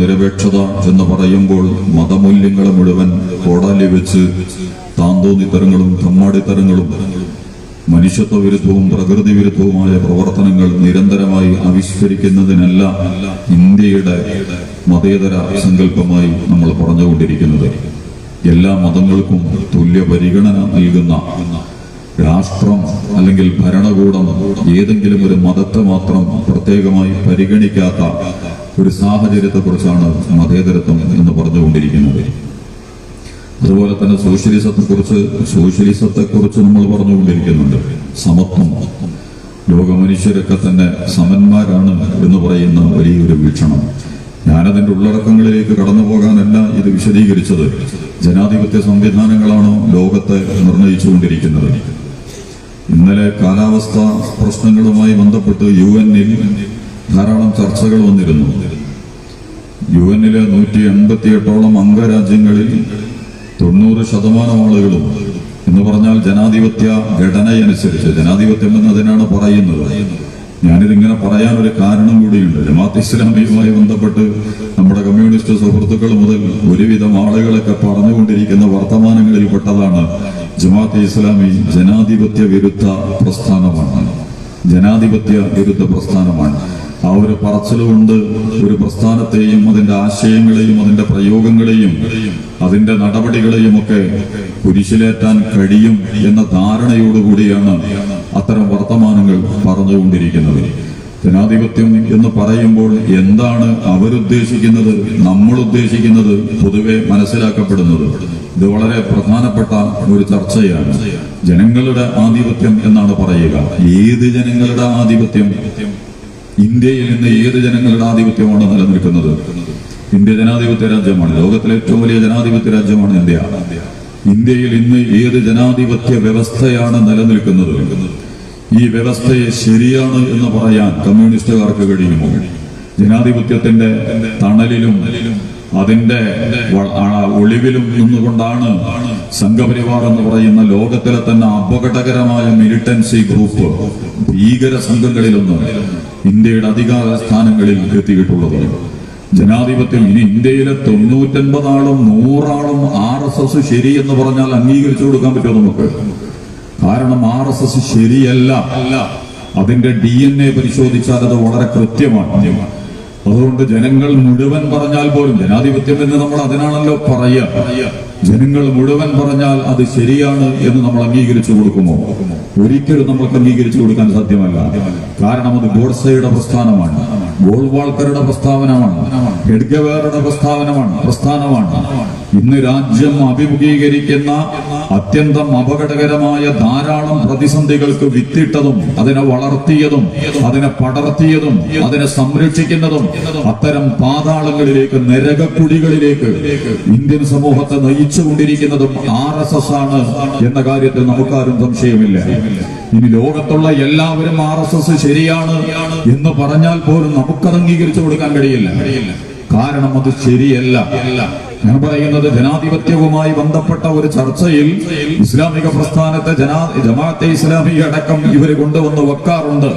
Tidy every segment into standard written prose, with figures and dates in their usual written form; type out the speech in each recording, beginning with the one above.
മതനിരപേക്ഷത എന്ന് പറയുമ്പോൾ മതമൂല്യങ്ങളെ മുഴുവൻ കോടാലി വെച്ച് താന്തോന്നിത്തരങ്ങളും തമ്മാടിത്തരങ്ങളും മനുഷ്യത്വ വിരുദ്ധവും പ്രകൃതി വിരുദ്ധവുമായ പ്രവർത്തനങ്ങൾ നിരന്തരമായി ആവിഷ്കരിക്കുന്നതിനല്ല ഇന്ത്യയുടെ മതേതര സങ്കല്പമായി നമ്മൾ പറഞ്ഞുകൊണ്ടിരിക്കുന്നത്. എല്ലാ മതങ്ങൾക്കും തുല്യ പരിഗണന നൽകുന്ന രാഷ്ട്രം അല്ലെങ്കിൽ ഭരണകൂടം ഏതെങ്കിലും ഒരു മതത്തെ മാത്രം പ്രത്യേകമായി പരിഗണിക്കാത്ത ഒരു സാഹചര്യത്തെക്കുറിച്ചാണ് മതേതരത്വം എന്ന് പറഞ്ഞുകൊണ്ടിരിക്കുന്നത്. അതുപോലെ തന്നെ സോഷ്യലിസത്തെക്കുറിച്ച് നമ്മൾ പറഞ്ഞുകൊണ്ടിരിക്കുന്നുണ്ട്. സമത്വം, ലോക മനുഷ്യരൊക്കെ തന്നെ സമന്മാരാണ് എന്ന് പറയുന്ന വലിയൊരു വീക്ഷണം. ഞാനതിന്റെ ഉള്ളടക്കങ്ങളിലേക്ക് കടന്നു പോകാനല്ല ഇത് വിശദീകരിച്ചത്. ജനാധിപത്യ സംവിധാനങ്ങളാണ് ലോകത്തെ നിർണയിച്ചുകൊണ്ടിരിക്കുന്നത്. ഇന്നലെ കാലാവസ്ഥ പ്രശ്നങ്ങളുമായി ബന്ധപ്പെട്ട് UN-ൽ ധാരാളം ചർച്ചകൾ വന്നിരുന്നു. UN-ലെ 188ഓളം അംഗരാജ്യങ്ങളിൽ 90% ആളുകളും എന്ന് പറഞ്ഞാൽ ജനാധിപത്യ ഘടനയനുസരിച്ച്, ജനാധിപത്യം എന്നതിനാണ് പറയുന്നത്. ഞാനിതിങ്ങനെ പറയാനൊരു കാരണം കൂടിയുണ്ട്. ജമാഅത്ത് ഇസ്ലാമിയുമായി ബന്ധപ്പെട്ട് നമ്മുടെ കമ്മ്യൂണിസ്റ്റ് സുഹൃത്തുക്കൾ മുതൽ ഒരുവിധം ആളുകളൊക്കെ പറഞ്ഞുകൊണ്ടിരിക്കുന്ന വർത്തമാനങ്ങളിൽ പെട്ടതാണ് ജമാഅത്ത് ഇസ്ലാമി ജനാധിപത്യ വിരുദ്ധ പ്രസ്ഥാനമാണ്. ജനാധിപത്യ വിരുദ്ധ പ്രസ്ഥാനമാണ്. ആ ഒരു പറച്ചിലുകൊണ്ട് ഒരു പ്രസ്ഥാനത്തെയും അതിന്റെ ആശയങ്ങളെയും അതിന്റെ പ്രയോഗങ്ങളെയും അതിന്റെ നടപടികളെയും ഒക്കെ കുരിശിലേറ്റാൻ കഴിയും എന്ന ധാരണയോടുകൂടിയാണ് അത്തരം വർത്തമാനങ്ങൾ പറഞ്ഞുകൊണ്ടിരിക്കുന്നത്. ജനാധിപത്യം എന്ന് പറയുമ്പോൾ എന്താണ് അവരുദ്ദേശിക്കുന്നത്, നമ്മൾ ഉദ്ദേശിക്കുന്നത് പൊതുവെ മനസ്സിലാക്കപ്പെടുന്നത്? ഇത് വളരെ പ്രധാനപ്പെട്ട ഒരു ചർച്ചയാണ്. ജനങ്ങളുടെ ആധിപത്യം എന്നാണ് പറയുക. ഏത് ജനങ്ങളുടെ ആധിപത്യം? ഇന്ത്യയിൽ ഇന്ന് ഏത് ജനങ്ങളുടെ ആധിപത്യമാണ് നിലനിൽക്കുന്നത്? ഇന്ത്യ ജനാധിപത്യ രാജ്യമാണ്. ലോകത്തിലെ ഏറ്റവും വലിയ ജനാധിപത്യ രാജ്യമാണ് ഇന്ത്യ. ഇന്ത്യയിൽ ഇന്ന് ഏത് ജനാധിപത്യ വ്യവസ്ഥയാണ് നിലനിൽക്കുന്നത്? ഈ വ്യവസ്ഥയെ ശരിയാണ് എന്ന് പറയാൻ കമ്മ്യൂണിസ്റ്റുകാർക്ക് കഴിയുമോ? ജനാധിപത്യത്തിന്റെ തണലിലും അതിന്റെ ഒളിവിലും നിന്നുകൊണ്ടാണ് സംഘപരിവാർ എന്ന് പറയുന്ന ലോകത്തിലെ തന്നെ അപകടകരമായ മിലിറ്റൻസി ഗ്രൂപ്പ്, ഭീകര സംഘങ്ങളിലൊന്നും ഇന്ത്യയുടെ അധികാര സ്ഥാനങ്ങളിൽ എത്തിയിട്ടുള്ളത്. ജനാധിപത്യം ഇനി ഇന്ത്യയിലെ 99 ആളും 100 ആളും RSS ശരി എന്ന് പറഞ്ഞാൽ അംഗീകരിച്ചു കൊടുക്കാൻ പറ്റുമോ നമുക്ക്? കാരണം RSS ശരിയല്ല. അതിന്റെ DNA പരിശോധിച്ചാൽ അത് വളരെ കൃത്യമാണ്. അതുകൊണ്ട് ജനങ്ങൾ മുഴുവൻ പറഞ്ഞാൽ പോലും, ജനാധിപത്യം എന്ന് നമ്മൾ അതിനാണല്ലോ പറയുക, ജനങ്ങൾ മുഴുവൻ പറഞ്ഞാൽ അത് ശരിയാണ് എന്ന് നമ്മൾ അംഗീകരിച്ചു കൊടുക്കുമോ? ഒരിക്കലും നമ്മൾക്ക് അംഗീകരിച്ചു കൊടുക്കാൻ സാധ്യമല്ല. കാരണം അത് ഗോഡ്സെയുടെ പ്രസ്ഥാനമാണ്, ഗോൾവാൾക്കറുടെ പ്രസ്താവനമാണ്, ഹെഡ്ഗവേറുടെ പ്രസ്ഥാനമാണ്. ഇന്ന് രാജ്യം അഭിമുഖീകരിക്കുന്ന അത്യന്തം അപകടകരമായ ധാരാളം പ്രതിസന്ധികൾക്ക് വിത്തിട്ടതും അതിനെ വളർത്തിയതും അതിനെ പടർത്തിയതും അതിനെ സംരക്ഷിക്കുന്നതും അത്തരം പാതാളങ്ങളിലേക്ക്, നരകക്കുഴികളിലേക്ക് ഇന്ത്യൻ സമൂഹത്തെ നയിച്ചുകൊണ്ടിരിക്കുന്നതും RSS ആണ് എന്ന കാര്യത്തിൽ നമുക്കാരും സംശയമില്ല. ഇനി ലോകത്തുള്ള എല്ലാവരും RSS ശരിയാണ് എന്ന് പറഞ്ഞാൽ പോലും നമുക്കത് അംഗീകരിച്ചു കൊടുക്കാൻ കഴിയില്ല. കാരണം അത് ശരിയല്ല. ഞാൻ പറയുന്നത് ജനാധിപത്യവുമായി ബന്ധപ്പെട്ട ഒരു ചർച്ചയിൽ ഇസ്ലാമിക പ്രസ്ഥാനത്തെ ജമാഅത്തെ ഇസ്ലാമി അടക്കം ഇവര് കൊണ്ടുവന്ന് വെക്കാറുണ്ട്.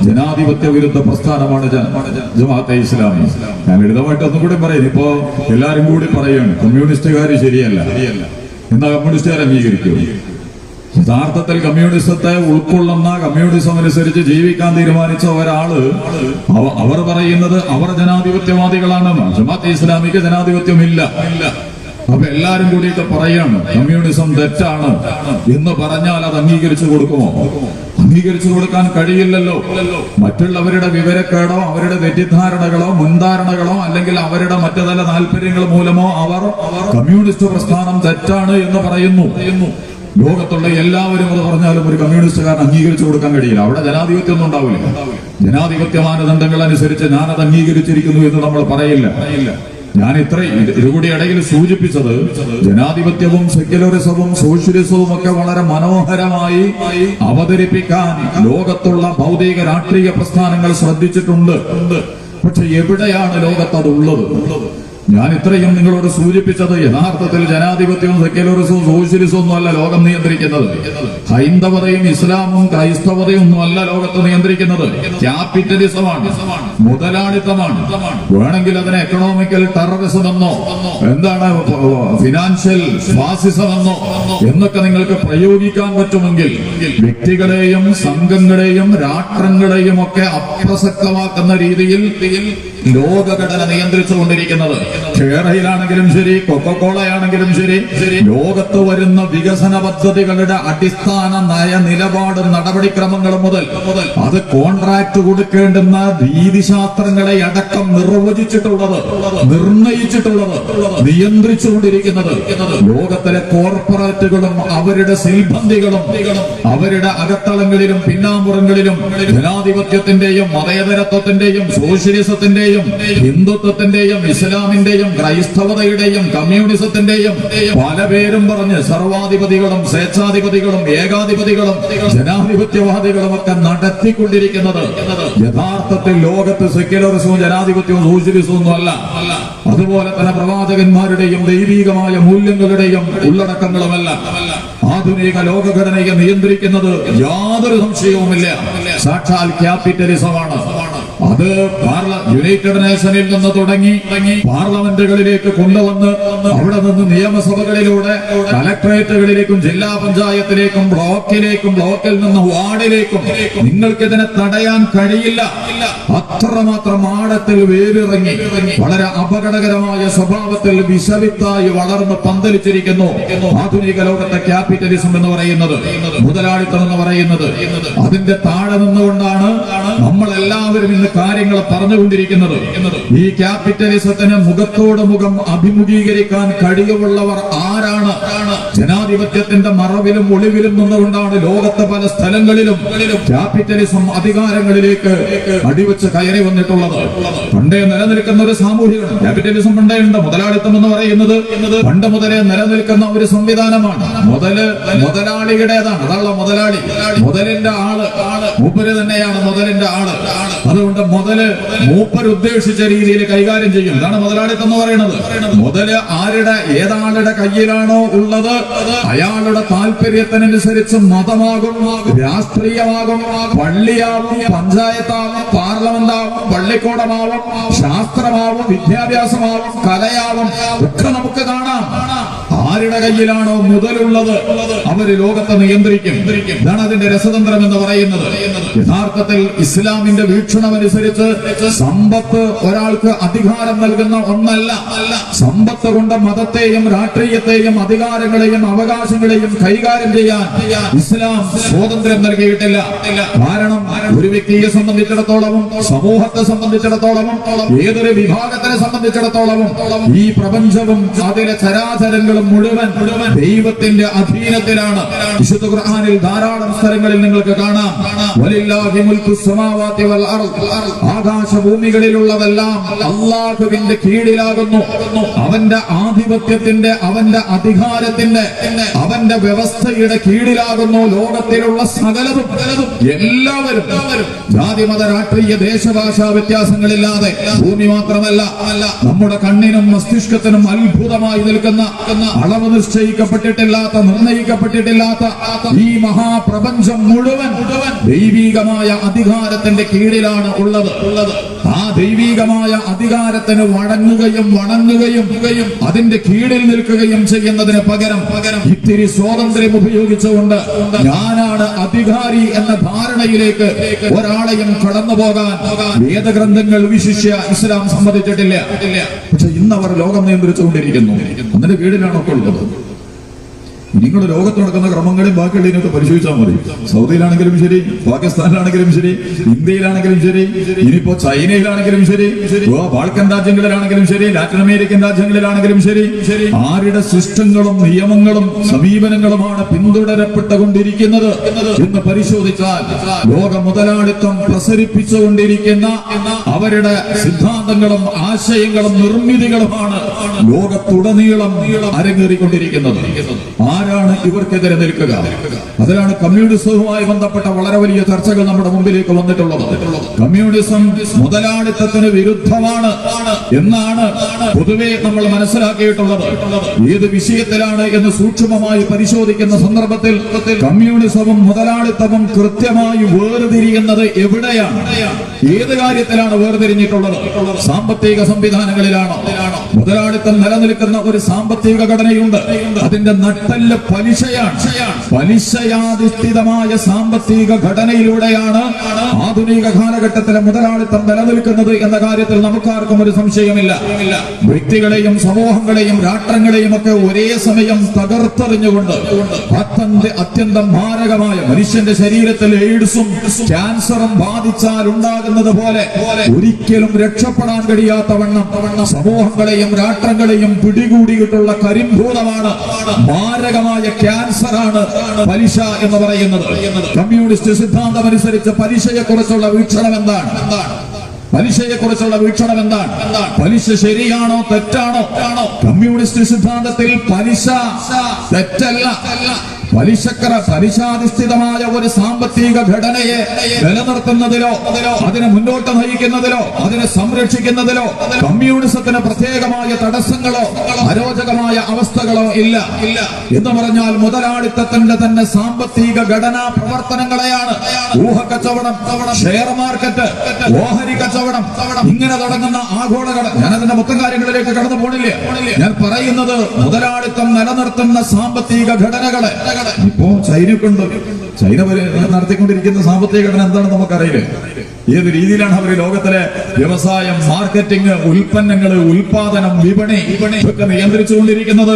ജനാധിപത്യ വിരുദ്ധ പ്രസ്ഥാനമാണ് ജമാഅത്തെ ഇസ്ലാമി. ഞാൻ ലളിതമായിട്ട് ഒന്നും കൂടി പറയും. ഇപ്പോ എല്ലാരും കൂടി പറയാണ് കമ്മ്യൂണിസ്റ്റുകാർ ശരിയല്ല എന്നാ കമ്മ്യൂണിസ്റ്റുകാർ അംഗീകരിക്കും? യഥാർത്ഥത്തിൽ കമ്മ്യൂണിസത്തെ ഉൾക്കൊള്ളുന്ന, കമ്മ്യൂണിസം അനുസരിച്ച് ജീവിക്കാൻ തീരുമാനിച്ച ഒരാള് അവർ പറയുന്നത് അവർ ജനാധിപത്യവാദികളാണെന്ന്. ജമാഅത്തെ ഇസ്ലാമിക്ക് ജനാധിപത്യമില്ല. അപ്പൊ എല്ലാരും കൂടിയിട്ട് പറയാണ് കമ്മ്യൂണിസം തെറ്റാണ് എന്ന് പറഞ്ഞാൽ അത് അംഗീകരിച്ചു കൊടുക്കുമോ? അംഗീകരിച്ചു കൊടുക്കാൻ കഴിയില്ലല്ലോ. മറ്റുള്ളവരുടെ വിവരക്കേടോ അവരുടെ തെറ്റിദ്ധാരണകളോ മുൻധാരണകളോ അല്ലെങ്കിൽ അവരുടെ മറ്റു തല താല്പര്യങ്ങൾ മൂലമോ അവർ കമ്മ്യൂണിസ്റ്റ് പ്രസ്ഥാനം തെറ്റാണ് എന്ന് പറയുന്നു. ലോകത്തുള്ള എല്ലാവരും അത് പറഞ്ഞാലും ഒരു കമ്മ്യൂണിസ്റ്റുകാരൻ അംഗീകരിച്ചു കൊടുക്കാൻ കഴിയില്ല. അവിടെ ജനാധിപത്യം ഒന്നും ഉണ്ടാവില്ല. ജനാധിപത്യ മാനദണ്ഡങ്ങൾ അനുസരിച്ച് ഞാനത് അംഗീകരിച്ചിരിക്കുന്നു എന്ന് നമ്മൾ പറയില്ല. ഞാൻ ഇതുകൂടി ഇടയിൽ സൂചിപ്പിച്ചത് ജനാധിപത്യവും സെക്യുലറിസവും സോഷ്യലിസവും ഒക്കെ വളരെ മനോഹരമായി അവതരിപ്പിക്കാൻ ലോകത്തുള്ള ഭൗതിക രാഷ്ട്രീയ പ്രസ്ഥാനങ്ങൾ ശ്രദ്ധിച്ചിട്ടുണ്ട്. പക്ഷെ എവിടെയാണ് ലോകത്ത് അതുള്ളത്? ഞാൻ ഇത്രയും നിങ്ങളോട് സൂചിപ്പിച്ചത് യഥാർത്ഥത്തിൽ ജനാധിപത്യവും സെക്യുലറിസവും സോഷ്യലിസവും ഒന്നുമല്ല ലോകം നിയന്ത്രിക്കുന്നത്. ഹൈന്ദവതയും ഇസ്ലാമും ക്രൈസ്തവതയും ഒന്നുമല്ല ലോകത്ത് നിയന്ത്രിക്കുന്നത്. ക്യാപിറ്റലിസമാണ്, മുതലാളിത്തമാണ്. വേണമെങ്കിൽ അതിനെ എക്കണോമിക്കൽ ടെററിസം എന്നോ എന്താണ് ഫിനാൻഷ്യൽ ഫാസിസം എന്നോ എന്നൊക്കെ നിങ്ങൾക്ക് പ്രയോഗിക്കാൻ പറ്റുമെങ്കിൽ വ്യക്തികളെയും സംഘങ്ങളെയും രാഷ്ട്രങ്ങളെയും ഒക്കെ അപ്രസക്തമാക്കുന്ന രീതിയിൽ ലോകഘടന നിയന്ത്രിച്ചുകൊണ്ടിരിക്കുന്നത്. കേരളയിലാണെങ്കിലും ശരി, കൊക്കക്കോളയാണെങ്കിലും ശരി, ലോകത്ത് വരുന്ന വികസന പദ്ധതികളുടെ അടിസ്ഥാന നയ നിലപാട് നടപടിക്രമങ്ങൾ മുതൽ അത് കോൺട്രാക്ട് കൊടുക്കേണ്ടുന്ന രീതിശാസ്ത്രങ്ങളെ അടക്കം നിർവചിച്ചിട്ടുള്ളത്, നിർണയിച്ചിട്ടുള്ളത്, നിയന്ത്രിച്ചുകൊണ്ടിരിക്കുന്നത് ലോകത്തിലെ കോർപ്പറേറ്റുകളും അവരുടെ സിൽബന്ധികളും അവരുടെ അകത്തളങ്ങളിലും പിന്നാമ്പുറങ്ങളിലും ജനാധിപത്യത്തിന്റെയും മതേതരത്വത്തിന്റെയും സോഷ്യലിസത്തിന്റെയും ഹിന്ദുത്വത്തിന്റെയും ഇസ്ലാമിന്റെയും ക്രൈസ്തവതയുടെയും കമ്മ്യൂണിസത്തിന്റെയും പല പേരും പറഞ്ഞ് സർവാധിപതികളും സ്വേച്ഛാധിപതികളും ഏകാധിപതികളും ജനാധിപത്യവാദികളും ഒക്കെ നടത്തിക്കൊണ്ടിരിക്കുന്നത് യഥാർത്ഥത്തിൽ ലോകത്ത് സെക്യുലറിസവും ജനാധിപത്യവും സോഷ്യലിസവും ഒന്നും അല്ല. അതുപോലെ തന്നെ പ്രവാചകന്മാരുടെയും ദൈവികമായ മൂല്യങ്ങളുടെയും ഉള്ളടക്കങ്ങളുമല്ല. ആധുനിക ലോകഘടനയെ നിയന്ത്രിക്കുന്നത് യാതൊരു സംശയവുമില്ല സാക്ഷാൽ ക്യാപിറ്റലിസമാണ്. അത് യുണൈറ്റഡ് നേഷനിൽ നിന്ന് തുടങ്ങി പാർലമെന്റുകളിലേക്ക് കൊണ്ടുവന്ന് അവിടെ നിന്ന് നിയമസഭകളിലൂടെ കലക്ടറേറ്റുകളിലേക്കും ജില്ലാ പഞ്ചായത്തിലേക്കും ബ്ലോക്കിൽ നിന്ന് വാർഡിലേക്കും നിങ്ങൾക്കിതിനെ തടയാൻ കഴിയില്ല. അത്രമാത്രം ആഴത്തിൽ വേരിറങ്ങി വളരെ അപകടകരമായ സ്വഭാവത്തിൽ വിഷവിത്തായി വളർന്ന് പന്തലിച്ചിരിക്കുന്നു ആധുനിക ലോകത്തെ ക്യാപിറ്റലിസം എന്ന് പറയുന്നത്, മുതലാളിത്തം എന്ന് പറയുന്നത്. അതിന്റെ താഴെ നിന്നുകൊണ്ടാണ് നമ്മളെല്ലാവരും ഇന്ന് കാര്യങ്ങൾ പറഞ്ഞുകൊണ്ടിരിക്കുന്നത്. ഈ ക്യാപിറ്റലിസത്തിന് മുഖത്തോട് മുഖം അഭിമുഖീകരിക്കാൻ കഴിവുള്ളവർ ആരാണ്? ജനാധിപത്യത്തിന്റെ മറവിലും ഒളിവിലും നിന്നുകൊണ്ടാണ് ലോകത്തെ പല സ്ഥലങ്ങളിലും ക്യാപിറ്റലിസം അധികാരങ്ങളിലേക്ക് അടിവെച്ച് കയറി വന്നിട്ടുള്ളത്. പണ്ടേ നിലനിൽക്കുന്ന ഒരു സാമൂഹിക ക്യാപിറ്റലിസം പണ്ടേ ഉണ്ട്. മുതലാളിത്തം എന്ന് പറയുന്നത് പണ്ട് മുതലേ നിലനിൽക്കുന്ന ഒരു സംവിധാനമാണ്. മുതലാളിയുടേതാണ്. അതാണല്ലോ മുതലാളി. മുതലിന്റെ ആള് മൂപ്പര് തന്നെയാണ് മുതലിന്റെ ആള്. അതുകൊണ്ട് മുതല് മൂപ്പർ ഉദ്ദേശിച്ച രീതിയിൽ കൈകാര്യം ചെയ്യും. ഇതാണ് മുതലാളിത്തം എന്ന് പറയുന്നത്. മുതല് ഏതാളുടെ കയ്യിലാണോ ഉള്ളത് അയാളുടെ താല്പര്യത്തിനനുസരിച്ച് മതമാകും, രാഷ്ട്രീയമാകും, പള്ളിയാവും, പഞ്ചായത്താവും, പാർലമെന്റാവും, പള്ളിക്കൂടമാവും, ശാസ്ത്രമാവും, വിദ്യാഭ്യാസമാവും, കലയാവും ഒക്കെ നമുക്ക് കാണാം. ആരുടെ കയ്യിലാണോ മുതലുള്ളത് അവര് ലോകത്തെ നിയന്ത്രിക്കും. ഇതാണ് അതിന്റെ രസതന്ത്രം എന്ന് പറയുന്നത്. യഥാർത്ഥത്തിൽ ഇസ്ലാമിന്റെ വീക്ഷണമനുസരിച്ച് സമ്പത്ത് ഒരാൾക്ക് അധികാരം നൽകുന്ന ഒന്നല്ല. സമ്പത്ത് കൊണ്ട് മതത്തെയും രാഷ്ട്രീയത്തെയും അധികാരങ്ങളെയും അവകാശങ്ങളെയും കൈകാര്യം ചെയ്യാൻ ഇസ്ലാം സ്വാതന്ത്ര്യം നൽകിയിട്ടില്ല. കാരണം ഒരു വ്യക്തിയെ സംബന്ധിച്ചിടത്തോളവും സമൂഹത്തെ സംബന്ധിച്ചിടത്തോളവും ഏതൊരു വിഭാഗത്തിനെ സംബന്ധിച്ചിടത്തോളവും ഈ പ്രപഞ്ചവും അതിലെ ചരാചരങ്ങളും മുഴുവൻ ദൈവത്തിന്റെ അധീനത്തിലാണ്. വിശുദ്ധ ഖുർആനിൽ ധാരാളം സ്ഥലങ്ങളിൽ നിങ്ങൾക്ക് കാണാം വലില്ലാഹി മുൽക്കു സമാവാതി വൽ അർദ്, ആകാശഭൂമികളിലുള്ളതെല്ലാം അല്ലാഹുവിന്റെ കീഴിലാകുന്നു. അവന്റെ ആധിപത്യത്തിന്റെ, അവന്റെ അധികാരത്തിന്റെ, അവന്റെ വ്യവസ്ഥയുടെ കീഴിലാകുന്നു ലോകത്തിലുള്ള സകലതും. എല്ലാവരും ജാതി മത രാഷ്ട്രീയ ദേശഭാഷാ വ്യത്യാസങ്ങളില്ലാതെ ഭൂമി മാത്രമല്ല നമ്മുടെ കണ്ണിനും മസ്തിഷ്കത്തിനും അത്ഭുതമായി നിൽക്കുന്ന അളവ് നിശ്ചയിക്കപ്പെട്ടിട്ടില്ലാത്ത, നിർണയിക്കപ്പെട്ടിട്ടില്ലാത്ത ഈ മഹാപ്രപഞ്ചം മുഴുവൻ ദൈവികമായ അധികാരത്തിന്റെ കീഴിലാണ് ഉള്ളത്. ആ ദൈവികമായ അധികാരത്തിന് വണങ്ങുകയും അതിന്റെ കീഴിൽ നിൽക്കുകയും ചെയ്യുന്നതിന് പകരം ഇത്തിരി സ്വാതന്ത്ര്യം ഉപയോഗിച്ചുകൊണ്ട് ഞാനാണ് അധികാരി എന്ന ധാരണയിലേക്ക് ഒരാളെയും കടന്നു പോകാൻ വേദഗ്രന്ഥങ്ങൾ വിശിഷ്യ ഇസ്ലാം സമ്മതിച്ചിട്ടില്ല. പക്ഷെ ഇന്നവർ ലോകം നിയന്ത്രിച്ചുകൊണ്ടിരിക്കുന്നു. അതിന്റെ കീഴിലാണൊക്കെ ഉള്ളത്. നിങ്ങൾ ലോകത്ത് നടക്കുന്ന ക്രമങ്ങളെയും ബാക്കിയുള്ളതിനൊക്കെ പരിശോധിച്ചാൽ മതി. സൗദിയിലാണെങ്കിലും ശരി, പാകിസ്ഥാനിലാണെങ്കിലും ശരി, ഇന്ത്യയിലാണെങ്കിലും ശരി, ഇനിയിപ്പോ ചൈനയിലാണെങ്കിലും ശരി, ബാൾക്കൻ രാജ്യങ്ങളിലാണെങ്കിലും ശരി, ലാറ്റിൻ അമേരിക്കൻ രാജ്യങ്ങളിലാണെങ്കിലും ശരി, ആരുടെ സിസ്റ്റങ്ങളും നിയമങ്ങളും സമീപനങ്ങളുമാണ് പിന്തുടരപ്പെട്ടുകൊണ്ടിരിക്കുന്നത് എന്ന് പരിശോധിച്ചാൽ ലോക മുതലാളിത്തം പ്രസരിപ്പിച്ചുകൊണ്ടിരിക്കുന്ന അവരുടെ സിദ്ധാന്തങ്ങളും ആശയങ്ങളും നിർമ്മിതികളുമാണ് ലോകത്തുടനീളം അരങ്ങേറിക്കൊണ്ടിരിക്കുന്നത്. ആരാണ് ഇവർക്കെതിരെ നിൽക്കുക? അതിലാണ് കമ്മ്യൂണിസവുമായി ബന്ധപ്പെട്ട വളരെ വലിയ ചർച്ചകൾ നമ്മുടെ മുമ്പിലേക്ക് വന്നിട്ടുള്ളത്. കമ്മ്യൂണിസം മുതലാളിത്തത്തിന് വിരുദ്ധമാണ് എന്നാണ് പൊതുവെ നമ്മൾ മനസ്സിലാക്കിയിട്ടുള്ളത്. ഏത് വിഷയത്തിലാണ് എന്ന് സൂക്ഷ്മമായി പരിശോധിക്കുന്ന സന്ദർഭത്തിൽ കമ്മ്യൂണിസവും മുതലാളിത്തവും കൃത്യമായി വേർതിരിയുന്നത് എവിടെയാണ്? ഏത് കാര്യത്തിലാണ് വേർതിരിഞ്ഞിട്ടുള്ളത്? സാമ്പത്തിക സംവിധാനങ്ങളിലാണോ? മുതലാളിത്തം നിലനിൽക്കുന്ന ഒരു സാമ്പത്തിക ഘടനയുണ്ട്. അതിന്റെ നട്ടെല്ല് പലിശയാണ്. പലിശയാധിഷ്ഠിതമായ സാമ്പത്തിക ഘടനയിലൂടെയാണ് ആധുനിക കാലഘട്ടത്തിലെ മുതലാളിത്തം നിലനിൽക്കുന്നത് എന്ന കാര്യത്തിൽ നമുക്കാർക്കും ഒരു സംശയമില്ല. വ്യക്തികളെയും സമൂഹങ്ങളെയും രാഷ്ട്രങ്ങളെയും ഒക്കെ ഒരേ സമയം തകർത്തെറിഞ്ഞുകൊണ്ട് അത്യന്തം മാരകമായ മനുഷ്യന്റെ ശരീരത്തിൽ എയ്ഡ്സും ക്യാൻസറും ബാധിച്ചാൽ ഉണ്ടാകുന്നത് പോലെ ഒരിക്കലും രക്ഷപ്പെടാൻ കഴിയാത്ത വണ്ണം സമൂഹങ്ങളെയും രാഷ്ട്രങ്ങളെയും പിടികൂടിയിട്ടുള്ള കരിമ്പൂതമാണ്, മാരകമായ ക്യാൻസറാണ് പലിശ എന്ന് പറയുന്നത്. കമ്മ്യൂണിസ്റ്റ് സിദ്ധാന്തം അനുസരിച്ച് പലിശയെക്കുറിച്ചുള്ള വീക്ഷണം എന്താണ്? പലിശയെക്കുറിച്ചുള്ള വീക്ഷണം എന്താണ്? പലിശ ശരിയാണോ തെറ്റാണോ? കമ്മ്യൂണിസ്റ്റ് സിദ്ധാന്തത്തിൽ പലിശ തെറ്റല്ല. പലിശാധിഷ്ഠിതമായ ഒരു സാമ്പത്തിക ഘടനയെ നിലനിർത്തുന്നതിലോ അതിനെ മുന്നോട്ട് നയിക്കുന്നതിലോ അതിനെ സംരക്ഷിക്കുന്നതിലോ കമ്മ്യൂണിസത്തിന് പ്രത്യേകമായ തടസ്സങ്ങളോ അരോചകമായ അവസ്ഥകളോ ഇല്ല. എന്ന് പറഞ്ഞാൽ മുതലാളിത്തത്തിന്റെ തന്നെ സാമ്പത്തിക ഘടനാ പ്രവർത്തനങ്ങളെയാണ് ഊഹക്കച്ചവടം, ഷെയർ മാർക്കറ്റ്, ഓഹരി കച്ചവടം, ഇങ്ങനെ തുടങ്ങുന്ന ആഗോള ഞാനതിന്റെ മൊത്തം കാര്യങ്ങളിലേക്ക് കടന്നു പോണില്ലേ. ഞാൻ പറയുന്നത് മുതലാളിത്തം നിലനിർത്തുന്ന സാമ്പത്തിക ഘടനകളെ. ഇപ്പോ ചൈനക്കുണ്ട്. ചൈന നടത്തിക്കൊണ്ടിരിക്കുന്ന സാമ്പത്തിക ഘടന എന്താണെന്ന് നമുക്കറിയില്ലേ? ഏത് രീതിയിലാണ് അവർ ലോകത്തിലെ വ്യവസായം, മാർക്കറ്റിംഗ്, ഉൽപ്പന്നങ്ങൾ, ഉൽപാദനം, വിപണി ഒക്കെ നിയന്ത്രിച്ചുകൊണ്ടിരിക്കുന്നത്?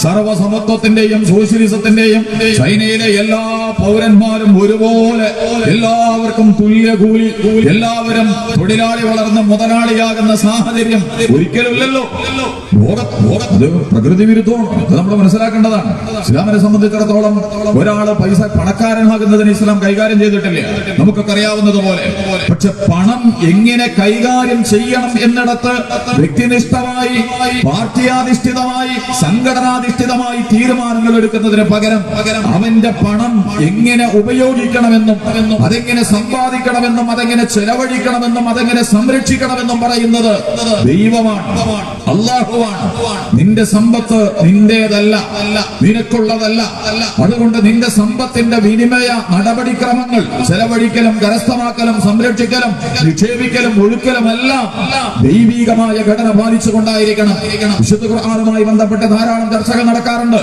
സർവസമത്വത്തിന്റെയും സോഷ്യലിസത്തിന്റെയും ചൈനയിലെ എല്ലാ പൗരന്മാരും ഒരുപോലെ, എല്ലാവർക്കും തുല്യ കൂലി, എല്ലാവരും തൊഴിലാളി വളർന്ന് മുതലാളിയാകുന്ന സാഹചര്യം ഒരിക്കലുമില്ലല്ലോ. അത് പ്രകൃതി വിരുദ്ധമാണ്. അത് നമ്മൾ മനസ്സിലാക്കേണ്ടതാണ്. ഇസ്ലാമിനെ സംബന്ധിച്ചിടത്തോളം ഒരാള് പണക്കാരനാകുന്നതിന് ഇസ്ലാം കൈകാര്യം ചെയ്തിട്ടില്ല, നമുക്കൊക്കെ അറിയാവുന്നതുപോലെ. പക്ഷെ പണം എങ്ങനെ കൈകാര്യം ചെയ്യണം എന്നിടത്ത് വ്യക്തിനിഷ്ഠമായി, പാർട്ടിയാധിഷ്ഠിതമായി, സംഘടനാധിഷ്ഠിതമായി തീരുമാനങ്ങൾ എടുക്കുന്നതിന് പകരം അവന്റെ പണം എങ്ങനെ ഉപയോഗിക്കണമെന്നും അതെങ്ങനെ സമ്പാദിക്കണമെന്നും അതെങ്ങനെ ചെലവഴിക്കണമെന്നും അതെങ്ങനെ സംരക്ഷിക്കണമെന്നും പറയുന്നത് ദൈവമാണ്, അല്ലാഹുവാണ്. നിന്റെ സമ്പത്ത് നിന്റേതല്ല, നിനക്കുള്ളതല്ല. അതുകൊണ്ട് നിന്റെ സമ്പത്തിന്റെ വിനിമയ നടപടിക്രമങ്ങൾ, ചെലവഴിക്കലും കരസ്ഥമാക്കലും സംരക്ഷിക്കലും നിക്ഷേപിക്കലും ഒഴുക്കലും എല്ലാം ദൈവികമായ ഘടന പാലിച്ചുകൊണ്ടായിരിക്കണം. വിശുദ്ധ ഖുർആനുമായി ബന്ധപ്പെട്ട് ധാരാളം ചർച്ചകൾ നടക്കാറുണ്ട്.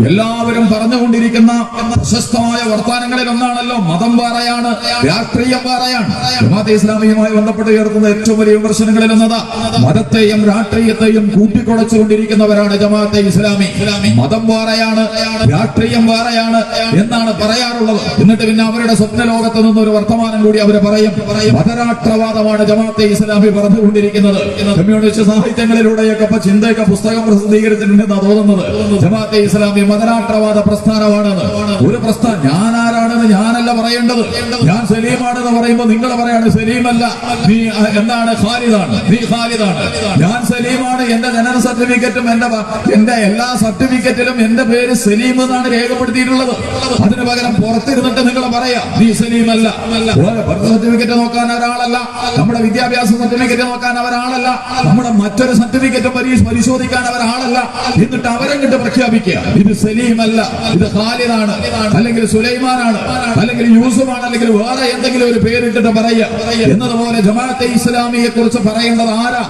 എല്ലാവരും പറഞ്ഞുകൊണ്ടിരിക്കുന്ന പ്രശസ്തമായ വർത്തമാനങ്ങളിൽ ഒന്നാണല്ലോ മതം വേറെയാണ്, രാഷ്ട്രീയം വേറെയാണ്. ജമാഅത്തെ ഇസ്ലാമിയുമായി ബന്ധപ്പെട്ട് ഉയർത്തുന്ന ഏറ്റവും വലിയ വിമർശനങ്ങളിൽ ഒന്നതാ മതത്തെയും രാഷ്ട്രീയത്തെയും കൂട്ടിക്കുടച്ചുകൊണ്ടിരിക്കുന്നവരാണ് ജമാഅത്തെ ഇസ്ലാമി. മതം വേറെയാണ്, രാഷ്ട്രീയം വേറെയാണ് എന്നാണ് പറയാറുള്ളത്. എന്നിട്ട് പിന്നെ അവരുടെ സ്വപ്ന ലോകത്ത് നിന്ന് ഒരു വർത്തമാനം കൂടി അവർ പറയും, മതരാഷ്ട്രവാദമാണ് ജമാഅത്തെ ഇസ്ലാമി പറഞ്ഞുകൊണ്ടിരിക്കുന്നത്. കമ്മ്യൂണിസ്റ്റ് സാഹിത്യങ്ങളിലൂടെയൊക്കെ ചിന്തയൊക്കെ പുസ്തകം പ്രസിദ്ധീകരിച്ചിട്ടുണ്ടെന്നാണ് തോന്നുന്നത്. ജമാഅത്തെ ഇസ്ലാമി മതരാഷ്ട്രവാദ പ്രസ്ഥാനമാണെന്ന്. ഒരു പ്രസ്ഥാനം, ഞാൻ ആരാണെന്ന് ഞാനല്ല പറയേണ്ടത്. ഞാൻ സലീമാണെന്ന് പറയുമ്പോൾ നിങ്ങൾ പറയാണ് സലീമല്ല, നീ എന്താണ് ഖാലിദാണ്, നീ ഖാലിദാണ്. ഞാൻ സലീമാണ്, എന്റെ ജനന സർട്ടിഫിക്കറ്റും എന്റെ എല്ലാ സർട്ടിഫിക്കറ്റിലും എന്റെ പേര് സലീം എന്നാണ് രേഖപ്പെടുത്തിയിട്ടുള്ളത്. അതിന് പകരം പുറത്തിരുന്നിട്ട് നിങ്ങൾ പറയാ നീ സലീമല്ല. ബർത്ത് സർട്ടിഫിക്കറ്റ് നോക്കാൻ ഒരാളല്ല, നമ്മുടെ വിദ്യാഭ്യാസ സർട്ടിഫിക്കറ്റ് നോക്കാൻ ഒരാളല്ല, നമ്മുടെ മറ്റൊരു സർട്ടിഫിക്കറ്റ് പരിശോധിക്കാൻ ഒരാളല്ല. എന്നിട്ട് അവരങ്ങിട്ട് പ്രഖ്യാപിക്കുക ഇത് സലീമല്ല, ഇത് ഖാലിദാണ്, അല്ലെങ്കിൽ സുലൈമാനാണ്, അല്ലെങ്കിൽ യൂസുഫാണ്, അല്ലെങ്കിൽ വേറെ എന്തെങ്കിലും ഒരു പേരിട്ടിട്ട് പറയുക എന്നതുപോലെ ജമാഅത്തെ ഇസ്ലാമിയെ കുറിച്ച് പറയേണ്ടത് ആരാ?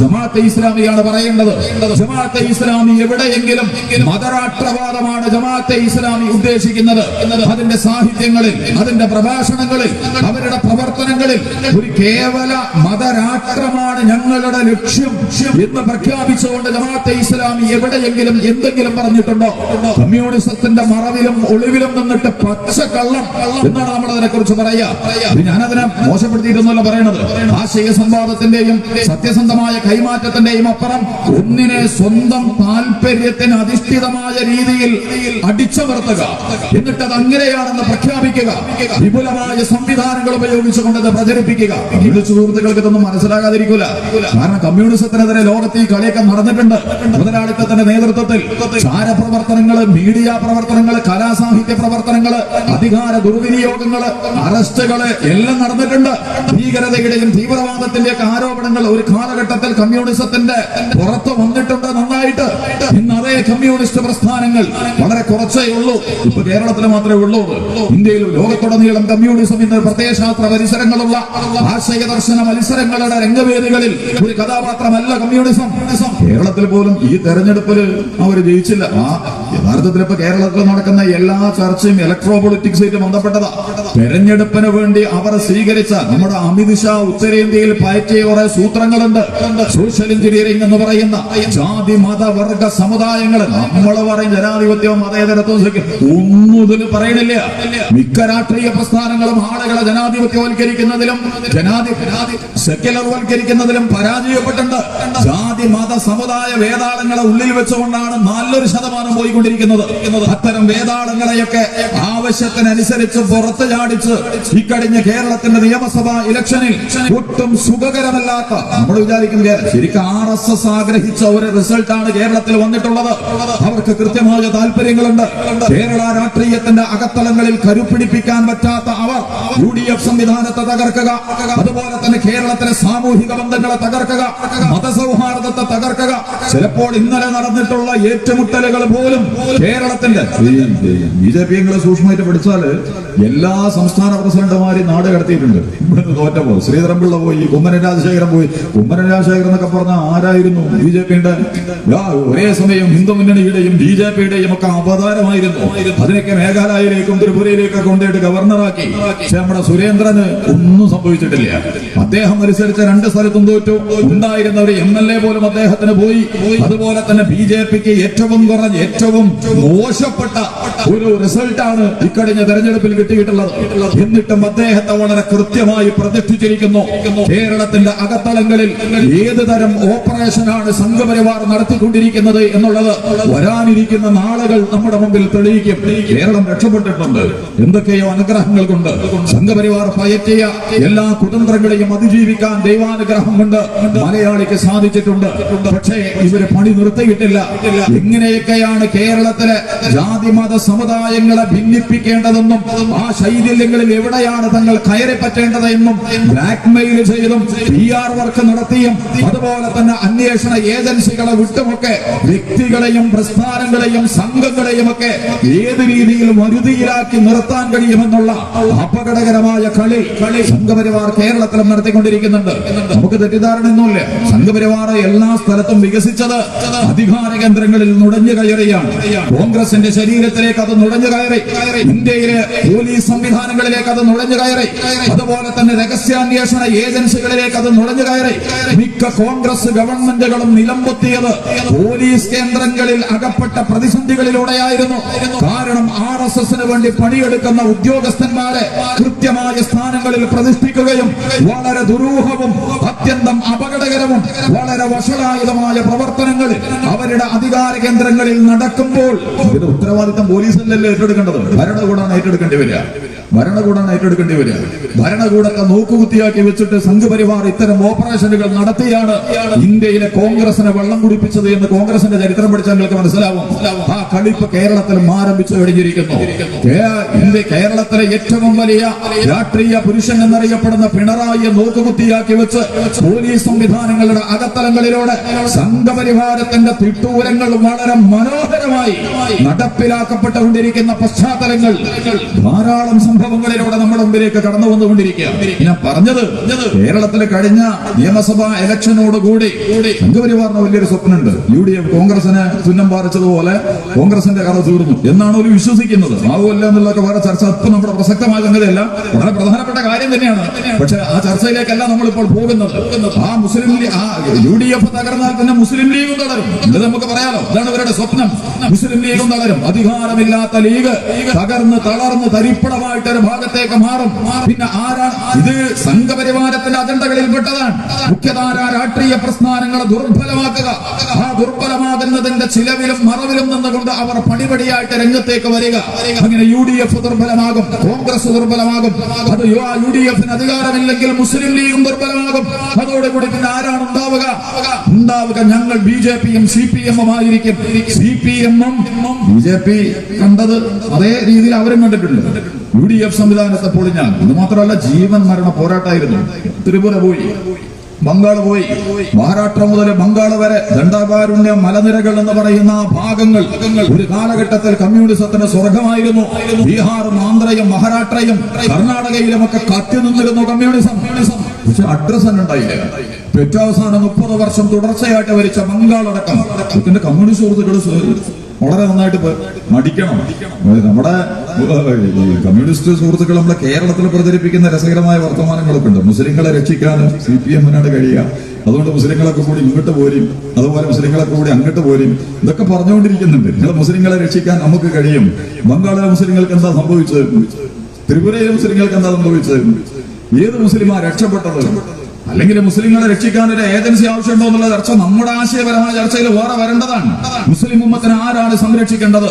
ജമാഅത്തെ ഇസ്ലാമിയാണ് പറയേണ്ടത്. ജമാഅത്തെ ഇസ്ലാമി എവിടെയെങ്കിലും മതരാഷ്ട്രവാദമാണ് ജമാഅത്തെ ഇസ്ലാമി ഉദ്ദേശിക്കുന്നത്. അതിന്റെ സാഹിത്യങ്ങളിൽ, അതിന്റെ പ്രഭാഷണങ്ങളിൽ, അവരുടെ പ്രവർത്തനങ്ങളിൽ ഒരു കേവല മതരാഷ്ട്രമാണ് ഞങ്ങളുടെ ലക്ഷ്യം എന്ന് പ്രഖ്യാപിച്ചുകൊണ്ട് ജമാഅത്തെ ഇസ്ലാമി എവിടെയെങ്കിലും എന്തെങ്കിലും പറഞ്ഞിട്ടുണ്ടോ? കമ്മ്യൂണിസത്തിന്റെ മറവിലും ഒളിവിലും നിന്നിട്ട് പച്ചക്കള്ളം എന്നാണ് നമ്മൾ അതിനെ കുറിച്ച് പറയാ. ഞാനതിനെ മോശപ്പെടുത്തിയിട്ടൊന്നുമല്ല പറയണത്. ആശയ സംവാദത്തിന്റെയും സത്യസന്ധമായ കൈമാറ്റത്തിന്റെയും അപ്പുറം ഒന്നിനെ സ്വന്തം താല്പര്യത്തിന് അധിഷ്ഠിതമായ രീതിയിൽ അടിച്ചമർത്തുക, എന്നിട്ട് അത് അങ്ങനെയാണെന്ന് പ്രഖ്യാപിക്കുക, വിപുലമായ സംവിധാനങ്ങൾ ഉപയോഗിച്ചുകൊണ്ട് അത് പ്രചരിപ്പിക്കുക. ഇത് സുഹൃത്തുക്കൾക്ക് ഇതൊന്നും മനസ്സിലാകാതിരിക്കില്ല. കാരണം കമ്മ്യൂണിസത്തിനെതിരെ ലോകത്ത് ഈ കളിയൊക്കെ നടന്നിട്ടുണ്ട്. മുതലാളിത്തത്തിന്റെ നേതൃത്വത്തിൽ ചാരപ്രവർത്തനങ്ങള്, മീഡിയ പ്രവർത്തനങ്ങള്, കലാസാഹിത്യ പ്രവർത്തനങ്ങള്, അധികാര ദുർവിനിയോഗങ്ങള്, അറസ്റ്റുകള് എല്ലാം നടന്നിട്ടുണ്ട്. ഭീകരതയുടെയും തീവ്രവാദത്തിന്റെയൊക്കെ ആരോപണങ്ങൾ ഒരു കാലഘട്ടത്തിൽ കമ്മ്യൂണിസത്തിന്റെ പുറത്ത് വന്നിട്ടുണ്ട് നന്നായിട്ട്. ഇന്ന് അതേ കമ്മ്യൂണിസ്റ്റ് പ്രസ്ഥാനങ്ങൾ വളരെ കുറച്ചേ ഉള്ളൂ. ഇപ്പൊ കേരളത്തിൽ മാത്രമേ ഉള്ളൂ. ഇന്ത്യയിലും ലോകത്തുടനീളം കമ്മ്യൂണിസം ഇന്ന് പ്രത്യയശാസ്ത്ര പരിസരങ്ങളുള്ള ആശയ ദർശന മത്സരങ്ങളുടെ രംഗവേദികളിൽ ഒരു കഥാപാത്രമല്ല കമ്മ്യൂണിസം. കേരളത്തിൽ പോലും ഈ തെരഞ്ഞെടുപ്പിൽ അവർ ജയിച്ചില്ല. യഥാർത്ഥത്തിൽ ഇപ്പൊ കേരളത്തിൽ നടക്കുന്ന എല്ലാ ചർച്ചയും ഇലക്ട്രോ പൊളിറ്റിക്സുമായിട്ട് ബന്ധപ്പെട്ടതാ. തെരഞ്ഞെടുപ്പിന് വേണ്ടി അവർ സ്വീകരിച്ച നമ്മുടെ അമിത് ഷാ ഉത്തരേന്ത്യയിൽ പയറ്റിയ കുറെ സൂത്രങ്ങളുണ്ട്. സോഷ്യൽ എഞ്ചിനീയറിംഗ് എന്ന് പറയുന്ന ജാതി മത വർഗ സമുദായങ്ങൾ, നമ്മൾ പറയും ജനാധിപത്യവും മതേതരത്വം ഒന്നും ഇതിൽ പറയണില്ല. മിക്ക രാഷ്ട്രീയ പ്രസ്ഥാനങ്ങളും ആളുകളെ ജനാധിപത്യവൽക്കരിക്കുന്നതിലും സെക്യുലർവൽക്കരിക്കുന്നതിലും പരാജയപ്പെട്ടുണ്ട്. ജാതി മത സമുദായ വേതാളങ്ങളെ ഉള്ളിൽ വെച്ചുകൊണ്ടാണ് 4% പോയിക്കൊണ്ടിരിക്കുന്നത്. അത്തരം വേതാളങ്ങളെയൊക്കെ ആവശ്യത്തിനനുസരിച്ച് പുറത്ത് ചാടിച്ച് ഇക്കഴിഞ്ഞ കേരളത്തിന്റെ നിയമസഭാ ഇലക്ഷനിൽ ഒട്ടും സുഖകരമല്ലാത്ത, നമ്മൾ വിചാരിക്കും ശരിക്കും RSS ആഗ്രഹിച്ച ഒരു റിസൾട്ടാണ് കേരളത്തിൽ വന്നിട്ടുള്ളത്. അവർക്ക് കൃത്യമായ താല്പര്യങ്ങളുണ്ട്. കേരള രാഷ്ട്രീയത്തിന്റെ അകത്തളങ്ങളിൽ കരുപിടിപ്പിക്കാൻ പറ്റാത്ത അവർ UDF സംവിധാനത്തെ തകർക്കുക, അതുപോലെ തന്നെ കേരളത്തിലെ സാമൂഹിക ബന്ധങ്ങളെ തകർക്കുക, മതസൗഹാർദ്ദത്തെ തകർക്കുക. ചിലപ്പോൾ ഇന്നലെ നടന്നിട്ടുള്ള ഏറ്റുമുട്ടലുകൾ പോലും കേരളത്തിന്റെ BJP സൂക്ഷ്മമായിട്ട് പഠിച്ചാല് എല്ലാ സംസ്ഥാന പ്രസിഡന്റുമാരും നാട് കടത്തിയിട്ടുണ്ട്. ഇവിടുന്ന് തോറ്റപ്പോ ശ്രീധരൻപിള്ള പോയി, കുമ്മനം രാജശേഖരൻ പോയി. കുമ്മനം രാജശേഖരൻ എന്നൊക്കെ പറഞ്ഞ ആരായിരുന്നു? BJPയുടെ ഒരേ സമയം ഹിന്ദു മുന്നണിയുടെയും BJPയുടെയും ഒക്കെ അവതാരമായിരുന്നു. അതിനൊക്കെ മേഘാലയയിലേക്കും ത്രിപുരയിലേക്കൊക്കെ കൊണ്ടുപോയിട്ട് ഗവർണറാക്കി. പക്ഷെ നമ്മുടെ സുരേന്ദ്രന് ഒന്നും സംഭവിച്ചിട്ടില്ല. അദ്ദേഹം മത്സരിച്ച 2 സ്ഥലത്തും തോറ്റു. ഉണ്ടായിരുന്ന ഒരു MLA പോലും അദ്ദേഹത്തിന് പോയി. അതുപോലെ തന്നെ BJPക്ക് ഏറ്റവും കുറഞ്ഞ, ഏറ്റവും മോശപ്പെട്ട ഒരു റിസൾട്ടാണ് ഇക്കഴിഞ്ഞ തെരഞ്ഞെടുപ്പിൽ കിട്ടിയിട്ടുള്ളത്. എന്നിട്ടും അദ്ദേഹത്തെ വളരെ കൃത്യമായി പ്രതിഷ്ഠിച്ചിരിക്കുന്നു. കേരളത്തിന്റെ അകത്തളങ്ങളിൽ ഏത് തരം ഓപ്പറേഷനാണ് സംഘപരിവാർ നടത്തിക്കൊണ്ടിരിക്കുന്നത് എന്നുള്ളത് വരാനിരിക്കുന്ന നാളുകൾ നമ്മുടെ മുമ്പിൽ തെളിയിക്കും. കേരളം രക്ഷപ്പെട്ടിട്ടുണ്ട്. എന്തൊക്കെയോ അനുഗ്രഹങ്ങൾ കൊണ്ട് സംഘപരിവാർ പയറ്റിയ എല്ലാ കുതന്ത്രങ്ങളെയും അതിജീവിക്കാൻ ദൈവാനുഗ്രഹം കൊണ്ട് മലയാളിക്ക് സാധിച്ചിട്ടുണ്ട്. പക്ഷേ ഇവര് പണി നിർത്തിയിട്ടില്ല. എങ്ങനെയൊക്കെയാണ് കേരളത്തിലെ ജാതി മത സമുദായങ്ങളെ ഭിന്നിപ്പിക്കേണ്ടതെന്നും ആ ശൈഥില്യങ്ങളിൽ എവിടെയാണ് തങ്ങൾ കയറി പറ്റേണ്ടതെന്നും ബ്ലാക്ക്മെയിൽ ചെയ്തും PR വർക്ക് നടത്തിയും അതുപോലെ തന്നെ അന്വേഷണ ഏജൻസികളെ വിട്ടുമൊക്കെ വ്യക്തികളെയും പ്രസ്ഥാനങ്ങളെയും സംഘങ്ങളെയും ഒക്കെ ഏത് രീതിയിൽ വരുതിയിലാക്കി നിർത്താൻ കഴിയുമെന്നുള്ള അപകടകരമായ കളി സംഘപരിവാർ കേരളത്തിലും നടത്തിക്കൊണ്ടിരിക്കുന്നുണ്ട്. നമുക്ക് തെറ്റിദ്ധാരണയൊന്നുമില്ല. സംഘപരിവാർ എല്ലാ സ്ഥലത്തും വികസിച്ചത് അധികാര കേന്ദ്രങ്ങളിൽ നുഴഞ്ഞു കയറിയാണ്. കോൺഗ്രസിന്റെ ശരീരത്തിലേക്ക് അത് നുഴഞ്ഞു കയറി. ഇന്ത്യയിലെ പോലീസ് സംവിധാനങ്ങളിലേക്ക് അത് നുഴഞ്ഞു കയറി. അതുപോലെ തന്നെ രഹസ്യാന്വേഷണ ഏജൻസികളിലേക്ക് അത് നുഴഞ്ഞു കയറി. മിക്ക കോൺഗ്രസ് ഗവൺമെന്റുകളും നിലംപൊത്തിയത് പോലീസ് കേന്ദ്രങ്ങളിൽ അകപ്പെട്ട പ്രതിസന്ധികളിലൂടെയായിരുന്നു. കാരണം RSSന് വേണ്ടി പണിയെടുക്കുന്ന ഉദ്യോഗസ്ഥന്മാരെ കൃത്യമായ സ്ഥാനങ്ങളിൽ പ്രതിഷ്ഠിക്കുകയും വളരെ ദുരൂഹവും അത്യന്തം അപകടകരവും വളരെ വഷളായുധമായ പ്രവർത്തനങ്ങൾ അവരുടെ അധികാര കേന്ദ്രങ്ങളിൽ നടക്കുമ്പോൾ ഇത് ഉത്തരവാദിത്തം പോലീസിലല്ലേ ഏറ്റെടുക്കേണ്ടത്? ഭരണകൂടമാണ് ഏറ്റെടുക്കേണ്ടി വരിക. ഭരണകൂടത്തെ നോക്കുകുത്തിയാക്കി വെച്ചിട്ട് സംഘപരിവാർ ഇത്തരം ഓപ്പറേഷനുകൾ നടത്തിയാണ് ഇന്ത്യയിലെ കോൺഗ്രസിനെ വെള്ളം കുടിപ്പിച്ചത് എന്ന് കോൺഗ്രസിന്റെ ചരിത്രം പഠിച്ചാൽ നിങ്ങൾക്ക് മനസ്സിലാവും. ആ കളിപ്പ് കേരളത്തിൽ ആരംഭിച്ചു കഴിഞ്ഞിരിക്കുന്നു. കേരളത്തിലെ ഏറ്റവും വലിയ രാഷ്ട്രീയ പുരുഷൻ എന്നറിയപ്പെടുന്ന പിണറായിയെ നോക്കുകുത്തിയാക്കി വെച്ച് പോലീസ് സംവിധാനങ്ങളുടെ അകത്തലങ്ങളിലൂടെ സംഘപരിവാരത്തിന്റെ തിട്ടൂരങ്ങൾ വളരെ മനോഹരമായി നടപ്പിലാക്കപ്പെട്ടുകൊണ്ടിരിക്കുന്ന പശ്ചാത്തലങ്ങൾ ധാരാളം സംഭവങ്ങളിലൂടെ നമ്മുടെ മുമ്പിലേക്ക് കടന്നു വന്നുകൊണ്ടിരിക്കുകയാണ്. ഞാൻ പറഞ്ഞത് കേരളത്തിലെ കഴിഞ്ഞ നിയമസഭാ ഇലക്ഷനോടുകൂടി സംഘപരിവാറിന് വലിയൊരു സ്വപ്നമുണ്ട്. UDF കോൺഗ്രസിനെ തുന്നം പാറിച്ചതുപോലെ കോൺഗ്രസിന്റെ കഥ തീർന്നു എന്നാണ് അവർ വിശ്വസിക്കുന്നത്. ആവുമല്ല എന്നുള്ളതൊക്കെ വേറെ ചർച്ച ഇപ്പൊ നമ്മുടെ പ്രസക്തമായ സംഗതിയല്ല, വളരെ പ്രധാനപ്പെട്ട കാര്യം തന്നെയാണ്. പക്ഷെ ആ ചർച്ചയിലേക്കല്ല നമ്മളിപ്പോൾ പോകുന്നത്. ആ മുസ്ലിം UDF തകർന്നാൽ പിന്നെ മുസ്ലിം ലീഗും തളരും. ഇത് നമുക്ക് പറയാലോ. അതാണ് ഇവരുടെ സ്വപ്നം. മുസ്ലിം ലീഗും തളരും. അധികാരമില്ലാത്ത ലീഗ് തകർന്ന് തളർന്ന് തരിപ്പണമായിട്ട് മറ്റൊരു ഭാഗത്തേക്ക് മാറും. പിന്നെ ആരാണ് ഇത്? സംഘപരിവാരത്തിന്റെ അജണ്ടകളിൽ പെട്ടതാണ്. മുഖ്യധാര രാഷ്ട്രീയ പ്രസ്ഥാനങ്ങളെ ദുർബലമാക്കുക. ആ ദുർബലമാകുന്നതിന്റെ ചിലവിലും മറവിലും നിന്നുകൊണ്ട് അവർ പടിപടിയായിട്ട് രംഗത്തേക്ക് വരിക. അങ്ങനെ UDF ദുർബലമാകും, കോൺഗ്രസ് ദുർബലമാകും. അത് UDF അധികാരമില്ലെങ്കിൽ മുസ്ലിം ലീഗും ദുർബലമാകും. അതോടുകൂടി പിന്നെ ആരാണ് ഉണ്ടാവുക? ഞങ്ങൾ BJPയും CPM-ഉം ആയിരിക്കും. CPM-ഉം BJP കണ്ടത് അതേ രീതിയിൽ അവരും കണ്ടിട്ടുണ്ട്. UDF സംവിധാനത്തെ പൊളിഞ്ഞാൽ ഇത് മാത്രമല്ല, ജീവൻ മരണ പോരാട്ടമായിരുന്നു. ത്രിപുര പോയി, ബംഗാൾ പോയി, മഹാരാഷ്ട്ര മുതൽ ബംഗാൾ വരെ ദണ്ഡകാരുണ്യ മലനിരകൾ എന്ന് പറയുന്ന ഭാഗങ്ങൾ ഒരു കാലഘട്ടത്തിൽ കമ്മ്യൂണിസത്തിന് സ്വർഗമായിരുന്നു. ബീഹാറും ആന്ധ്രയും മഹാരാഷ്ട്രയും കർണാടകയിലും ഒക്കെ കത്തി നിന്നിരുന്നു കമ്മ്യൂണിസം. പക്ഷെ അഡ്രസ് തന്നെ ഉണ്ടായില്ല. ഏറ്റവും അവസാനം 30 വർഷം തുടർച്ചയായിട്ട് ഭരിച്ച ബംഗാൾ അടക്കം ഇതിന്റെ കമ്മ്യൂണിസ്റ്റ് സുഹൃത്തുക്കൾ വളരെ നന്നായിട്ട് മടിക്കണം. നമ്മുടെ കമ്മ്യൂണിസ്റ്റ് സുഹൃത്തുക്കൾ നമ്മുടെ കേരളത്തിൽ പ്രചരിപ്പിക്കുന്ന രസകരമായ വർത്തമാനങ്ങളൊക്കെ ഉണ്ട്. മുസ്ലിങ്ങളെ രക്ഷിക്കാൻ CPM-നാണ് കഴിയുക, അതുകൊണ്ട് മുസ്ലിങ്ങളൊക്കെ കൂടി ഇങ്ങോട്ട് പോരും, അതുപോലെ മുസ്ലിങ്ങളൊക്കെ കൂടി അങ്ങോട്ട് പോരും, ഇതൊക്കെ പറഞ്ഞുകൊണ്ടിരിക്കുന്നുണ്ട്. നിങ്ങൾ മുസ്ലിങ്ങളെ രക്ഷിക്കാൻ നമുക്ക് കഴിയും. ബംഗാളിലെ മുസ്ലിങ്ങൾക്ക് എന്താ സംഭവിച്ചത്? ത്രിപുരയിലെ മുസ്ലിങ്ങൾക്ക് എന്താ സംഭവിച്ചത്? ഏത് മുസ്ലിമാ രക്ഷപ്പെട്ടത്? അല്ലെങ്കിൽ മുസ്ലിങ്ങളെ രക്ഷിക്കാൻ ഒരു ഏജൻസി ആവശ്യമുണ്ടോ എന്നുള്ള ചർച്ച നമ്മുടെ ആശയപരമായ ചർച്ചയിൽ വേറെ വരേണ്ടതാണ്. മുസ്ലിം ഉമ്മത്തിനെ ആരാണ് സംരക്ഷിക്കേണ്ടത്?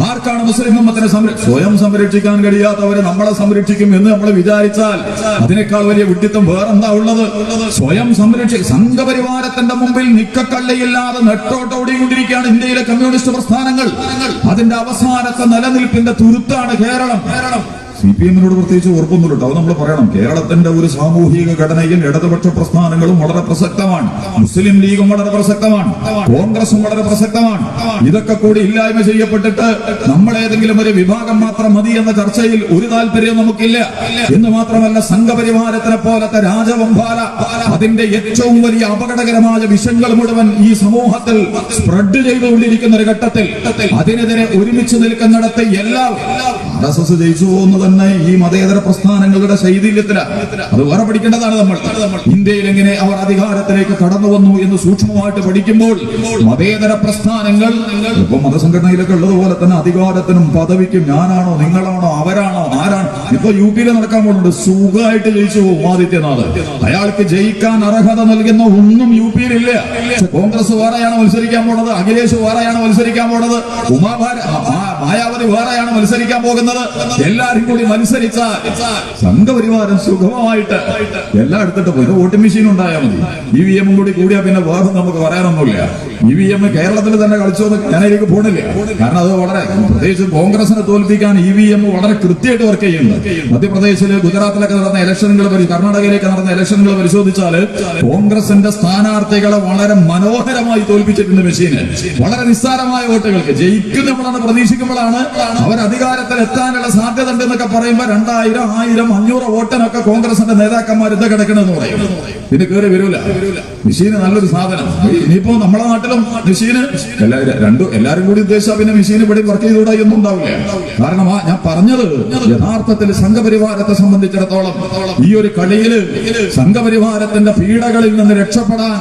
ആർക്കാണ് മുസ്ലിം ഉമ്മത്തിനെ സ്വയം സംരക്ഷിക്കാൻ കഴിയാത്തവരെ നമ്മളെ സംരക്ഷിക്കും എന്ന് നമ്മൾ വിചാരിച്ചാൽ അതിനേക്കാൾ വലിയ വിഡ്ഢിത്തം വേറെന്താ ഉള്ളത്? സ്വയം സംഘപരിവാരത്തിന്റെ മുമ്പിൽ നിക്കക്കള്ളിയില്ലാതെ നെട്ടോട്ടോടിക്കൊണ്ടിരിക്കുകയാണ് ഇന്ത്യയിലെ കമ്മ്യൂണിസ്റ്റ് പ്രസ്ഥാനങ്ങൾ. അതിന്റെ അവസാനത്തെ നിലനിൽപ്പിന്റെ തുരുത്താണ് കേരളം. CPM-നോട് പ്രത്യേകിച്ച് ഉറപ്പൊന്നുമില്ല കേട്ടോ, അത് നമ്മൾ പറയണം. കേരളത്തിന്റെ ഒരു സാമൂഹിക ഘടനയിൽ ഇടതുപക്ഷ പ്രസ്ഥാനങ്ങളും വളരെ പ്രസക്തമാണ്, മുസ്ലിം ലീഗും വളരെ പ്രസക്തമാണ്, കോൺഗ്രസും വളരെ പ്രസക്തമാണ്. ഇതൊക്കെ കൂടി ഇല്ലായ്മ ചെയ്യപ്പെട്ടിട്ട് നമ്മൾ ഏതെങ്കിലും ഒരു വിഭാഗം മാത്രം മതി എന്ന ചർച്ചയിൽ ഒരു താല്പര്യം നമുക്കില്ല. എന്ന് മാത്രമല്ല, സംഘപരിവാരത്തിനെ പോലത്തെ രാജവംഭാല അതിന്റെ ഏറ്റവും വലിയ അപകടകരമായ വിഷയങ്ങൾ മുഴുവൻ ഈ സമൂഹത്തിൽ സ്പ്രെഡ് ചെയ്തുകൊണ്ടിരിക്കുന്ന ഒരു ഘട്ടത്തിൽ അതിനെതിരെ ഒരുമിച്ച് നിൽക്കുന്നിടത്ത് എല്ലാം RSS ജയിച്ചു പോകുന്നത് തന്നെ ഈ മതേതര പ്രസ്ഥാനങ്ങളുടെ ശൈഥില്യത്തിലാണ്. അത് വേറെ പഠിക്കേണ്ടതാണ്. നമ്മൾ ഇന്ത്യയിൽ എങ്ങനെ അവർ അധികാരത്തിലേക്ക് കടന്നു വന്നു എന്ന് സൂക്ഷ്മമായിട്ട് പഠിക്കുമ്പോൾ മതേതര പ്രസ്ഥാനങ്ങൾ ഇപ്പൊ മതസംഘടനയിലൊക്കെ ഉള്ളതുപോലെ തന്നെ അധികാരത്തിനും പദവിക്കും ഞാനാണോ നിങ്ങളാണോ അവരാണോ ആരാണ്. ഇപ്പൊ UP-യിൽ നടക്കാൻ പോകുന്നുണ്ട്, സുഖമായിട്ട് ജയിച്ചു പോകും ആദിത്യനാഥ്. അയാൾക്ക് ജയിക്കാൻ അർഹത നൽകുന്ന ഒന്നും UP-യിലില്ല. കോൺഗ്രസ് വേറെയാണ് മത്സരിക്കാൻ പോണത്, അഖിലേഷ് വേറെയാണ് മത്സരിക്കാൻ പോണത്, മായാവതി വേറെയാണ് മത്സരിക്കാൻ പോകുന്നത്. എല്ലാരും കൂടി മത്സരിച്ചാൽ സംഘപരിവാരം സുഖമായിട്ട് എല്ലാം എടുത്തിട്ട് പോയി. വോട്ടിംഗ് മെഷീൻ ഉണ്ടായാൽ മതി. EVM കൂടി കൂടിയാൽ പിന്നെ വേറെ നമുക്ക് പറയാനൊന്നുമില്ല. EVM കേരളത്തിൽ തന്നെ കളിച്ചോന്ന് ഞാനതിലേക്ക് പോണില്ല. കാരണം അത് വളരെ പ്രത്യേകിച്ച് കോൺഗ്രസിനെ തോൽപ്പിക്കാൻ EVM വളരെ കൃത്യമായിട്ട് വർക്ക് ചെയ്യുന്നുണ്ട്. മധ്യപ്രദേശില് ഗുജറാത്തിലൊക്കെ നടന്ന ഇലക്ഷനുകൾ, കർണാടകയിലേക്ക് നടന്ന ഇലക്ഷനുകൾ പരിശോധിച്ചാൽ കോൺഗ്രസിന്റെ സ്ഥാനാർത്ഥികളെ വളരെ മനോഹരമായി തോൽപ്പിച്ചിട്ടുണ്ട് മെഷീന്. വളരെ നിസ്സാരമായ വോട്ടുകൾക്ക് ജയിക്കും നമ്മളാണ് പ്രതീക്ഷിക്കുമ്പോഴാണ് അവർ അധികാരത്തിൽ എത്താനുള്ള സാധ്യത ഉണ്ട് എന്നൊക്കെ പറയുമ്പോൾ 2000, 1000, 500 വോട്ടിനൊക്കെ കോൺഗ്രസിന്റെ നേതാക്കന്മാർ ഇത് കിടക്കണമെന്ന് പറയും. ഇത് കയറി വരൂല. മെഷീന് നല്ലൊരു സാധനം. ഇനിയിപ്പോ നമ്മുടെ നാട്ടിലും മെഷീന് എല്ലാരും കൂടി ഉദ്ദേശിച്ചാൽ പിന്നെ മെഷീൻ ഇവിടെ വർക്ക് ചെയ്തുകൂടാ ഒന്നും ഉണ്ടാവില്ല. കാരണം ഞാൻ പറഞ്ഞത് യഥാർത്ഥത്തിൽ സംഘപരിവാരത്തെ സംബന്ധിച്ചിടത്തോളം ഈ ഒരു കളിയില് സംഘപരിവാരത്തിന്റെ പീഡകളിൽ നിന്ന് രക്ഷപ്പെടാൻ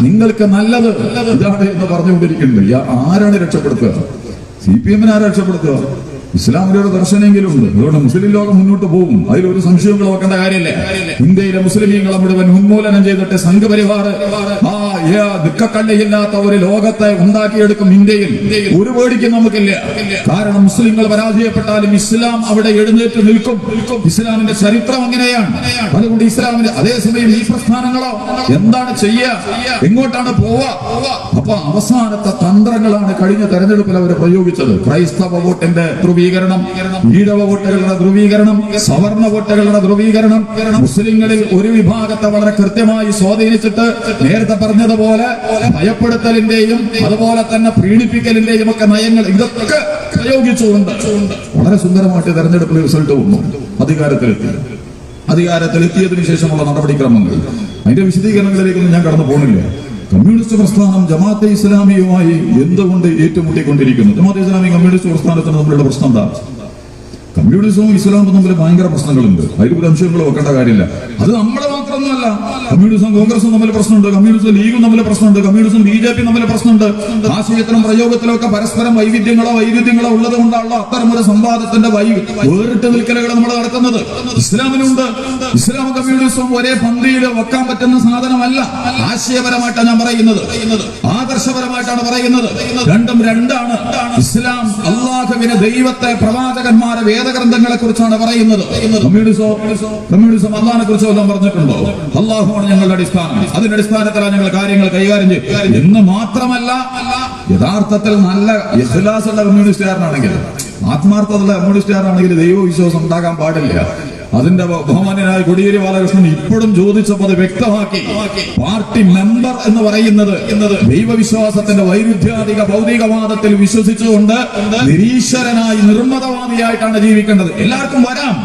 നിങ്ങൾക്ക് നല്ലത് ഇതാണ് എന്ന് പറഞ്ഞുകൊണ്ടിരിക്കുന്നത്. ആരാണ് രക്ഷപ്പെടുത്തുക? CPM-നെ ആരാ രക്ഷപ്പെടുത്തുക? ഇസ്ലാമിന്റെ ഒരു ദർശനമെങ്കിലും ഉണ്ട്. അതുകൊണ്ട് മുസ്ലിം ലോകം മുന്നോട്ട് പോകും, അതിലൊരു സംശയങ്ങൾ വെക്കേണ്ട കാര്യമില്ല. ഇന്ത്യയിലെ മുസ്ലിമീങ്ങളെ മുഴുവൻ ഉന്മൂലനം ചെയ്തിട്ട് സംഘപരിവാർ ദുഃഖക്കള്ളിയില്ലാത്ത ഒരു ലോകത്തെ ഉണ്ടാക്കിയെടുക്കും. ഇന്ത്യയിൽ ഒരു പേടിക്കും നമുക്കില്ല. കാരണം മുസ്ലിങ്ങൾ പരാജയപ്പെട്ടാലും ഇസ്ലാം അവിടെ എഴുന്നേറ്റ് നിൽക്കും. ഇസ്ലാമിന്റെ ചരിത്രം അങ്ങനെയാണ്. അതുകൊണ്ട് ഇസ്ലാമിന്റെ അതേസമയം ഈ പ്രസ്ഥാനങ്ങളോ എന്താണ് ചെയ്യുക, എങ്ങോട്ടാണ് പോവുക? അപ്പൊ അവസാനത്തെ തന്ത്രങ്ങളാണ് കഴിഞ്ഞ തെരഞ്ഞെടുപ്പിൽ അവർ പ്രയോഗിച്ചത്. ക്രൈസ്തവ വോട്ടിന്റെ ധ്രുവീകരണം, ഈഴവ വോട്ടുകളുടെ ധ്രുവീകരണം, സവർണ വോട്ടുകളുടെ ധ്രുവീകരണം, മുസ്ലിങ്ങളിൽ ഒരു വിഭാഗത്തെ വളരെ കൃത്യമായി സ്വാധീനിച്ചിട്ട് നേരത്തെ പറഞ്ഞതുപോലെ ഭയപ്പെടുത്തലിന്റെയും അതുപോലെ തന്നെ പ്രീണിപ്പിക്കലിന്റെയും ഒക്കെ നയങ്ങൾ ഇതൊക്കെ പ്രയോഗിച്ചുകൊണ്ട് വളരെ സുന്ദരമായിട്ട് തെരഞ്ഞെടുപ്പിൽ റിസൾട്ട് വന്നു. അധികാരത്തിലെത്തിയതിനു ശേഷമുള്ള നടപടിക്രമങ്ങൾ, അതിന്റെ വിശദീകരണങ്ങളിലേക്കൊന്നും ഞാൻ കടന്നു പോകുന്നില്ല. കമ്മ്യൂണിസ്റ്റ് പ്രസ്ഥാനം ജമാഅത്തെ ഇസ്ലാമിയുമായി എന്തുകൊണ്ട് ഏറ്റുമുട്ടിക്കൊണ്ടിരിക്കുന്നു? ജമാഅത്തെ ഇസ്ലാമി കമ്മ്യൂണിസ്റ്റ് പ്രസ്ഥാനത്തിന് തമ്മിലുള്ള പ്രശ്നം എന്താ? കമ്മ്യൂണിസവും ഇസ്ലാമും തമ്മിൽ ഭയങ്കര പ്രശ്നങ്ങളുണ്ട്. അതിൽ ഒരു അംശങ്ങൾ വെക്കേണ്ട കാര്യമില്ല. അത് നമ്മളെ മാത്രമൊന്നുമല്ല. കമ്മ്യൂണിസം കോൺഗ്രസും തമ്മിൽ പ്രശ്നമുണ്ട്, കമ്മ്യൂണിസം ലീഗും തമ്മിൽ പ്രശ്നമുണ്ട്, കമ്മ്യൂണിസം BJP തമ്മിൽ പ്രശ്നമുണ്ട്. ആശയത്തിലും പ്രയോഗത്തിലും ഒക്കെ പരസ്പരം വൈരുദ്ധ്യങ്ങളോ ഉള്ളത് കൊണ്ടാണല്ലോ അത്തരമൊരു സംവാദത്തിന്റെ വേറിട്ട് നിൽക്കലുകൾ നമ്മൾ നടത്തുന്നത്. ഇസ്ലാമിനുണ്ട്. ഇസ്ലാം കമ്മ്യൂണിസവും ഒരേ പന്തിയിൽ വെക്കാൻ പറ്റുന്ന സാധനമല്ല. ആശയപരമായിട്ടാണ് ഞാൻ പറയുന്നത്, ആദർശപരമായിട്ടാണ് പറയുന്നത്. രണ്ടും രണ്ടാണ്. ഇസ്ലാം അള്ളാഹുവിനെ, ദൈവത്തെ, പ്രവാചകന്മാരെ, വേദഗ്രന്ഥങ്ങളെ കുറിച്ചാണ് പറയുന്നത്. കമ്മ്യൂണിസം അള്ളാഹിനെ കുറിച്ച് വല്ലതും പറഞ്ഞിട്ടുണ്ടോ? അള്ളാഹുവാണ് ഞങ്ങളുടെ അടിസ്ഥാനം, അതിന്റെ അടിസ്ഥാനത്തിലാണ് ഞങ്ങൾ കാര്യങ്ങൾ കൈകാര്യം ചെയ്യും എന്ന് മാത്രമല്ല, യഥാർത്ഥത്തിൽ നല്ല ഇഖ്ലാസുള്ള കമ്മ്യൂണിസ്റ്റുകാരനാണെങ്കിൽ, ആത്മാർത്ഥതയുള്ള കമ്മ്യൂണിസ്റ്റുകാരനാണെങ്കിൽ ദൈവവിശ്വാസം ഉണ്ടാകാൻ പാടില്ല. അതിന്റെ ബഹുമാന്യനായ കോടിയേരി ബാലകൃഷ്ണൻ ഇപ്പോഴും ചോദിച്ചപ്പോൾ അത് വ്യക്തമാക്കി. പാർട്ടി മെമ്പർ എന്ന് പറയുന്നത് ദൈവവിശ്വാസത്തിന്റെ വൈരുദ്ധ്യാധിക ഭൗതികവാദത്തിൽ വിശ്വസിച്ചുകൊണ്ട് നിരീശ്വരനായി നിർമ്മതവാദിയായിട്ടാണ് ജീവിക്കേണ്ടത്. എല്ലാവർക്കും വരാം,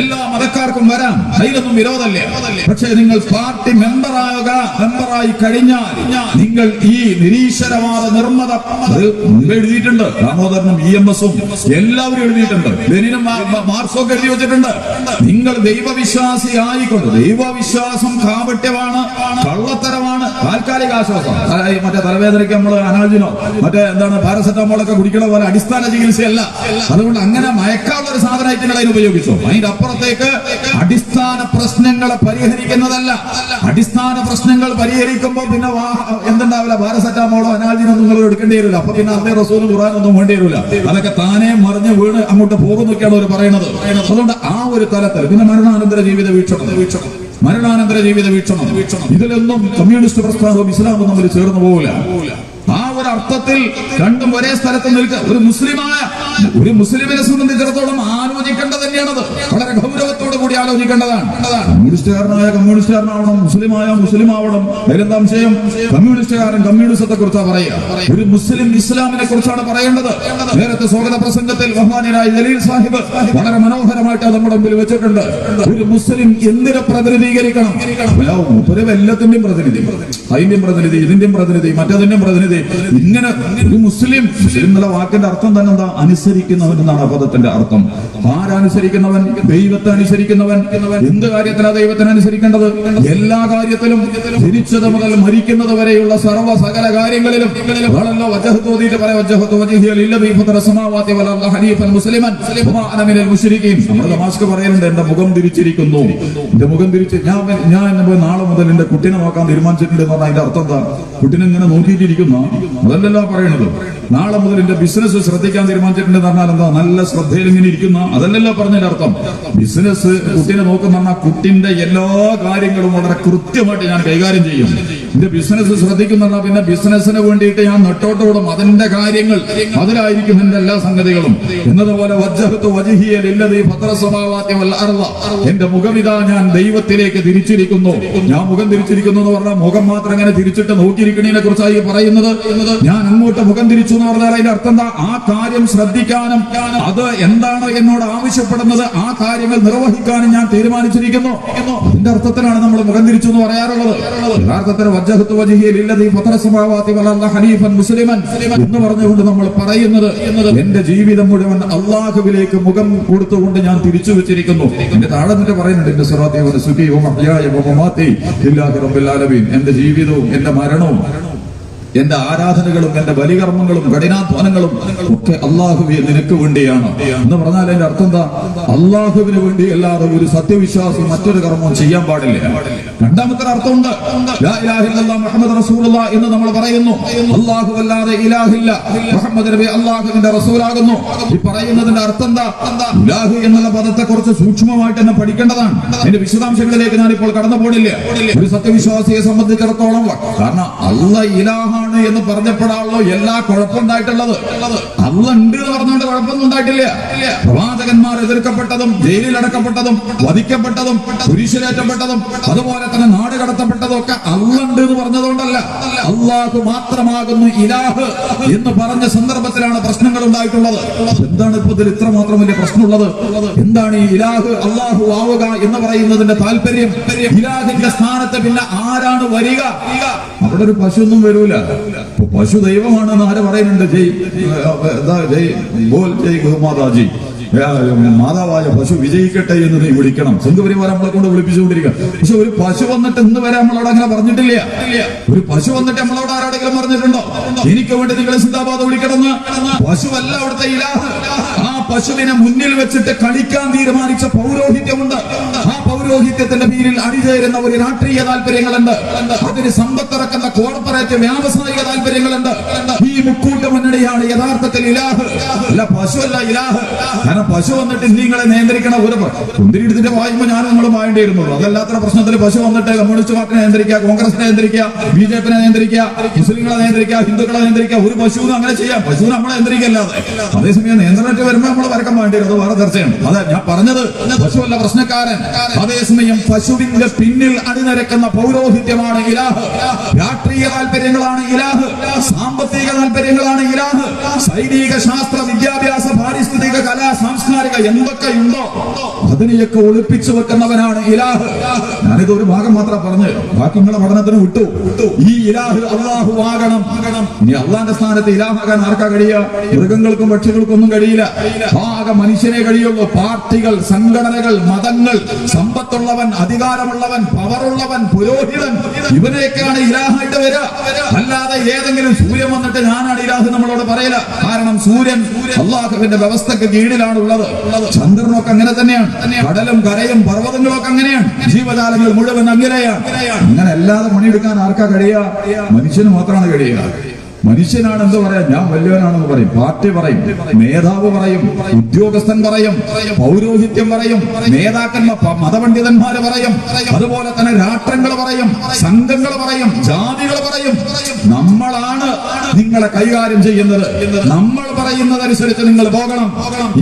എല്ലാ മതക്കാർക്കും വരാം, അതിലൊന്നും വിരോധമല്ല. പക്ഷേ നിങ്ങൾ പാർട്ടി മെമ്പറായി കഴിഞ്ഞാൽ നിങ്ങൾ ഈ നിരീശ്വരവാദ നിർമ്മത എഴുതിയിട്ടുണ്ട്. ദാമോദരനും EMS-ഉം എല്ലാവരും എഴുതിയിട്ടുണ്ട്. ലെനിനും മാർക്സും എഴുതി വെച്ചിട്ടുണ്ട്. നിങ്ങൾ ദൈവവിശ്വാസി ആയിക്കൊണ്ട്, ദൈവവിശ്വാസം കാപട്യമാണ്, കള്ളത്തരമാണ്, താൽക്കാലിക ആശ്വാസം. മറ്റേ തലവേദനയ്ക്ക് നമ്മൾ അനാൾജിനോ എന്താണ് പാരസെറ്റമോളൊക്കെ കുടിക്കണ പോലെ അടിസ്ഥാന ചികിത്സയല്ല. അതുകൊണ്ട് അങ്ങനെ മയക്കാനുള്ള ഒരു സാധനമായിട്ട് നിങ്ങൾ അതിന് ഉപയോഗിച്ചു. അതിന്റെ അപ്പുറത്തേക്ക് അടിസ്ഥാന പ്രശ്നങ്ങളെ പരിഹരിക്കുന്നതല്ല. അടിസ്ഥാന പ്രശ്നങ്ങൾ പരിഹരിക്കുമ്പോൾ പിന്നെ എന്തുണ്ടാവില്ല, പാരസെറ്റമോളോ അനാൾജിനോ നിങ്ങൾ എടുക്കേണ്ടി വരില്ല. അപ്പൊ പിന്നെ അന്നേ റസൂലും ഖുർആനൊന്നും വേണ്ടി വരില്ല. അതൊക്കെ താനേ മറിഞ്ഞ് വീണ് അങ്ങോട്ട് പോകുന്നൊക്കെയാണ് അവർ പറയുന്നത്. അതുകൊണ്ട് ആ ഒരു തലത്തിൽ പിന്നെ മരണാനന്തര ജീവിത വീക്ഷണം ഇതിലൊന്നും കമ്മ്യൂണിസ്റ്റ് പ്രസ്ഥാനവും ഇസ്ലാമും തമ്മിൽ ചേർന്ന് പോകില്ല. ആ ഒരു അർത്ഥത്തിൽ രണ്ടും ഒരേ സ്ഥലത്ത് നിൽക്കുക. ഒരു മുസ്ലിമിനെ സംബന്ധിച്ചിടത്തോളം ആലോചിക്കേണ്ടത് തന്നെയാണത്. വളരെ ഗൗരവത്തോടു കൂടി ആലോചിക്കേണ്ടതാണ്. കമ്മ്യൂണിസ്റ്റുകാരനാവണം, മുസ്ലിം ആവണം. അതിലെന്താ വിഷയം? കമ്മ്യൂണിസ്റ്റുകാരൻ കമ്മ്യൂണിസത്തെ കുറിച്ചാണ് പറയുക. ഒരു മുസ്ലിം ഇസ്ലാമിനെ കുറിച്ചാണ് പറയേണ്ടത്. നേരത്തെ സ്വാഗത പ്രസംഗത്തിൽ ബഹുമാന്യനായ ജലീൽ സാഹിബ് വളരെ മനോഹരമായിട്ട് നമ്മുടെ മുമ്പിൽ വെച്ചിട്ടുണ്ട്. ഒരു മുസ്ലിം എന്തിനെ പ്രതിനിധീകരിക്കണം? എല്ലാത്തിന്റെയും പ്രതിനിധി, അതിന്റെയും പ്രതിനിധി, ഇതിന്റെയും പ്രതിനിധി, മറ്റതിന്റെയും പ്രതിനിധി. ഇങ്ങനെ ഒരു മുസ്ലിം എന്നുള്ള വാക്കിന്റെ അർത്ഥം തന്നെ എന്താ? അനുസരിക്കുന്നവൻ എന്നാണ് ആ പദത്തിന്റെ അർത്ഥം. ആരനുസരിക്കുന്നവൻ? ദൈവത്തെ അനുസരിക്കുന്നവൻ. എന്ത് കാര്യത്തിലാണ് ദൈവത്തിന് അനുസരിക്കേണ്ടത്? എല്ലാ കാര്യത്തിലും, ജനിച്ചത് മുതൽ മരിക്കുന്നത് വരെയുള്ള സകല കാര്യങ്ങളിലും. നമ്മുടെ തമാശക്ക് പറയുന്നുണ്ട്, എന്റെ മുഖം തിരിച്ചിരിക്കുന്നു, എന്റെ മുഖം തിരിച്ച് ഞാൻ നാളെ മുതൽ എന്റെ കുട്ടീനെ നോക്കാൻ തീരുമാനിച്ചിട്ടുണ്ട് എന്ന് പറഞ്ഞാൽ അതിന്റെ അർത്ഥം എന്താ? കുട്ടീനെ ഇങ്ങനെ നോക്കിയിട്ടിരിക്കുന്ന അതല്ലല്ലോ പറയണത്. നാളെ മുതൽ എന്റെ ബിസിനസ് ശ്രദ്ധിക്കാൻ തീരുമാനിച്ചിട്ടുണ്ട് എന്ന് പറഞ്ഞാൽ എന്താ? നല്ല ശ്രദ്ധയിൽ ഇങ്ങനെ ഇരിക്കുന്ന അതല്ലല്ലോ പറഞ്ഞതിന്റെ അർത്ഥം. ബിസിനസ് കുട്ടീനെ നോക്കുന്ന പറഞ്ഞാൽ കുട്ടിന്റെ എല്ലാ കാര്യങ്ങളും വളരെ കൃത്യമായിട്ട് ഞാൻ കൈകാര്യം ചെയ്യും. എന്റെ ബിസിനസ് ശ്രദ്ധിക്കുന്ന പിന്നെ ബിസിനസിന് വേണ്ടിയിട്ട് ഞാൻ നെട്ടോട്ടോടും. അതിന്റെ കാര്യങ്ങൾ അതിലായിരിക്കും എന്റെ എല്ലാ സംഗതികളും. എന്നതുപോലെ എന്റെ മുഖമിതാ ഞാൻ ദൈവത്തിലേക്ക് തിരിച്ചിരിക്കുന്നു. ഞാൻ മുഖം തിരിച്ചിരിക്കുന്നു എന്ന് പറഞ്ഞാൽ മുഖം മാത്രം ഇങ്ങനെ തിരിച്ചിട്ട് നോക്കിയിരിക്കുന്നതിനെ കുറിച്ചായി പറയുന്നത്. ഞാൻ അങ്ങോട്ട് മുഖം തിരിച്ചു എന്ന് പറഞ്ഞാൽ അതിന്റെ അർത്ഥം എന്താ? ആ കാര്യം ശ്രദ്ധിക്കാനും അത് എന്താണ് എന്നോട് ആവശ്യപ്പെടുന്നത് ആ കാര്യങ്ങൾ നിർവഹിക്കാനും ഞാൻ തീരുമാനിച്ചിരിക്കുന്നു. അതിന്റെ അർത്ഥത്തിലാണ് നമ്മൾ മുഖം തിരിച്ചു എന്ന് പറയാറുള്ളത്. യഥാർത്ഥത്തിൽ എന്ന് പറഞ്ഞുകൊണ്ട് നമ്മൾ പറയുന്നത് എന്റെ ജീവിതം മുഴുവൻ അള്ളാഹുവിലേക്ക് മുഖം കൊടുത്തുകൊണ്ട് ഞാൻ തിരിച്ചു വെച്ചിരിക്കുന്നു. എന്റെ താഴെ നിന്നിട്ട് പറയുന്നുണ്ട്, എന്റെ ജീവിതവും എന്റെ മരണവും എന്റെ ആരാധനകളും എന്റെ ബലികർമ്മങ്ങളും കഠിനാധ്വാനങ്ങളും ഒക്കെ അള്ളാഹുവെ നിനക്ക് വേണ്ടിയാണ് എന്ന് പറഞ്ഞാൽ എന്റെ അർത്ഥം എന്താ? അള്ളാഹുവിന് വേണ്ടി അല്ലാതെ ഒരു സത്യവിശ്വാസി മറ്റൊരു കർമ്മവും ചെയ്യാൻ പാടില്ല. രണ്ടാമത്തെ അർത്ഥമുണ്ട്, ലാ ഇലാഹ ഇല്ലല്ലാഹ് മുഹമ്മദ് റസൂലുള്ളാഹ് എന്ന് നമ്മൾ പറയുന്നു. അല്ലാഹു അല്ലാതെ ഇലാഹില്ല, മുഹമ്മദ് നബി അല്ലാഹുവിന്റെ റസൂലാകുന്നു. ഈ പറയുന്നതിന്റെ അർത്ഥം എന്താ? ഇലാഹ് എന്നുള്ള പദത്തെ കുറിച്ച് സൂക്ഷ്മമായിട്ട് തന്നെ പഠിക്കേണ്ടതാണ്. അതിന്റെ വിശദാംശങ്ങളിലേക്ക് ഞാനിപ്പോൾ കടന്നു പോണില്ല. ഒരു സത്യവിശ്വാസിയെ സംബന്ധിച്ചിടത്തോളം, കാരണം അല്ലാഹ് ഇലാഹാണ് എന്ന് പറഞ്ഞപ്പോഴാണല്ലോ എല്ലാ കുഴപ്പമുണ്ടായിട്ടുള്ളത്. അല്ലാഹ് ഉണ്ട് എന്ന് പറഞ്ഞുകൊണ്ട് കുഴപ്പമൊന്നും ഉണ്ടായിട്ടില്ല. പ്രവാചകന്മാർ എതിർക്കപ്പെട്ടതും ജയിലിലടക്കപ്പെട്ടതും വധിക്കപ്പെട്ടതും കുരിശിലേറ്റപ്പെട്ടതും അതുപോലെ തന്നെ നാട് കടത്തപ്പെട്ടതും ഒക്കെ അല്ലാഹ് ഉണ്ട് എന്ന് പറഞ്ഞതുകൊണ്ടല്ല. അല്ലാഹു മാത്രമാകുന്നു ഇലാഹ് എന്ന് പറഞ്ഞ സന്ദർഭത്തിലാണ് പ്രശ്നങ്ങൾ ഉണ്ടായിട്ടുള്ളത്. എന്താണ് ഇപ്പൊ ഇതിൽ ഇത്ര മാത്രം വലിയ പ്രശ്നമുള്ളത്? എന്താണ് ഈ ഇലാഹ് അല്ലാഹു ആവുക എന്ന് പറയുന്നതിന്റെ താല്പര്യം? ഇലാഹിന്റെ സ്ഥാനത്ത് പിന്നെ ആരാണ് വരിക? അവിടെ ഒരു പശുവൊന്നും വരൂല. പശു ദൈവമാണെന്ന് ആര് പറയുന്നുണ്ട്? ജയ് ബോൽ ജയ് ഗോമാതാജി മാതാവായ പശു വിജയിക്കട്ടെ എന്ന് നീ വിളിക്കണം. സംഘപരിവാരം നമ്മളെ കൊണ്ട് വിളിപ്പിച്ചുകൊണ്ടിരിക്കുക. പക്ഷെ ഒരു പശു വന്നിട്ട് ഇന്ന് വരെ നമ്മളോട് അങ്ങനെ പറഞ്ഞിട്ടില്ല. ഒരു പശു വന്നിട്ട് നമ്മളോട് ആരോടെങ്കിലും പറഞ്ഞിട്ടുണ്ടോ എനിക്ക് വേണ്ടി നിങ്ങൾ സിന്ദാബാദ് വിളിക്കണമെന്ന്? പശുവല്ല അവിടുത്തെ ഇലാഹ്. ആ പശുവിനെ മുന്നിൽ വെച്ചിട്ട് കളിക്കാൻ തീരുമാനിച്ച പൗരോഹിത്യമുണ്ട്. ആ പൗരോഹിത്യത്തിന്റെ പേരിൽ അണിചേരുന്ന ഒരു രാഷ്ട്രീയ താല്പര്യങ്ങളുണ്ട്. അതിന് സമ്പത്തിറക്കുന്ന കോർപ്പറേറ്റ് വ്യാവസായിക താല്പര്യങ്ങളുണ്ട്. ഈ മുക്കൂട്ട മുന്നണിയാണ് യഥാർത്ഥത്തിൽ ഇലാഹ്. അല്ല, പശുവല്ല ഇലാഹ്. കാരണം പശു വന്നിട്ട് നിങ്ങളെ നിയന്ത്രിക്കണ ഒരു കുന്തിരിടത്തിന്റെ വായുമ്പോ ഞാനും നിങ്ങളും വായേണ്ടിയിരുന്നുള്ളൂ. അതല്ലാത്ത പ്രശ്നത്തിൽ പശു വന്നിട്ട് കമ്മ്യൂണിസ്റ്റ് പാർട്ടിനെ നിയന്ത്രിക്കുക, കോൺഗ്രസിനെ നിയന്ത്രിക്കുക, ബിജെപിനെ നിയന്ത്രിക്കുക, മുസ്ലിങ്ങളെ നിയന്ത്രിക്കുക, ഹിന്ദുക്കളെ നിയന്ത്രിക്കുക. ഒരു പശുവിന് അങ്ങനെ ചെയ്യാം. പശുവിനെ നമ്മളെ നിയന്ത്രിക്കല്ലാതെ. അതേസമയം നിയന്ത്രണത്തിൽ വരുമ്പോൾ നമ്മൾ വരക്കാൻ വേണ്ടിയിരുന്നത് വേറെ ചർച്ചയാണ്. അതെ ഞാൻ പറഞ്ഞത്, പശുവല്ല പ്രശ്നക്കാരൻ. അതേസമയം പശുവിന്റെ പിന്നിൽ അണിനിരക്കുന്ന പൗരോഹിത്യമാണ് ഇലാഹ്. രാഷ്ട്രീയ താല്പര്യങ്ങളാണ് ഇലാഹ്. സാമ്പത്തിക താല്പര്യങ്ങളാണ് ഇലാഹ്. സൈനിക, ശാസ്ത്ര, വിദ്യാഭ്യാസ, പാരിസ്ഥിതിക, കലാ, സാംസ്കാരിക എന്തൊക്കെയുണ്ടോ അതിനെയൊക്കെ ഒളിപ്പിച്ചു വെക്കുന്നവനാണ് ഇലാഹ്. ഞാനിത് ഒരു ഭാഗം മാത്രം പറഞ്ഞ് ബാക്കി നിങ്ങളെ പഠനത്തിന് വിട്ടു. ഈ ഇലാഹ് അല്ലാഹു ആകണം. ഇനി അള്ളാന്റെ സ്ഥാനത്ത് ഇലാഹാകാൻ ആർക്കാ കഴിയുക? മൃഗങ്ങൾക്കും പക്ഷികൾക്കും ഒന്നും കഴിയില്ല. ആകെ മനുഷ്യനെ കഴിയുള്ളൂ. പാർട്ടികൾ, സംഘടനകൾ, മതങ്ങൾ, സമ്പത്തുള്ളവൻ, അധികാരമുള്ളവൻ, പവറുള്ളവൻ, പുരോഹിതൻ, ഇവനെയൊക്കെയാണ് ഇലാഹായിട്ട് വരിക. അല്ലാതെ ഏതെങ്കിലും സൂര്യൻ വന്നിട്ട് ഞാനാണ് ഇലാഹ് നമ്മളോട് പറയില്ല. കാരണം സൂര്യൻ അള്ളാഹുവിന്റെ വ്യവസ്ഥക്ക് കീഴിലാണ് ഉള്ളത്. ചന്ദ്രനൊക്കെ അങ്ങനെ തന്നെയാണ്. കടലും കരയും പർവ്വതങ്ങളും ഒക്കെ അങ്ങനെയാണ്. ജീവജാലങ്ങൾ മുഴുവൻ അങ്ങനെയാണ്. അങ്ങനെ അല്ലാതെ പണിയെടുക്കാൻ ആർക്കാ കഴിയുക? മനുഷ്യന് മാത്രമാണ് കഴിയുക. മനുഷ്യനാണ് എന്ത് പറയാ, ഞാൻ വലിയവനാണെന്ന് പറയും, പാർട്ടി പറയും, മേധാവ് പറയും, ഉദ്യോഗസ്ഥൻ പറയും, പൗരോഹിത്യം പറയും, നേതാക്കന്മാർ, മതപണ്ഡിതന്മാര് പറയും, അതുപോലെ തന്നെ രാഷ്ട്രങ്ങൾ പറയും, സംഘങ്ങൾ പറയും, ജാതികൾ പറയും. നമ്മളാണ് നിങ്ങളെ കൈകാര്യം ചെയ്യുന്നത്. നമ്മൾ പറയുന്നതനുസരിച്ച് നിങ്ങൾ പോകണം.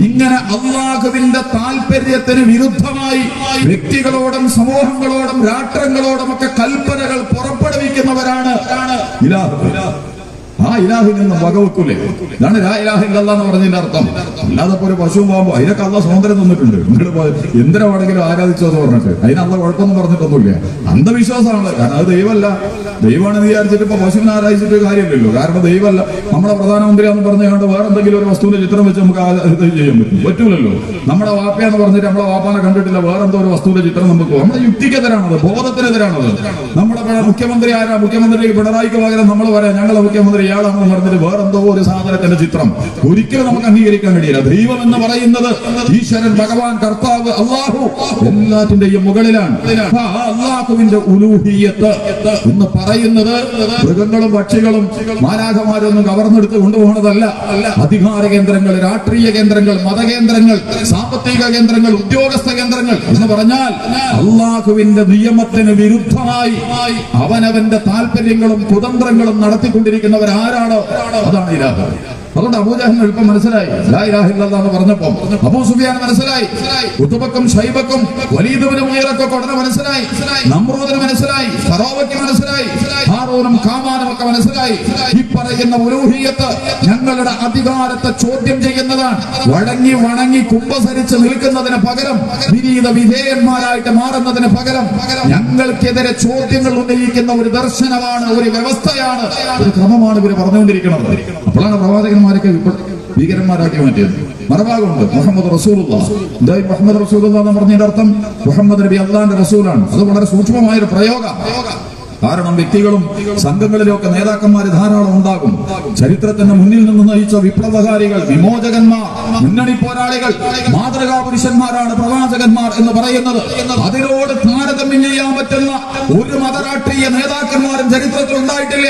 ഇങ്ങനെ അല്ലാഹുവിന്റെ താല്പര്യത്തിന് വിരുദ്ധമായി വ്യക്തികളോടും സമൂഹങ്ങളോടും രാഷ്ട്രങ്ങളോടും ഒക്കെ കൽപ്പനകൾ പുറപ്പെടുവിക്കുന്നവരാണ് ഇലാഹ്. ആ ഇലാഹിൽ നിന്ന് വകവെക്കൂലേ? ഇതാണ് ലാ ഇലാഹ ഇല്ലല്ലാഹ് എന്ന് പറഞ്ഞതിന്റെ അർത്ഥം. അല്ലാതെ ഒരു പശുവും പാമ്പോ അതിനൊക്കെ അള്ളാഹ് സ്വാതന്ത്ര്യം തന്നിട്ടുണ്ട്. നിങ്ങൾ എന്തിനാ വേണമെങ്കിലും ആരാധിച്ചോ എന്ന് പറഞ്ഞിട്ട് അതിന് അള്ളാഹ് കുഴപ്പമൊന്നും പറഞ്ഞിട്ടൊന്നുമില്ല. അന്ധവിശ്വാസമാണ്. കാരണം അത് ദൈവമല്ല. ദൈവമാണെന്ന് വിചാരിച്ചിട്ട് ഇപ്പൊ പശുവിനെ ആരാധിച്ചിട്ട് കാര്യമില്ലല്ലോ. കാരണം ദൈവമല്ല. നമ്മളെ പ്രധാനമന്ത്രിയാന്ന് പറഞ്ഞുകൊണ്ട് വേറെ എന്തെങ്കിലും ഒരു വസ്തുവിന്റെ ചിത്രം വെച്ച് നമുക്ക് ഇത് ചെയ്യാൻ പറ്റൂലല്ലോ. നമ്മുടെ വാപ്പയാന്ന് പറഞ്ഞിട്ട് നമ്മളെ വാപ്പാനെ കണ്ടിട്ടില്ല വേറെ എന്തോ ഒരു വസ്തുവിന്റെ ചിത്രം നമുക്ക്. നമ്മുടെ യുക്തിക്കെതിരാണത്, ബോധത്തിനെതിരാണത്. നമ്മുടെ മുഖ്യമന്ത്രി ആരാ? മുഖ്യമന്ത്രി പിണറായിക്ക് പകരം നമ്മൾ പറയാം ഞങ്ങളെ മുഖ്യമന്ത്രി ഇയാളാണെന്ന് പറഞ്ഞിട്ട് വേറെന്തോ ഒരു സാധനത്തിന്റെ ചിത്രം. ഒരിക്കലും നമുക്ക് അംഗീകരിക്കാൻ കഴിയില്ല. ദൈവം എന്ന് പറയുന്നത് ഈശ്വരൻ, ഭഗവാൻ, കർത്താവ്, അള്ളാഹു എല്ലാറ്റിന്റെയും മുകളിലാണ്. അള്ളാഹുവിന്റെ ഉലൂഹിയ്യത്ത് എന്ന് പറയുന്നത് മൃഗങ്ങളും പക്ഷികളും മാലാഖമാരൊന്നും കവർന്നെടുത്ത് കൊണ്ടുപോകുന്നതല്ല. അധികാര കേന്ദ്രങ്ങൾ, രാഷ്ട്രീയ കേന്ദ്രങ്ങൾ, മതകേന്ദ്രങ്ങൾ, സാമ്പത്തിക കേന്ദ്രങ്ങൾ, ഉദ്യോഗസ്ഥ കേന്ദ്രങ്ങൾ എന്ന് പറഞ്ഞാൽ അള്ളാഹുവിന്റെ നിയമത്തിന് വിരുദ്ധമായി അവനവന്റെ താല്പര്യങ്ങളും കുതന്ത്രങ്ങളും നടത്തിക്കൊണ്ടിരിക്കുന്നവർ ആരാണോ അതാണ് ഇലാഹ്. അതുകൊണ്ട് അബൂജഹലിന് എളുപ്പം മനസ്സിലായി ലാ ഇലാഹ ഇല്ലല്ലാഹ് എന്ന് പറഞ്ഞപ്പോൾ. അബൂ സുഫിയാൻ മനസ്സിലായി, ഉത്ബക്കും ശൈബക്കും വലീദ് ഇബ്നു മുഗീറക്കും ഉടനെ മനസ്സിലായി, നമ്രൂദിന് മനസ്സിലായി, ഫറോവയ്ക്ക് മനസ്സിലായി, ഹാറൂനും കാമാനും ഒക്കെ മനസ്സിലായി. ഈ പറയുന്ന ഉലൂഹിയ്യത്ത് ഞങ്ങളുടെ അധികാരത്തെ ചോദ്യം ചെയ്യുന്നതാണ്. വഴങ്ങി വണങ്ങി കുമ്പസരിച്ച് നിൽക്കുന്നതിന് പകരം, വിനീത വിധേയന്മാരായിട്ട് മാറുന്നതിന് പകരം ഞങ്ങൾക്കെതിരെ ചോദ്യങ്ങൾ ഉന്നയിക്കുന്ന ഒരു ദർശനമാണ്, ഒരു വ്യവസ്ഥയാണ്, ഒരു ക്രമമാണ് ഇവർ പറഞ്ഞുകൊണ്ടിരിക്കുന്നത്. അപ്പോഴാണ് പ്രവാചകന്മാരൊക്കെ ഭീകരന്മാരാക്കി മാറ്റിയത്. മറുഭാഗമുണ്ട് മുഹമ്മദ് റസൂലുള്ളാഹ്. എന്തായി മുഹമ്മദ് റസൂലുള്ളാഹ് എന്ന് പറഞ്ഞതിന്റെ അർത്ഥം? മുഹമ്മദ് നബി അള്ളാന്റെ റസൂലാണ്. അത് വളരെ സൂക്ഷ്മമായൊരു പ്രയോഗം. കാരണം വ്യക്തികളും സംഘങ്ങളിലും ഒക്കെ നേതാക്കന്മാർ ധാരാളം ഉണ്ടാകും. ചരിത്രത്തിന്റെ മുന്നിൽ നിന്ന് നയിച്ച വിപ്ലവകാരികൾ, വിമോചകന്മാർ, മുന്നണി പോരാളികൾ, മാതൃകാ പുരുഷന്മാരാണ് പ്രവാചകന്മാർ എന്ന് പറയുന്നത്. അതിനോട് താരതമ്യം ചെയ്യാൻ പറ്റുന്ന ഒരു മതരാഷ്ട്രീയ നേതാക്കന്മാരും ചരിത്രത്തിൽ ഉണ്ടായിട്ടില്ല.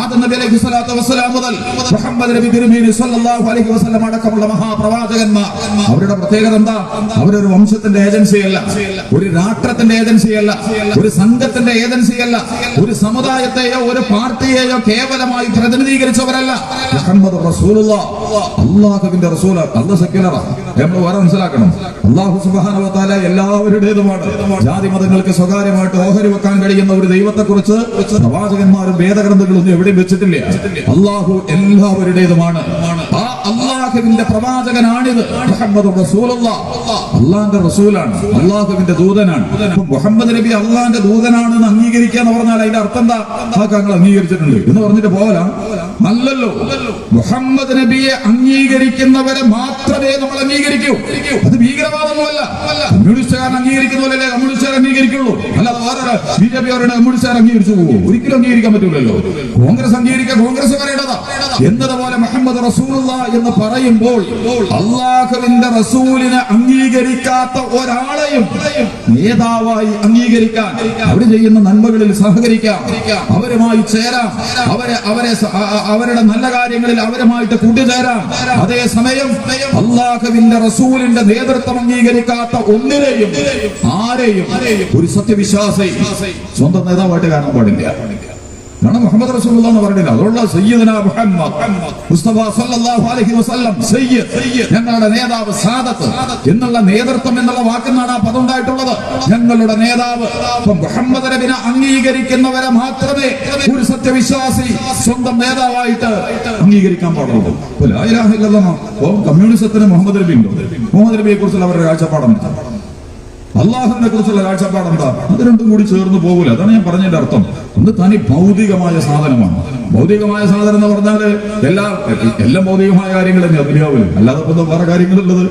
ആദം നബി അലൈഹി സ്വലാത്തു വസ്സലാം മുതൽ മുഹമ്മദ് നബി തിരുമേനി സ്വല്ലല്ലാഹു അലൈഹി വസല്ലം അടക്കമുള്ള മഹാപ്രവാചകന്മാർ. അവരുടെ പ്രത്യേകത എന്താ? അവരൊരു വംശത്തിന്റെ ഏജൻസിയല്ല, ഒരു രാഷ്ട്രത്തിന്റെ ഏജൻസിയല്ല, ഒരു സംഘത്തിന്റെ ഏജൻസിയല്ല, ഒരു സമുദായത്തെയോ ഒരു പാർട്ടിയെയോ കേവലമായി പ്രതിനിധീകരിച്ചവരല്ല. മുഹമ്മദ് റസൂലുള്ളാഹ് അല്ലാഹുവിന്റെ റസൂലാണ്. അല്ലാഹു സെക്യുലറാണ്. നമ്മൾ വേറെ മനസ്സിലാക്കണം. അല്ലാഹു സുബ്ഹാനഹു വ തആല എല്ലാവരുടേതുമാണ്. ജാതി മതങ്ങൾക്ക് സ്വകാര്യമായിട്ട് ഓഹരി വെക്കാൻ കഴിയുന്ന ഒരു ദൈവത്തെ കുറിച്ച് പ്രവാചകന്മാരും വേദഗ്രന്ഥങ്ങളൊന്നും എവിടെയും വെച്ചിട്ടില്ല. അല്ലാഹു എല്ലാവരുടേതുമാണ്. ആ അള്ളാഹുവിന്റെ പ്രവാചകനാണിത്. മുഹമ്മദ് റസൂലുള്ളാഹ്, അള്ളാന്റെ റസൂലാണ്, അള്ളാഹുവിന്റെ ദൂതനാണ്. മുഹമ്മദ് നബി അള്ളാന്റെ ദൂതനാണെന്ന് അംഗീകരിക്കുക എന്ന് പറഞ്ഞാൽ അതിന്റെ അർത്ഥം എന്താ? ഞങ്ങൾ അംഗീകരിച്ചിട്ടുണ്ട് എന്ന് പറഞ്ഞിട്ട് പോകല അല്ലല്ലോ. മുഹമ്മദ് നബിയെ അംഗീകരിക്കുന്നവരെ മാത്രമേ നമ്മൾ അംഗീകരിക്കൂ. അത് ഭീകരവാദമൊന്നുമല്ല. കമ്മ്യൂണിസ്റ്റുകാരൻ അംഗീകരിക്കുന്നവരല്ലേ കമ്മ്യൂണിസ്റ്റുകാർ അംഗീകരിക്കുള്ളൂ. അല്ലാതെ വേറെ BJP അവരുടെ കമ്മ്യൂണിസ്റ്റുകാർ അംഗീകരിച്ചു പോകും? ഒരിക്കലും അംഗീകരിക്കാൻ പറ്റില്ലല്ലോ. കോൺഗ്രസ് അംഗീകരിക്കാൻ കോൺഗ്രസ് പറയേണ്ടതാ. എന്നതുപോലെ മുഹമ്മദ് റസൂലുള്ളാഹ് എന്ന് പറയുമ്പോൾ അള്ളാഹുവിന്റെ റസൂലിനെ അംഗീകരിക്കാത്ത ഒരാളെയും നേതാവായി അംഗീകരിക്കാൻ, അവർ ചെയ്യുന്ന നന്മകളിൽ സഹകരിക്കാം, അവരുമായി ചേരാം, അവരുടെ നല്ല കാര്യങ്ങളിൽ അവരുമായിട്ട് കൂട്ടുചേരാം. അതേസമയം അള്ളാഹുവിന്റെ റസൂലിന്റെ നേതൃത്വം അംഗീകരിക്കാത്ത ഒന്നിനെയും ആരെയും ഒരു സത്യവിശ്വാസി സ്വന്തം നേതാവായിട്ട് കാണാൻ പാടില്ല. കാരണം മുഹമ്മദ് റസൂലുള്ളാഹി എന്ന് പറഞ്ഞില്ല. അതുള്ള സയ്യിദുനാ മുഹമ്മദ് മുസ്തഫ സല്ലല്ലാഹു അലൈഹി വസല്ലം, സയ്യിദ്, ഞങ്ങളുടെ നേതാവ്, സാദത്ത് എന്നുള്ള നേതൃത്വം എന്നുള്ള വാക്കെന്നാണ് ആ പദം ഉണ്ടായിട്ടുള്ളത്. ഞങ്ങളുടെ നേതാവ്. മുഹമ്മദ് നബിനെ അംഗീകരിക്കുന്നവരെ മാത്രമേ ഒരു സത്യവിശ്വാസി സ്വന്തം നേതാവായിട്ട് അംഗീകരിക്കാൻ പാടുള്ളൂ. ലാ ഇലാഹ ഇല്ലല്ലാഹ്. കമ്മ്യൂണിസത്തിന് മുഹമ്മദ് നബി ഉണ്ടോ? മുഹമ്മദ് നബിയെ കുറിച്ചുള്ള അവരുടെ കാഴ്ചപ്പാടെന്താ? അള്ളാഹുവിനെ കുറിച്ചുള്ള കാഴ്ചപ്പാടെന്താ? അത് രണ്ടും കൂടി ചേർന്ന് പോകില്ല. അതാണ് ഞാൻ പറഞ്ഞതിന്റെ അർത്ഥം. ഒന്ന് തനി ഭൗതികമായ സാധനമാണ്. ഭൗതികമായ സാധനം എന്ന് പറഞ്ഞാല് എല്ലാം ഭൗതികമായ കാര്യങ്ങൾ തന്നെ ദുനിയാവില്. അല്ലാതെ ഇപ്പൊ വേറെ കാര്യങ്ങളുള്ളത്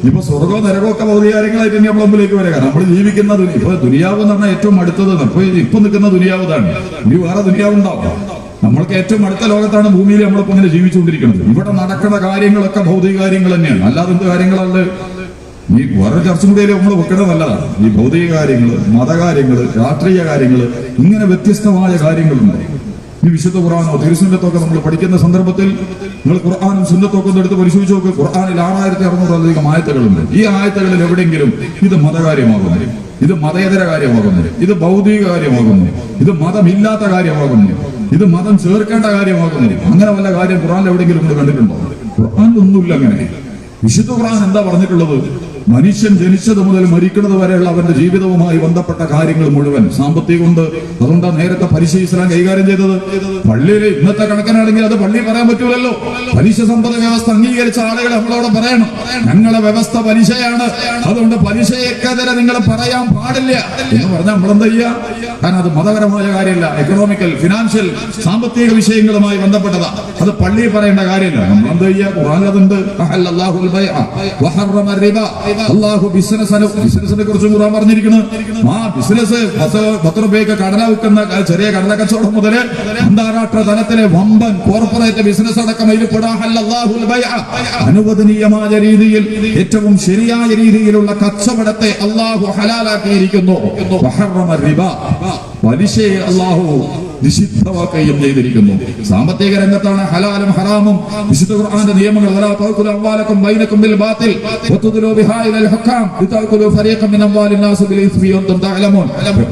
ഇപ്പൊ സ്വർഗവും നരകവും ഒക്കെ ഭൗതിക കാര്യങ്ങളായിട്ട് തന്നെ നമ്മളെ മുമ്പിലേക്ക് വരിക. നമ്മൾ ജീവിക്കുന്ന ഇപ്പൊ ദുനിയാവ് എന്ന് പറഞ്ഞാൽ ഏറ്റവും അടുത്തത് ഇപ്പൊ നിൽക്കുന്ന ദുനിയാവ് തന്നെ. ഇനി വേറെ ദുനിയാവുണ്ടാവും. നമ്മൾക്ക് ഏറ്റവും അടുത്ത ലോകത്താണ് ഭൂമിയിൽ നമ്മളിപ്പോ ഇങ്ങനെ ജീവിച്ചുകൊണ്ടിരിക്കുന്നത്. ഇവിടെ നടക്കുന്ന കാര്യങ്ങളൊക്കെ ഭൗതിക കാര്യങ്ങൾ തന്നെയാണ്. അല്ലാതെ എന്ത് കാര്യങ്ങളല്ല. ഈ വേറെ ചർച്ച കൂടിയാലും നമ്മൾ വെക്കുന്നത് നല്ലതാണ്. ഈ ഭൗതിക കാര്യങ്ങള്, മതകാര്യങ്ങള്, രാഷ്ട്രീയ കാര്യങ്ങള്, ഇങ്ങനെ വ്യത്യസ്തമായ കാര്യങ്ങളുണ്ട്. ഈ വിശുദ്ധ ഖുർആനോ തിരുസുന്നത്തൊക്കെ നമ്മൾ പഠിക്കുന്ന സന്ദർഭത്തിൽ നിങ്ങൾ ഖുർആനും സുന്നത്തൊക്കെ ഒന്ന് എടുത്ത് പരിശോധിച്ച് നോക്ക്. ഖുർആനിൽ 6600 ആയത്തുകളുണ്ട്. ഈ ആയത്തുകളിൽ എവിടെയെങ്കിലും ഇത് മതകാര്യമാകുന്നു, ഇത് മതേതര കാര്യമാകുന്നു, ഇത് ഭൗതിക കാര്യമാകുന്നു, ഇത് മതമില്ലാത്ത കാര്യമാകുന്നു, ഇത് മതം ചേർക്കേണ്ട കാര്യമാകുന്നു, അങ്ങനെ വല്ല കാര്യം ഖുർആനിൽ എവിടെയെങ്കിലും നമ്മൾ കണ്ടിട്ടുണ്ടോ? ഖുർആനിലൊന്നുമില്ല അങ്ങനെ. വിശുദ്ധ ഖുർആൻ എന്താ പറഞ്ഞിട്ടുള്ളത്? മനുഷ്യൻ ജനിച്ചത് മുതൽ മരിക്കുന്നത് വരെയുള്ള അവന്റെ ജീവിതവുമായി ബന്ധപ്പെട്ട കാര്യങ്ങൾ മുഴുവൻ സാമ്പത്തികമുണ്ട്. അതുകൊണ്ടാ നേരത്തെ പലിശ ഇസ്ലാം കൈകാര്യം ചെയ്തത്. പള്ളിയിലെ ഇന്നത്തെ കണക്കിനാണെങ്കിൽ അത് പള്ളി പറയാൻ പറ്റൂലല്ലോ. പലിശ സമ്പദ വ്യവസ്ഥ അംഗീകരിച്ച ആളുകൾ നമ്മളോട് പറയണം, ഞങ്ങളെ വ്യവസ്ഥ പലിശയാണ്, അതുകൊണ്ട് പലിശയെക്കെതിരെ നിങ്ങൾ പറയാൻ പാടില്ല എന്ന് പറഞ്ഞാൽ നമ്മളെന്താ ചെയ്യുക? കാരണം അത് മതപരമായ കാര്യമല്ല, എക്കണോമിക്കൽ, ഫിനാൻഷ്യൽ, സാമ്പത്തിക വിഷയങ്ങളുമായി ബന്ധപ്പെട്ടതാ. അത് പള്ളിയിൽ പറയേണ്ട കാര്യമില്ല. നമ്മളെന്താ ചെയ്യുക? ഖുർആനിൽ അതുണ്ട്. അള്ളാഹു ബിസിനസിനെ കുറിച്ചും ഖുർആൻ പറഞ്ഞിരിക്കുന്നു. ആ ബിസിനസ് 10 രൂപയ്ക്ക് കടല വിൽക്കുന്ന ചെറിയ കടല കച്ചവടം മുതല് അന്താരാഷ്ട്ര തലത്തിലെ വമ്പൻ കോർപ്പറേറ്റ് ബിസിനസ് അടക്കം അനുവദനീയമായ രീതിയിൽ ഏറ്റവും ശരിയായ രീതിയിലുള്ള കച്ചവടത്തെ അള്ളാഹു ഹലാലാക്കിയിരിക്കുന്നു. പലിശയെ അള്ളാഹു നിഷിദ്ധമാക്കുകയും ചെയ്തിരിക്കുന്നു. സാമ്പത്തിക രംഗത്താണ് ഹലാലും ഹറാമും വിശുദ്ധ ഖുർആന്റെ നിയമങ്ങൾ.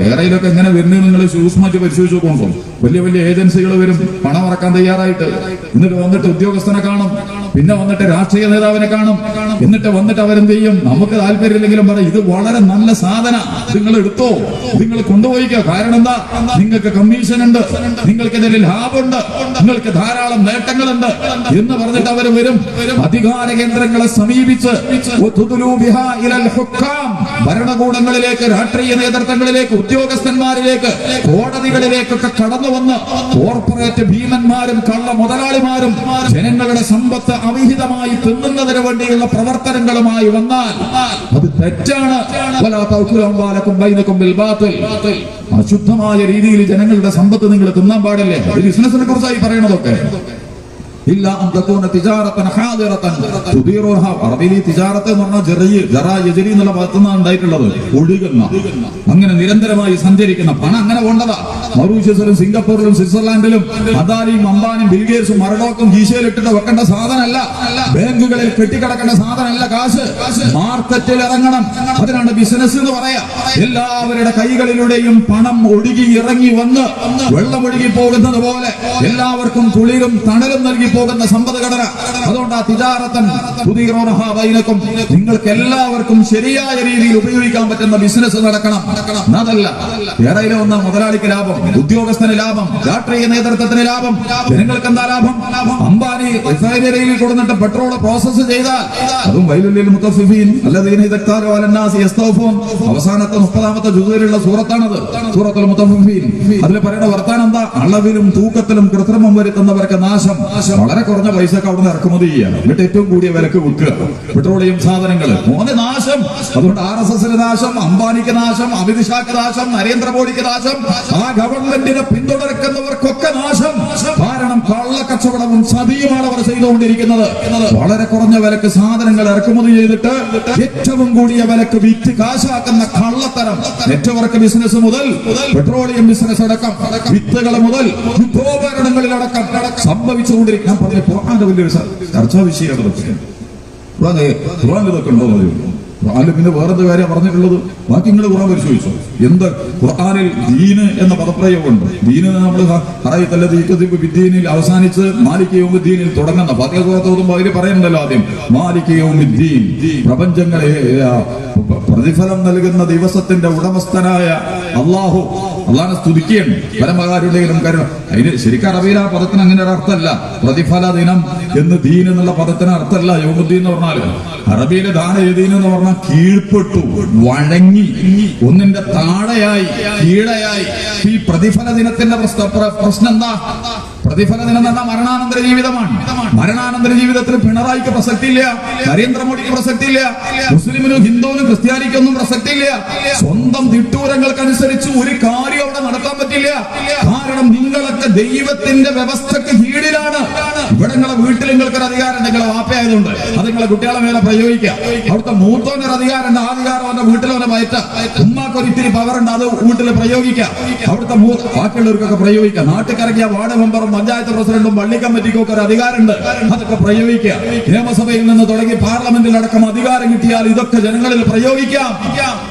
കേരളയിലൊക്കെ എങ്ങനെ വരുന്നത് നിങ്ങൾ സൂക്ഷ്മമായിട്ട് പരിശോധിച്ചു നോക്കും. വലിയ വലിയ ഏജൻസികൾ വരും പണം ഇറക്കാൻ തയ്യാറായിട്ട്. എന്നിട്ട് വന്നിട്ട് ഉദ്യോഗസ്ഥനെ കാണും, പിന്നെ വന്നിട്ട് രാഷ്ട്രീയ നേതാവിനെ കാണും, എന്നിട്ട് വന്നിട്ട് അവരെന്ത് ചെയ്യും? നമുക്ക് താല്പര്യമില്ലെങ്കിലും പറയും, ഇത് വളരെ നല്ല സാധന, നിങ്ങൾ എടുത്തോ, നിങ്ങൾ കൊണ്ടുപോയിക്കോ. കാരണം എന്താ? നിങ്ങൾക്ക് കമ്മീഷൻ ഉണ്ട്, നിങ്ങൾക്ക് ഇതിൽ ലാഭമുണ്ട്, നിങ്ങൾക്ക് ധാരാളം നേട്ടങ്ങളുണ്ട് എന്ന് പറഞ്ഞിട്ട് അവർ വരും. അധികാര കേന്ദ്രങ്ങളെ സമീപിച്ച് ഭരണകൂടങ്ങളിലേക്ക്, രാഷ്ട്രീയ നേതൃത്വങ്ങളിലേക്ക്, ഉദ്യോഗസ്ഥന്മാരിലേക്ക്, കോടതികളിലേക്കൊക്കെ കടന്നു വന്ന് കോർപ്പറേറ്റ് ഭീമന്മാരും കള്ള മുതലാളിമാരും ജനങ്ങളുടെ സമ്പത്ത് അവിഹിതമായി തിന്നുന്നതിന് വേണ്ടിയുള്ള പ്രവർത്തനങ്ങളുമായി വന്നാൽ അത് തെറ്റാണ്. അശുദ്ധമായ രീതിയിൽ ജനങ്ങളുടെ സമ്പത്ത് നിങ്ങൾ തിന്നാൻ പാടില്ലേ. ബിസിനസിനെ കുറിച്ചായി പറയണതൊക്കെ ഇല്ല അന്തകൂന തിജാറത്തൻ ഹാദിറത്തൻ തുദീറുഹ. അറബിയിൽ തിജാറത്ത് എന്ന് പറഞ്ഞാൽ ജറാ എന്നുള്ള പദത്തിനാണ് ഉണ്ടായിട്ടുള്ളത്. ഒഴുകുന്ന, അങ്ങനെ നിരന്തരമായി സഞ്ചരിക്കുന്ന പണം അങ്ങനെ കൊണ്ടതാ. മൗറീഷ്യസിലും സിംഗപ്പൂരിലും സ്വിറ്റ്സർലാൻഡിലും അദാനിയും അംബാനിയും ബിൽഗേറ്റ്സും മറഡോക്കും ഗീശയിലിട്ടിട്ട് വെക്കേണ്ട സാധനമല്ല, ബാങ്കുകളിൽ കെട്ടിക്കിടക്കേണ്ട സാധനമല്ല. കാശ് മാർക്കറ്റിൽ ഇറങ്ങണം. അതിനാണ് ബിസിനസ് എന്ന് പറയാ. എല്ലാവരുടെ കൈകളിലൂടെയും പണം ഒഴുകി ഇറങ്ങി വന്ന് വെള്ളമൊഴുകി പോകുന്നത് പോലെ എല്ലാവർക്കും കുളിരും തണലും നൽകി പോകുന്ന സമ്പദ്ഘടന. അതുകൊണ്ട് ആ തിജാറത്തൻ ബൈനക്കും, നിങ്ങൾക്ക് എല്ലാവർക്കും ശരിയായ രീതിയിൽ ഉപയോഗിക്കാൻ പറ്റുന്ന ബിസിനസ് നടക്കണം. അതല്ല കേരളയിലെ വന്ന മുതലാളിക്ക് ലാഭം, ഉദ്യോഗസ്ഥന് ലാഭം, രാഷ്ട്രീയ നേതൃത്വത്തിന് ലാഭം, ജനങ്ങൾക്ക് എന്താ ലാഭം? റിഫൈനറിയിൽ കൊടുത്തിട്ട് പെട്രോൾ പ്രോസസ് ചെയ്താൽ അതും വൈലുല്ലിൽ മുത്തഫിഫീൻ അല്ലദീന ഇദക്താലു അലന്നാസി യസ്തൗഫൂൻ അവസാനത്തെ 30ാമത്തെ ജുസൂരിലുള്ള സൂറത്താണത്, സൂറത്തുൽ മുത്തഫിഫീൻ. അതിൽ പറയുന്ന വർത്താനം എന്താ? അളവിലും തൂക്കത്തിലും കൃത്രിമം വരുത്തുന്നവർക്ക് നാശം. വളരെ കുറഞ്ഞ പൈസക്ക് അവിടെ നിന്ന് ഇറക്കുമതി ചെയ്യുക, എന്നിട്ട് ഏറ്റവും കൂടിയ വിലക്ക് വിൽക്കുക പെട്രോളിയം സാധനങ്ങൾ. മോനെ നാശം. അതുകൊണ്ട് RSSന് നാശം, അംബാനിക്ക് നാശം, അമിത് ഷാക്ക് നാശം, നരേന്ദ്രമോദിക്ക് നാശം, ആ ഗവൺമെന്റിനെ പിന്തുണക്കുന്നവർക്കൊക്കെ നാശം. കാരണം കള്ളക്കച്ചവടവും ചതിയുമാണ് അവർ ചെയ്തുകൊണ്ടിരിക്കുന്നത്. വളരെ കുറഞ്ഞ വിലക്ക് സാധനങ്ങൾ ഇറക്കുമതി ചെയ്തിട്ട് ഏറ്റവും കൂടിയ വിലക്ക് വിറ്റ് കാശാക്കുന്ന കള്ളത്തരം നെറ്റ്വർക്ക് ബിസിനസ് മുതൽ പെട്രോളിയം ബിസിനസ് അടക്കം വിത്തുകൾ മുതൽ യുദ്ധോപകരണങ്ങളിലടക്കം സംഭവിച്ചുകൊണ്ടിരിക്കും. ഞാൻ പറഞ്ഞ ഖുർആന്റെ വലിയൊരു ചർച്ചാ വിഷയമാണ്. ഖുർആൻ ഇതൊക്കെ ഉണ്ടോ? ഖുർആനിൽ പിന്നെ വേറെന്ത് കാര്യം പറഞ്ഞിട്ടുള്ളത്? ബാക്കി നിങ്ങൾ ഖുർആൻ പരിശോധിച്ചു. എന്ത് ഖുർആനിൽ ദീന് എന്ന പദപ്രയോഗമുണ്ട്. ദീന് നമ്മൾ വിദ്യയിൽ അവസാനിച്ച് മാലിക് യൗമിദ്ദീനിൽ തുടങ്ങുന്ന ഫാത്തിഹ സൂറത്ത് ഓതുമ്പോൾ അതിൽ പറയുന്നുണ്ടല്ലോ ആദ്യം മാലിക് യൗമിദ്ദീൻ, പ്രപഞ്ചങ്ങളെ പ്രതിഫലം നൽകുന്ന ദിവസത്തിന്റെ ഉടമസ്ഥനായ അള്ളാഹു. അള്ളാഹിനെ സ്തുതിക്കുകയാണ്. പരമകാരുടെയും കരുണ. അതിന് ശരിക്കും അറബിയിൽ ആ പദത്തിന് അങ്ങനെ ഒരു അർത്ഥമല്ല. പ്രതിഫല ദിനം എന്ന് ദീൻ എന്നുള്ള പദത്തിന് അർത്ഥമല്ല യൗമുദ്ദീൻ എന്ന് പറഞ്ഞാല്. അറബിയിലെ ദാന ദീൻ എന്ന് പറഞ്ഞാൽ കീഴ്പ്പെട്ടു, വഴങ്ങി, ഒന്നിന്റെ താഴെയായി, കീഴയായി. ഈ പ്രതിഫല ദിനത്തിന്റെ പ്രശ്നം എന്താ? പ്രതിഫല ദിനം എന്ന് പറഞ്ഞാൽ മരണാനന്തര ജീവിതമാണ്. മരണാനന്തര ജീവിതത്തിൽ പിണറായിക്ക് പ്രസക്തിയില്ല, നരേന്ദ്രമോദിക്ക് പ്രസക്തിയില്ല, മുസ്ലിമിനും ഹിന്ദുവിനും ക്രിസ്ത്യാനിക്കൊന്നും പ്രസക്തിയില്ല. സ്വന്തം തിട്ടൂരങ്ങൾക്കനുസരിച്ച് ഒരു കാര്യം അവിടെ നടത്താൻ പറ്റില്ല. കാരണം നിങ്ങളൊക്കെ ദൈവത്തിന്റെ വ്യവസ്ഥക്ക് കീഴിലാണ്. ഇവിടെ നിങ്ങളെ വീട്ടിൽ നിങ്ങൾക്കൊരു അധികാരം ഉണ്ട്, നിങ്ങളെ വാപ്പയായതുകൊണ്ട് അത് നിങ്ങളെ കുട്ടികളെ മേലെ പ്രയോഗിക്കാം. അവിടുത്തെ മൂത്തോനൊരു അധികാരം ഉണ്ട്, ആ അധികാരം അവന്റെ വീട്ടിൽ അവനെ പയറ്റാം. ഉമ്മാക്കൊരു ഇത്തിരി പവറുണ്ട്, അത് വീട്ടിൽ പ്രയോഗിക്കാം. അവിടുത്തെ ബാക്കിയുള്ളവർക്കൊക്കെ പ്രയോഗിക്കാം. നാട്ടുകാരക്കിയ വാർഡ് മെമ്പറും പഞ്ചായത്ത് പ്രസിഡന്റും പള്ളി കമ്മിറ്റിക്കും ഒക്കെ ഒരു അധികാരമുണ്ട്, അതൊക്കെ പ്രയോഗിക്കാം. നിയമസഭയിൽ നിന്ന് തുടങ്ങി പാർലമെന്റിലടക്കം അധികാരം കിട്ടിയാൽ ഇതൊക്കെ ജനങ്ങളിൽ പ്രയോഗിക്കാം.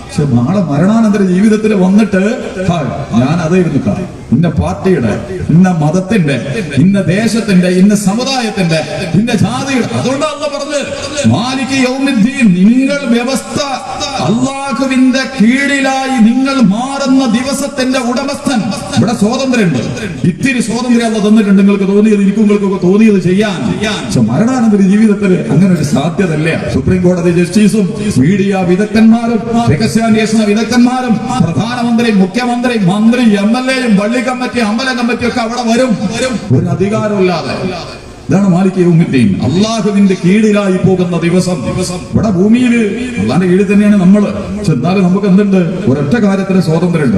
പക്ഷെ നാളെ മരണാനന്തര ജീവിതത്തിൽ വന്നിട്ട് ഞാൻ അതായിരുന്നിട്ടാ ഇന്ന പാർട്ടിയുടെ, ഇന്ന മതത്തിന്റെ, ഇന്ന ദേശത്തിന്റെ, ഇന്ന സമുദായത്തിന്റെ, ഇന്ന ജാതിയുടെ. അതുകൊണ്ടാണ് പറഞ്ഞത് മാലിക് യൗമിദ്ദീൻ, നിങ്ങൾ വ്യവസ്ഥ അള്ളാഹുവിന്റെ കീഴിലായി നിങ്ങൾ മാറുന്ന ദിവസത്തിന്റെ ഉടമസ്ഥൻ. ഇവിടെ സ്വാതന്ത്ര്യമുണ്ട്, ഇത്തിരി സ്വാതന്ത്ര്യം അല്ല തന്നിട്ടുണ്ട്. നിങ്ങൾക്ക് തോന്നിയത്, എനിക്കും നിങ്ങൾക്കൊക്കെ തോന്നിയത് ചെയ്യാൻ. പക്ഷെ മരണാനന്തര ജീവിതത്തിൽ അങ്ങനെ ഒരു സാധ്യതല്ല. സുപ്രീം കോടതി ജസ്റ്റിസും മീഡിയ വിദഗ്ധന്മാരും രഹസ്യാന്വേഷണ വിദഗ്ധന്മാരും പ്രധാനമന്ത്രി, മുഖ്യമന്ത്രി, മന്ത്രി, MLA-യും പള്ളി കമ്മിറ്റി, അമ്പലം കമ്മിറ്റി ഒക്കെ അവിടെ വരും, ഒരു അധികാരമില്ലാതെ. ഇതാണ് മാലിക് യൗമിദ്ദീൻ, അള്ളാഹുവിന്റെ കീഴിലായി പോകുന്ന ദിവസം. ഇവിടെ ഭൂമിയിൽ അള്ളാന്റെ കീഴിൽ തന്നെയാണ് നമ്മൾ. പക്ഷെ എന്നാലും നമുക്ക് എന്തുണ്ട്? ഒരൊറ്റ കാര്യത്തിന് സ്വാതന്ത്ര്യമുണ്ട്.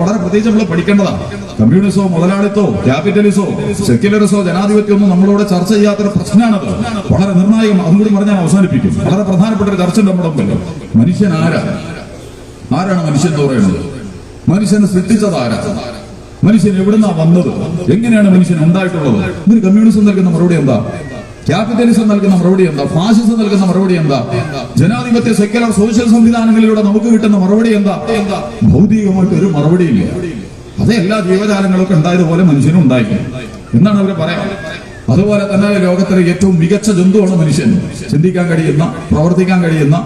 വളരെ പ്രത്യേകിച്ച് നമ്മൾ പഠിക്കേണ്ടതാണ്. കമ്മ്യൂണിസോ, മുതലാളിത്തോ, ക്യാപിറ്റലിസോ, സെക്യുലറിസോ, ജനാധിപത്യം ഒന്നും നമ്മളോട് ചർച്ച ചെയ്യാത്തൊരു പ്രശ്നമാണത്. വളരെ നിർണായകം. അതും കൂടി പറഞ്ഞാൽ അവസാനിപ്പിക്കും. വളരെ പ്രധാനപ്പെട്ട ഒരു ചർച്ച നമ്മുടെ മുമ്പിൽ. മനുഷ്യൻ ആരാണ്? മനുഷ്യൻ എന്ന് പറയുന്നത്? മനുഷ്യനെ സൃഷ്ടിച്ചത് ആരാണ്? മനുഷ്യൻ എവിടുന്നാ വന്നത്? എങ്ങനെയാണ് മനുഷ്യൻ ഉണ്ടായിട്ടുള്ളത്? ഇതിന് കമ്മ്യൂണിസം നൽകുന്ന മറുപടി എന്താ? ക്യാപിറ്റലിസം നൽകുന്ന മറുപടി എന്താ? ഫാസിസം നൽകുന്ന മറുപടി എന്താ? ജനാധിപത്യ, സെക്യുലർ, സോഷ്യൽ സംവിധാനങ്ങളിലൂടെ നമുക്ക് കിട്ടുന്ന മറുപടി എന്താ? ഭൗതികമായിട്ട് ഒരു മറുപടിയില്ല. അതേ എല്ലാ ജീവജാലങ്ങളൊക്കെ ഉണ്ടായതുപോലെ മനുഷ്യനും ഉണ്ടായി എന്നാണ് അവർ പറയാം. അതുപോലെ തന്നെ ലോകത്തിലെ ഏറ്റവും മികച്ച ജന്തുവാണ് മനുഷ്യൻ. ചിന്തിക്കാൻ കഴിയുന്ന, പ്രവർത്തിക്കാൻ കഴിയുന്ന,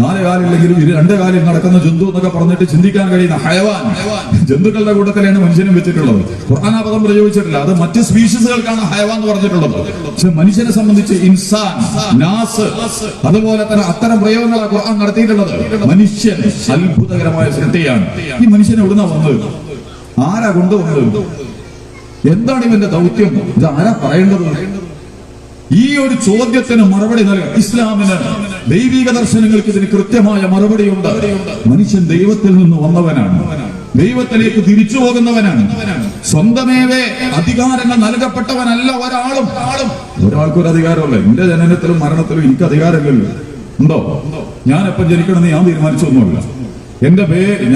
4 കാലില്ലെങ്കിലും 2 കാലിൽ നടക്കുന്ന ജന്തു എന്നൊക്കെ പറഞ്ഞിട്ട് ചിന്തിക്കാൻ കഴിയുന്ന ഹയവാൻ, ജന്തുക്കളുടെ കൂട്ടത്തിലാണ് മനുഷ്യനും വെച്ചിട്ടുള്ളത്. ഖുർആൻ ആ പദം പ്രയോഗിച്ചിട്ടില്ല, അത് മറ്റ് സ്പീഷീസുകൾക്കാണ് ഹയവാൻ എന്ന് പറഞ്ഞിട്ടുള്ളത്. പക്ഷെ മനുഷ്യനെ സംബന്ധിച്ച് ഇൻസാൻ, നാസ്, അതുപോലെ തന്നെ അത്തരം പ്രയോഗങ്ങളാണ് ഖുർആൻ നടത്തിയിട്ടുള്ളത്. മനുഷ്യൻ അത്ഭുതകരമായ സൃഷ്ടിയാണ്. ഈ മനുഷ്യൻ എവിടുന്നാ വന്നത്? ആരാ കൊണ്ടുവന്നത്? എന്താണ് ഇവന്റെ ദൗത്യം? ഇത് ആരാ പറയേണ്ടത്? ഈ ഒരു ചോദ്യത്തിന് മറുപടി നൽകാൻ ഇസ്ലാമിന്, ദൈവിക ദർശനങ്ങൾക്ക് ഇതിന് കൃത്യമായ മറുപടിയുണ്ട്. മനുഷ്യൻ ദൈവത്തിൽ നിന്ന് വന്നവനാണ്, ദൈവത്തിലേക്ക് തിരിച്ചു പോകുന്നവനാണ്. സ്വന്തമേവേ അധികാരങ്ങൾ നൽകപ്പെട്ടവനല്ല ഒരാളും. ഒരാൾക്കൊരു അധികാരമല്ല. എന്റെ ജനനത്തിലും മരണത്തിലും എനിക്ക് അധികാരമില്ലല്ലോ. ഉണ്ടോ? ഞാൻ എപ്പം ജനിക്കണമെന്ന് ഞാൻ തീരുമാനിച്ചൊന്നുമില്ല. എന്റെ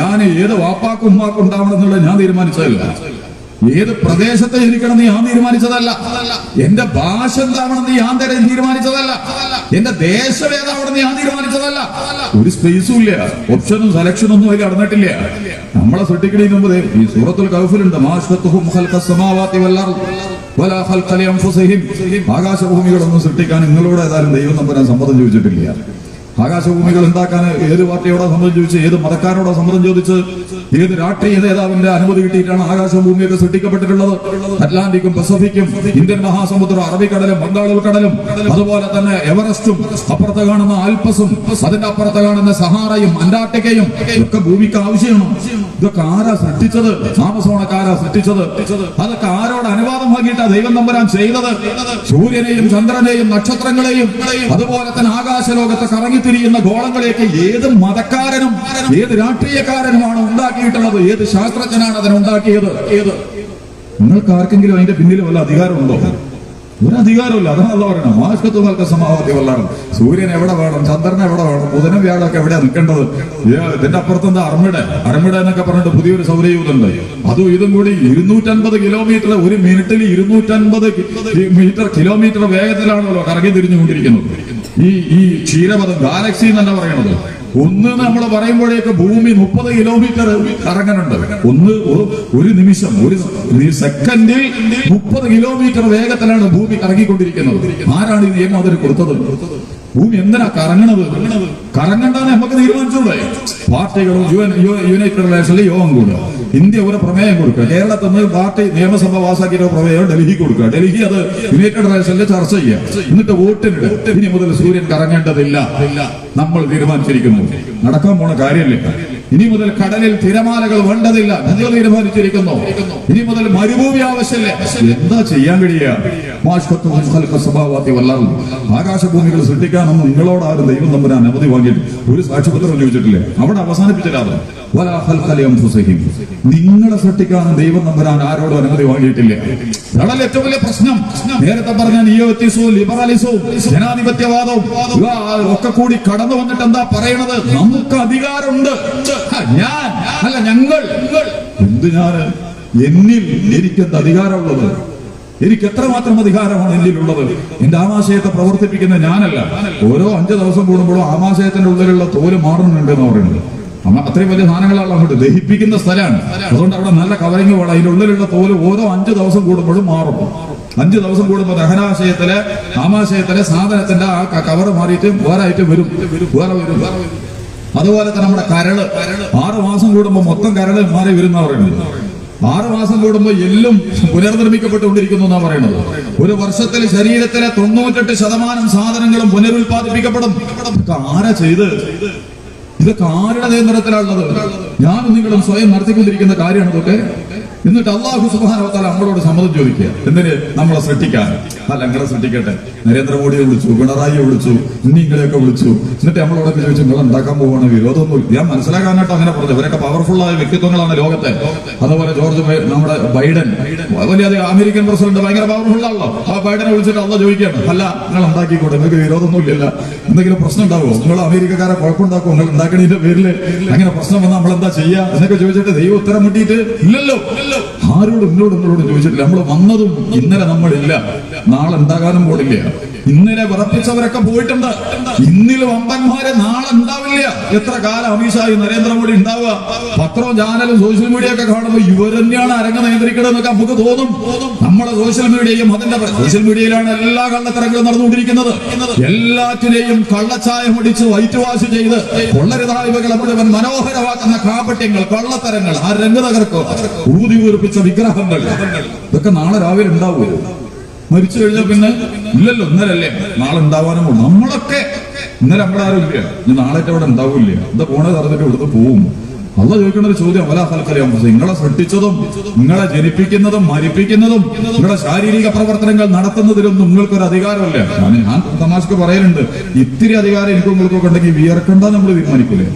ഞാൻ ഏത് വാപ്പാക്കും ഉമ്മാക്കും ഉണ്ടാവണം എന്നുള്ളത് ഞാൻ തീരുമാനിച്ചതല്ല. ഏത് പ്രദേശത്തെ ജനിക്കണമെന്ന് ഞാൻ തീരുമാനിച്ചതല്ല. എന്റെ ഭാഷ എന്താവണമെന്ന് ഞാൻ തീരുമാനിച്ചതല്ല. എന്റെ ദേശം ഏതാവണമെന്ന് ഞാൻ തീരുമാനിച്ചതല്ല. ഒരു സ്പേസും ഇല്ല, ഓപ്ഷനും സെലക്ഷനും ഒന്നും അതിൽ നടന്നിട്ടില്ല. നമ്മളെ സൃഷ്ടിക്കുന്നതിന് മുമ്പ് ഈ സൂറത്തുൽ കഹ്ഫിലുണ്ട്, ആകാശഭൂമികളൊന്നും സൃഷ്ടിക്കാൻ നിങ്ങളോട് ഏതായാലും ദൈവം നമ്പരാൻ സമ്മതം ചോദിച്ചിട്ടില്ല. ആകാശഭൂമികൾ ഉണ്ടാക്കാൻ ഏത് പാർട്ടിയോടാ സമ്മതം ചോദിച്ച്, ഏത് മതക്കാരോടാ സമ്മതം ചോദിച്ച്, ഏത് രാഷ്ട്രീയ നേതാവിന്റെ അനുമതി കിട്ടിയിട്ടാണ് ആകാശഭൂമിയൊക്കെ സൃഷ്ടിക്കപ്പെട്ടിട്ടുള്ളത്? അറ്റ്ലാന്റിക്കും പസഫിക്കും, ഇന്ത്യൻ മഹാസമുദ്രം, അറബിക്കടലും, ബംഗാൾ ഉൾക്കടലും, അതുപോലെ തന്നെ എവറസ്റ്റും, അപ്പുറത്ത് കാണുന്ന ആൽപ്പസും, അതിന്റെ അപ്പുറത്ത് കാണുന്ന സഹാറയും അന്റാർട്ടിക്കയും ഒക്കെ ഭൂമിക്ക് ആവശ്യമാണ്. ഇതൊക്കെ ആരാ സൃഷ്ടിച്ചത്? ആമസോണൊക്കെ ആരാ സൃഷ്ടിച്ചത്? അതൊക്കെ ആരോട് അനുവാദം വാങ്ങിയിട്ടാ ദൈവം തമ്പുരാൻ ചെയ്തത്? സൂര്യനെയും ചന്ദ്രനെയും നക്ഷത്രങ്ങളെയും അതുപോലെ തന്നെ ആകാശലോകത്തെ കറങ്ങിത്തിരിയുന്ന ഗോളങ്ങളെയൊക്കെ ഏത് മതക്കാരനും ഏത് രാഷ്ട്രീയക്കാരനുമാണ് ഉണ്ടാക്കിയിട്ടുള്ളത്? ഏത് ശാസ്ത്രജ്ഞനാണ് അതിനുണ്ടാക്കിയത്? നിങ്ങൾക്ക് ആർക്കെങ്കിലും അതിന്റെ പിന്നിൽ വല്ല അധികാരമുണ്ടോ? ഒരു അധികാരമില്ല. അതാണ് അല്ല പറയണം, മാസ്കത്തുകൾക്ക് സമാവാദ്യ വല്ലാറും. സൂര്യൻ എവിടെ വേണം, ചന്ദ്രൻ എവിടെ വേണം, ബുധനും വ്യാഴമൊക്കെ എവിടെയാ നിൽക്കേണ്ടത്? ഇതിന്റെ അപ്പുറത്തെന്താ അർമിഡ എന്നൊക്കെ പറഞ്ഞിട്ട് പുതിയൊരു സൗരയൂഥുണ്ട്. അതും ഇതും കൂടി 250 കിലോമീറ്റർ, ഒരു മിനിറ്റിൽ 250 കിലോമീറ്റർ വേഗത്തിലാണല്ലോ കറങ്ങി തിരിഞ്ഞുകൊണ്ടിരിക്കുന്നത്. ഈ ക്ഷീരപഥം ഗാലക്സി എന്നല്ല പറയണത്. ഒന്ന് നമ്മൾ പറയുമ്പോഴേക്ക് ഭൂമി 30 കിലോമീറ്റർ കറങ്ങുന്നുണ്ട്. ഒരു നിമിഷം, ഒരു സെക്കൻഡിൽ 30 കിലോമീറ്റർ വേഗത്തിലാണ് ഭൂമി കറങ്ങിക്കൊണ്ടിരിക്കുന്നത്. ആരാണ് ഈ നിയമം അതിന് കൊടുത്തത്? ഭൂമി എന്തിനാ കറങ്ങണത്? കറങ്ങണ്ടെന്ന് നമുക്ക് തീരുമാനിച്ചൂടെ? പാർട്ടികളും യുണൈറ്റഡ് നേഷനിൽ യോഗം കൂടുക, ഇന്ത്യ ഒരു പ്രമേയം കൊടുക്കുക, കേരളത്തിൽ നിന്ന് പാർട്ടി നിയമസഭ പാസാക്കിയ പ്രമേയം ഡൽഹി കൊടുക്കുക, ഡൽഹി അത് യുണൈറ്റഡ് നേഷനിൽ ചർച്ച ചെയ്യുക, എന്നിട്ട് വോട്ടിനിടുക. ഇനി മുതൽ സൂര്യൻ കറങ്ങേണ്ടതില്ല, നമ്മൾ തീരുമാനിച്ചിരിക്കുന്നു. നടക്കാൻ പോണ കാര്യമില്ല. ഇനി മുതൽ കടലിൽ തിരമാലകൾ വേണ്ടതില്ല, ഞങ്ങൾ തീരുമാനിച്ചിരിക്കുന്നു. ഇനി മുതൽ മരുഭൂമി ആവശ്യമില്ല. എന്താ ചെയ്യാൻ കഴിയുക? ആകാശഭൂമികൾ സൃഷ്ടിക്കാനൊന്നും നിങ്ങളോട് ആരും ദൈവം തമ്പുരാൻ അനുമതി വാങ്ങിയിട്ട് ഒരു സാക്ഷ്യപത്രം ചോദിച്ചിട്ടില്ലേ? അവിടെ അവസാനിപ്പിച്ചില്ലാതെ നിങ്ങളെ സൃഷ്ടിക്കാനും ദൈവം തമ്പുരാൻ ആരോടും അനുമതി വാങ്ങിയിട്ടില്ല. അതാണ് ഏറ്റവും വലിയ പ്രശ്നം. നേരത്തെ പറഞ്ഞ നിയോത്യസവും ലിബറലിസവും ജനാധിപത്യവാദവും ഒക്കെ കൂടി കടന്നു വന്നിട്ട് എന്താ പറയണത്? നമുക്ക് അധികാരമുണ്ട്. ഞാൻ അല്ല, ഞങ്ങൾ. എന്ത് ഞാന്? എന്നിൽ എനിക്കെന്ത് അധികാരമുള്ളത്? എനിക്ക് എത്രമാത്രം അധികാരമാണ് എന്നിലുള്ളത്? എന്റെ ആമാശയത്തെ പ്രവർത്തിപ്പിക്കുന്ന ഞാനല്ല. ഓരോ 5 ദിവസം കൂടുമ്പോഴും ആമാശയത്തിന്റെ ഉള്ളിലുള്ള തോല് മാറുന്നുണ്ട് എന്ന് പറയുന്നത്. അത്രയും വലിയ സാധനങ്ങളാണ് അങ്ങോട്ട് ദഹിപ്പിക്കുന്ന സ്ഥലമാണ്. അതുകൊണ്ട് അവിടെ നല്ല കവറിങ് വേണം. അതിന്റെ ഉള്ളിലുള്ള തോല് ഓരോ 5 ദിവസം കൂടുമ്പോഴും മാറും. 5 ദിവസം കൂടുമ്പോൾ ദഹനാശയത്തിലെ ആമാശയത്തിലെ സാധനത്തിന്റെ ആ കവറ് മാറിയിട്ട് വേറായിട്ട് വരും. അതുപോലെ തന്നെ നമ്മുടെ കരള് 6 മാസം കൂടുമ്പോൾ മൊത്തം കരള് മാറി വരുന്ന പറയുന്നത്. 6 മാസം കൂടുമ്പോൾ എല്ലും പുനർനിർമ്മിക്കപ്പെട്ടുകൊണ്ടിരിക്കുന്നു എന്നാ പറയുന്നത്. ഒരു വർഷത്തിൽ ശരീരത്തിലെ 98% സാധനങ്ങളും പുനരുൽപാദിപ്പിക്കപ്പെടും. ഇതൊക്കെ ആരാ ചെയ്ത്? ഇതൊക്കെ ആരുടെ നിയന്ത്രണത്തിലുള്ളത്? ഞാനും നിങ്ങളും സ്വയം നടത്തിക്കൊണ്ടിരിക്കുന്ന കാര്യമാണ് ഇതൊക്കെ. എന്നിട്ട് അല്ലാഹു സുബ്ഹാനഹു വ തആല നമ്മളോട് സമ്മതം ചോദിക്കുക. എന്തിന്? നമ്മളെ സൃഷ്ടിക്കാൻ. അല്ല, നിങ്ങളെ സൃഷ്ടിക്കട്ടെ. നരേന്ദ്രമോദിയെ വിളിച്ചു, പിണറായിയെ വിളിച്ചു, നിങ്ങളെയൊക്കെ വിളിച്ചു. എന്നിട്ട് നമ്മളോടൊക്കെ ചോദിച്ചു നിങ്ങൾ ഉണ്ടാക്കാൻ പോവാണ്, വിരോധമൊന്നും. ഞാൻ മനസ്സിലാക്കാനായിട്ട് അങ്ങനെ പറഞ്ഞു. ഇവരൊക്കെ പവർഫുള്ളായ വ്യക്തിത്വങ്ങളാണ് ലോകത്തെ. അതുപോലെ നമ്മുടെ ബൈഡൻ, വലിയ അമേരിക്കൻ പ്രസിഡന്റ്, ഭയങ്കര പവർഫുൾ ആണല്ലോ. ആ ബൈഡനെ വിളിച്ചിട്ട് അല്ല ചോദിക്കുകയാണ്, അല്ല നിങ്ങൾ ഉണ്ടാക്കിക്കോട്ടെ, നിങ്ങൾക്ക് വിരോധമൊന്നുമില്ല, എന്തെങ്കിലും പ്രശ്നം ഉണ്ടാവുമോ? നിങ്ങൾ അമേരിക്കക്കാരെ കുഴപ്പമുണ്ടാക്കുമോ? നിങ്ങൾ ഉണ്ടാക്കണതിന്റെ പേരിൽ അങ്ങനെ പ്രശ്നം വന്നാൽ നമ്മൾ എന്താ ചെയ്യുക എന്നൊക്കെ ചോദിച്ചിട്ട് ദൈവം ഉത്തരം മുട്ടിയിട്ട് ഇല്ലല്ലോ. ആരോടും നിങ്ങളോടും ചോദിച്ചിട്ടില്ല. നമ്മൾ വന്നതും ഇന്നലെ നമ്മളില്ല, നാളെ ഉണ്ടാകാനും പോടില്ല. ഇന്നലെ വിറപ്പിച്ചവരൊക്കെ പോയിട്ടുണ്ട്. ഇന്നിൽ വമ്പന്മാരെ നാളെ ഉണ്ടാവില്ല. എത്ര കാലം അമിത്ഷായി നരേന്ദ്രമോദി ഉണ്ടാവുക? പത്രവും ചാനലും സോഷ്യൽ മീഡിയ ഒക്കെ കാണുമ്പോൾ ഇവർ തന്നെയാണ് അരങ്ങ് നിയന്ത്രിക്കണമെന്നൊക്കെ നമുക്ക് തോന്നും. നമ്മുടെ സോഷ്യൽ മീഡിയയും അതിന്റെ സോഷ്യൽ മീഡിയയിലാണ് എല്ലാ കള്ളത്തരങ്ങളും നടന്നുകൊണ്ടിരിക്കുന്നത്. എല്ലാറ്റിനെയും കള്ളച്ചായം അടിച്ച് വൈറ്റ് വാഷ് ചെയ്ത് കൊള്ളരുതായ്മകളെ മുഴുവൻ മനോഹരമാക്കുന്ന കാപട്യങ്ങൾ, കള്ളത്തരങ്ങൾ, ആ രംഗ് തകർക്കോ, ഊതി വീർപ്പിച്ച വിഗ്രഹങ്ങൾ, ഇതൊക്കെ നാളെ രാവിലെ ഉണ്ടാവുമോ? മരിച്ചു കഴിഞ്ഞാൽ പിന്നെ ഇല്ലല്ലോ. ഇന്നലല്ലേ, നാളെ ഉണ്ടാവാനും പോകും. നമ്മളൊക്കെ ഇന്നലെ നമ്മളാരും ഇല്ല, ഇനി നാളെ അവിടെ ഉണ്ടാവില്ല. എന്താ പോണത് അറിഞ്ഞിട്ട് ഇവിടുന്ന് പോവും. അല്ല ചോദിക്കേണ്ട ഒരു ചോദ്യം, വല ഫലക്കറിയാം. നിങ്ങളെ സൃഷ്ടിച്ചതും നിങ്ങളെ ജനിപ്പിക്കുന്നതും മരിപ്പിക്കുന്നതും നിങ്ങളുടെ ശാരീരിക പ്രവർത്തനങ്ങൾ നടത്തുന്നതിലൊന്നും നിങ്ങൾക്കൊരു അധികാരമല്ല. ഞാൻ തമാശക്ക് പറയലുണ്ട്, ഇത്തിരി അധികാരം എനിക്കും നിങ്ങൾക്കൊക്കെ ഉണ്ടെങ്കിൽ വിയർക്കണ്ട നമ്മൾ തീരുമാനിക്കൂലേ?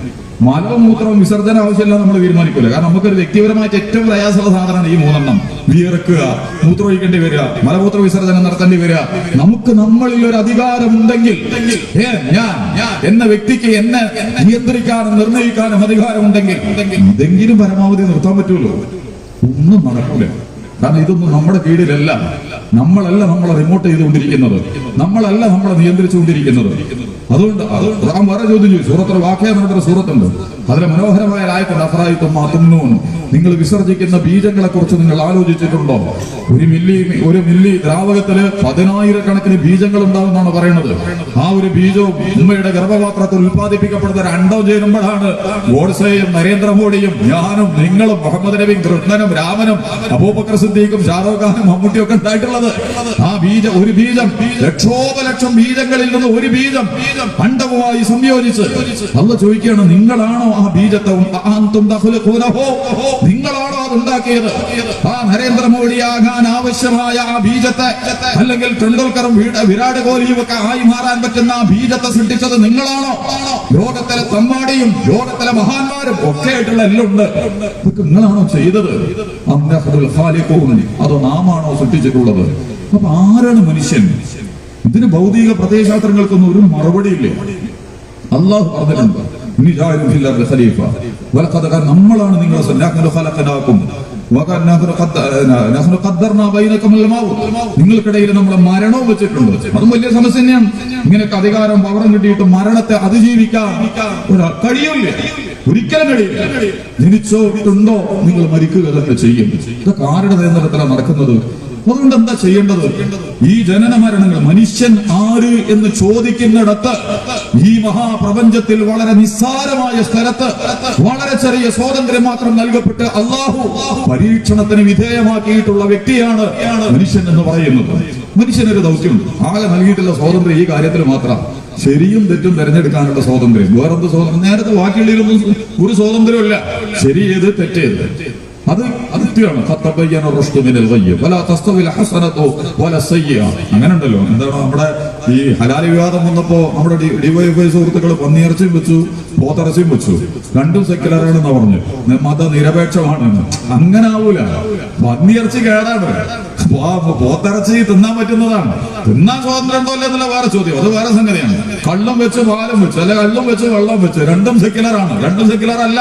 മലമൂത്രവും വിസർജന ആവശ്യമില്ല നമ്മൾ തീരുമാനിക്കൂല. കാരണം നമുക്കൊരു വ്യക്തിപരമായിട്ട് ഏറ്റവും പ്രയാസമുള്ള സാധനമാണ് ഈ 3 എണ്ണം. വിയർക്കുക, മൂത്രമൊഴിക്കേണ്ടി വരിക, മലമൂത്ര വിസർജനം നടത്തേണ്ടി വരിക. നമുക്ക് നമ്മളിൽ ഒരു അധികാരം ഉണ്ടെങ്കിൽ, ഞാൻ എന്ന വ്യക്തിക്ക് എന്നെ നിയന്ത്രിക്കാനും നിർണ്ണയിക്കാനും അധികാരമുണ്ടെങ്കിൽ ഇതെങ്കിലും പരമാവധി നിർത്താൻ പറ്റുമല്ലോ. ഒന്നും നടക്കൂല. കാരണം ഇതൊന്നും നമ്മുടെ കീഴിലല്ല. നമ്മളല്ല നമ്മളെ റിമോട്ട് ചെയ്തുകൊണ്ടിരിക്കുന്നത്, നമ്മളല്ല നമ്മളെ നിയന്ത്രിച്ചുകൊണ്ടിരിക്കുന്നത്. അതുകൊണ്ട് വേറെ ചോദ്യം ചോദിച്ചു. സൂറത്തുൽ വാഖിയ എന്ന് പറഞ്ഞൊരു സൂറത്തുണ്ട്. അതിലെ മനോഹരമായ ആയത്തുണ്ട്, അഫ്റായിത്തും മാ തുംനൂൻ, നിങ്ങൾ വിസർജിക്കുന്ന ബീജങ്ങളെ കുറിച്ച് നിങ്ങൾ ആലോചിച്ചിട്ടുണ്ടോ? ഒരു മില്ലി ദ്രാവകത്തില് 10,000 ബീജങ്ങൾ ഉണ്ടാവുമെന്നാണ് പറയുന്നത്. ആ ഒരു ബീജവും ഉമ്മയുടെ ഗർഭപാത്രത്തിൽ ഉത്പാദിപ്പിക്കപ്പെടുന്ന ഒരു അണ്ടം ചേരുമ്പോഴാണ് ഗോഡ്സെയും നരേന്ദ്രമോദിയും ഞാനും നിങ്ങളും മുഹമ്മദ് നബിയും കൃഷ്ണനും രാമനും അബൂബക്കർ സിദ്ദീഖും ഷാറൂഖ് ഖാനും മമ്മൂട്ടിയും ഒക്കെ ഉണ്ടായിട്ടുള്ളത്. ആ ഒരു ബീജം ലക്ഷോപലക്ഷം ബീജങ്ങളിൽ നിന്ന് ഒരു ബീജം അണ്ടവുമായി സംയോജിച്ച് അല്ലാഹു ചോദിക്കുകയാണ്, നിങ്ങളാണോ ആ ബീജത്തെ, നിങ്ങളാണോ അത് ഉണ്ടാക്കിയത്? ആ നരേന്ദ്രമോദിയാകാൻ ആവശ്യമായ ആ ബീജത്തെ, അല്ലെങ്കിൽ ടെണ്ടുൽക്കറും വിരാട് കോഹ്ലിയും ഒക്കെ ആയി മാറാൻ പറ്റുന്ന ആ ബീജത്തെ സൃഷ്ടിച്ചത് നിങ്ങളാണോ? ലോകത്തിലെ തമ്മാടിയും ലോകത്തിലെ മഹാന്മാരും ഒക്കെ ആയിട്ടുള്ള എല്ലാം ഉണ്ട്. ഇതൊക്കെ നിങ്ങളാണോ ചെയ്തത്? അതോ നാമാണോ സൃഷ്ടിച്ചിട്ടുള്ളത്? അപ്പൊ ആരാണ് മനുഷ്യൻ? ഇതിന് ഭൗതിക പ്രത്യയശാസ്ത്രങ്ങൾക്കൊന്നും ഒരു മറുപടിയില്ലേ. അള്ളാഹു പറഞ്ഞിട്ടുണ്ട്, നമ്മളാണ് നിങ്ങളെ നിങ്ങൾക്കിടയിൽ നമ്മൾ മരണവും വെച്ചിട്ടുണ്ട്. അതും വലിയ സമസ്യ തന്നെയാണ്. ഇങ്ങനെയൊക്കെ അധികാരം പവറും കിട്ടിയിട്ട് മരണത്തെ അതിജീവിക്കാൻ കഴിയില്ല, ഒരിക്കലും കഴിയില്ല. ജനിച്ചോ ഉണ്ടോ നിങ്ങൾ മരിക്കുക തന്നെ ചെയ്യും. ഇതൊക്കെ ആരുടെ നിയന്ത്രണത്തിലാണ് നടക്കുന്നത്? അതുകൊണ്ട് എന്താ ചെയ്യേണ്ടത്? ഈ ജനന മരണങ്ങൾ, മനുഷ്യൻ ആര് എന്ന് ചോദിക്കുന്നിടത്ത് ഈ മഹാപ്രപഞ്ചത്തിൽ വളരെ നിസ്സാരമായ സ്ഥലത്ത് വളരെ ചെറിയ സ്വാതന്ത്ര്യം മാത്രം നൽകപ്പെട്ട് അള്ളാഹു പരീക്ഷണത്തിന് വിധേയമാക്കിയിട്ടുള്ള വ്യക്തിയാണ് മനുഷ്യൻ എന്ന് പറയുന്നത്. മനുഷ്യനൊരു ദൗത്യമുണ്ട്. ആകെ നൽകിയിട്ടുള്ള സ്വാതന്ത്ര്യം ഈ കാര്യത്തിൽ മാത്രം, ശരിയും തെറ്റും തിരഞ്ഞെടുക്കാനുള്ള സ്വാതന്ത്ര്യം. വേറെന്ത് സ്വാതന്ത്ര്യം? നേരത്തെ ബാക്കിയുള്ളതിലൊന്നും ഒരു സ്വാതന്ത്ര്യമില്ല. ശരി ഏത് തെറ്റേത് അത് കൃത്യമാണ്. അങ്ങനെ ഉണ്ടല്ലോ. എന്താണ് നമ്മുടെ ഈ ഹലാൽ വിവാദം വന്നപ്പോ നമ്മുടെ ഡിവൈഎഫ്ഐ സുഹൃത്തുക്കൾ പന്നിയിറച്ചിയും വെച്ചു, പോത്തിറച്ചിയും വെച്ചു. രണ്ടും സെക്യുലറാണെന്ന് പറഞ്ഞു, മതനിരപേക്ഷമാണെന്ന്. അങ്ങനെ ആവൂല. പന്നിയിറച്ചി കേടാണ്, പോത്തിറച്ചി തിന്നാൻ പറ്റുന്നതാണ്. തിന്നാൻ സ്വാതന്ത്ര്യം ഉണ്ടോ എന്നുള്ള വേറെ ചോദ്യം, അത് വേറെ സംഗതിയാണ്. കള്ളും വെച്ച് പാലും വെച്ച്, അല്ലെ കള്ളും വെച്ച് വെള്ളം വെച്ച്, രണ്ടും സെക്യുലറാണ്. രണ്ടും സെക്യുലർ അല്ല.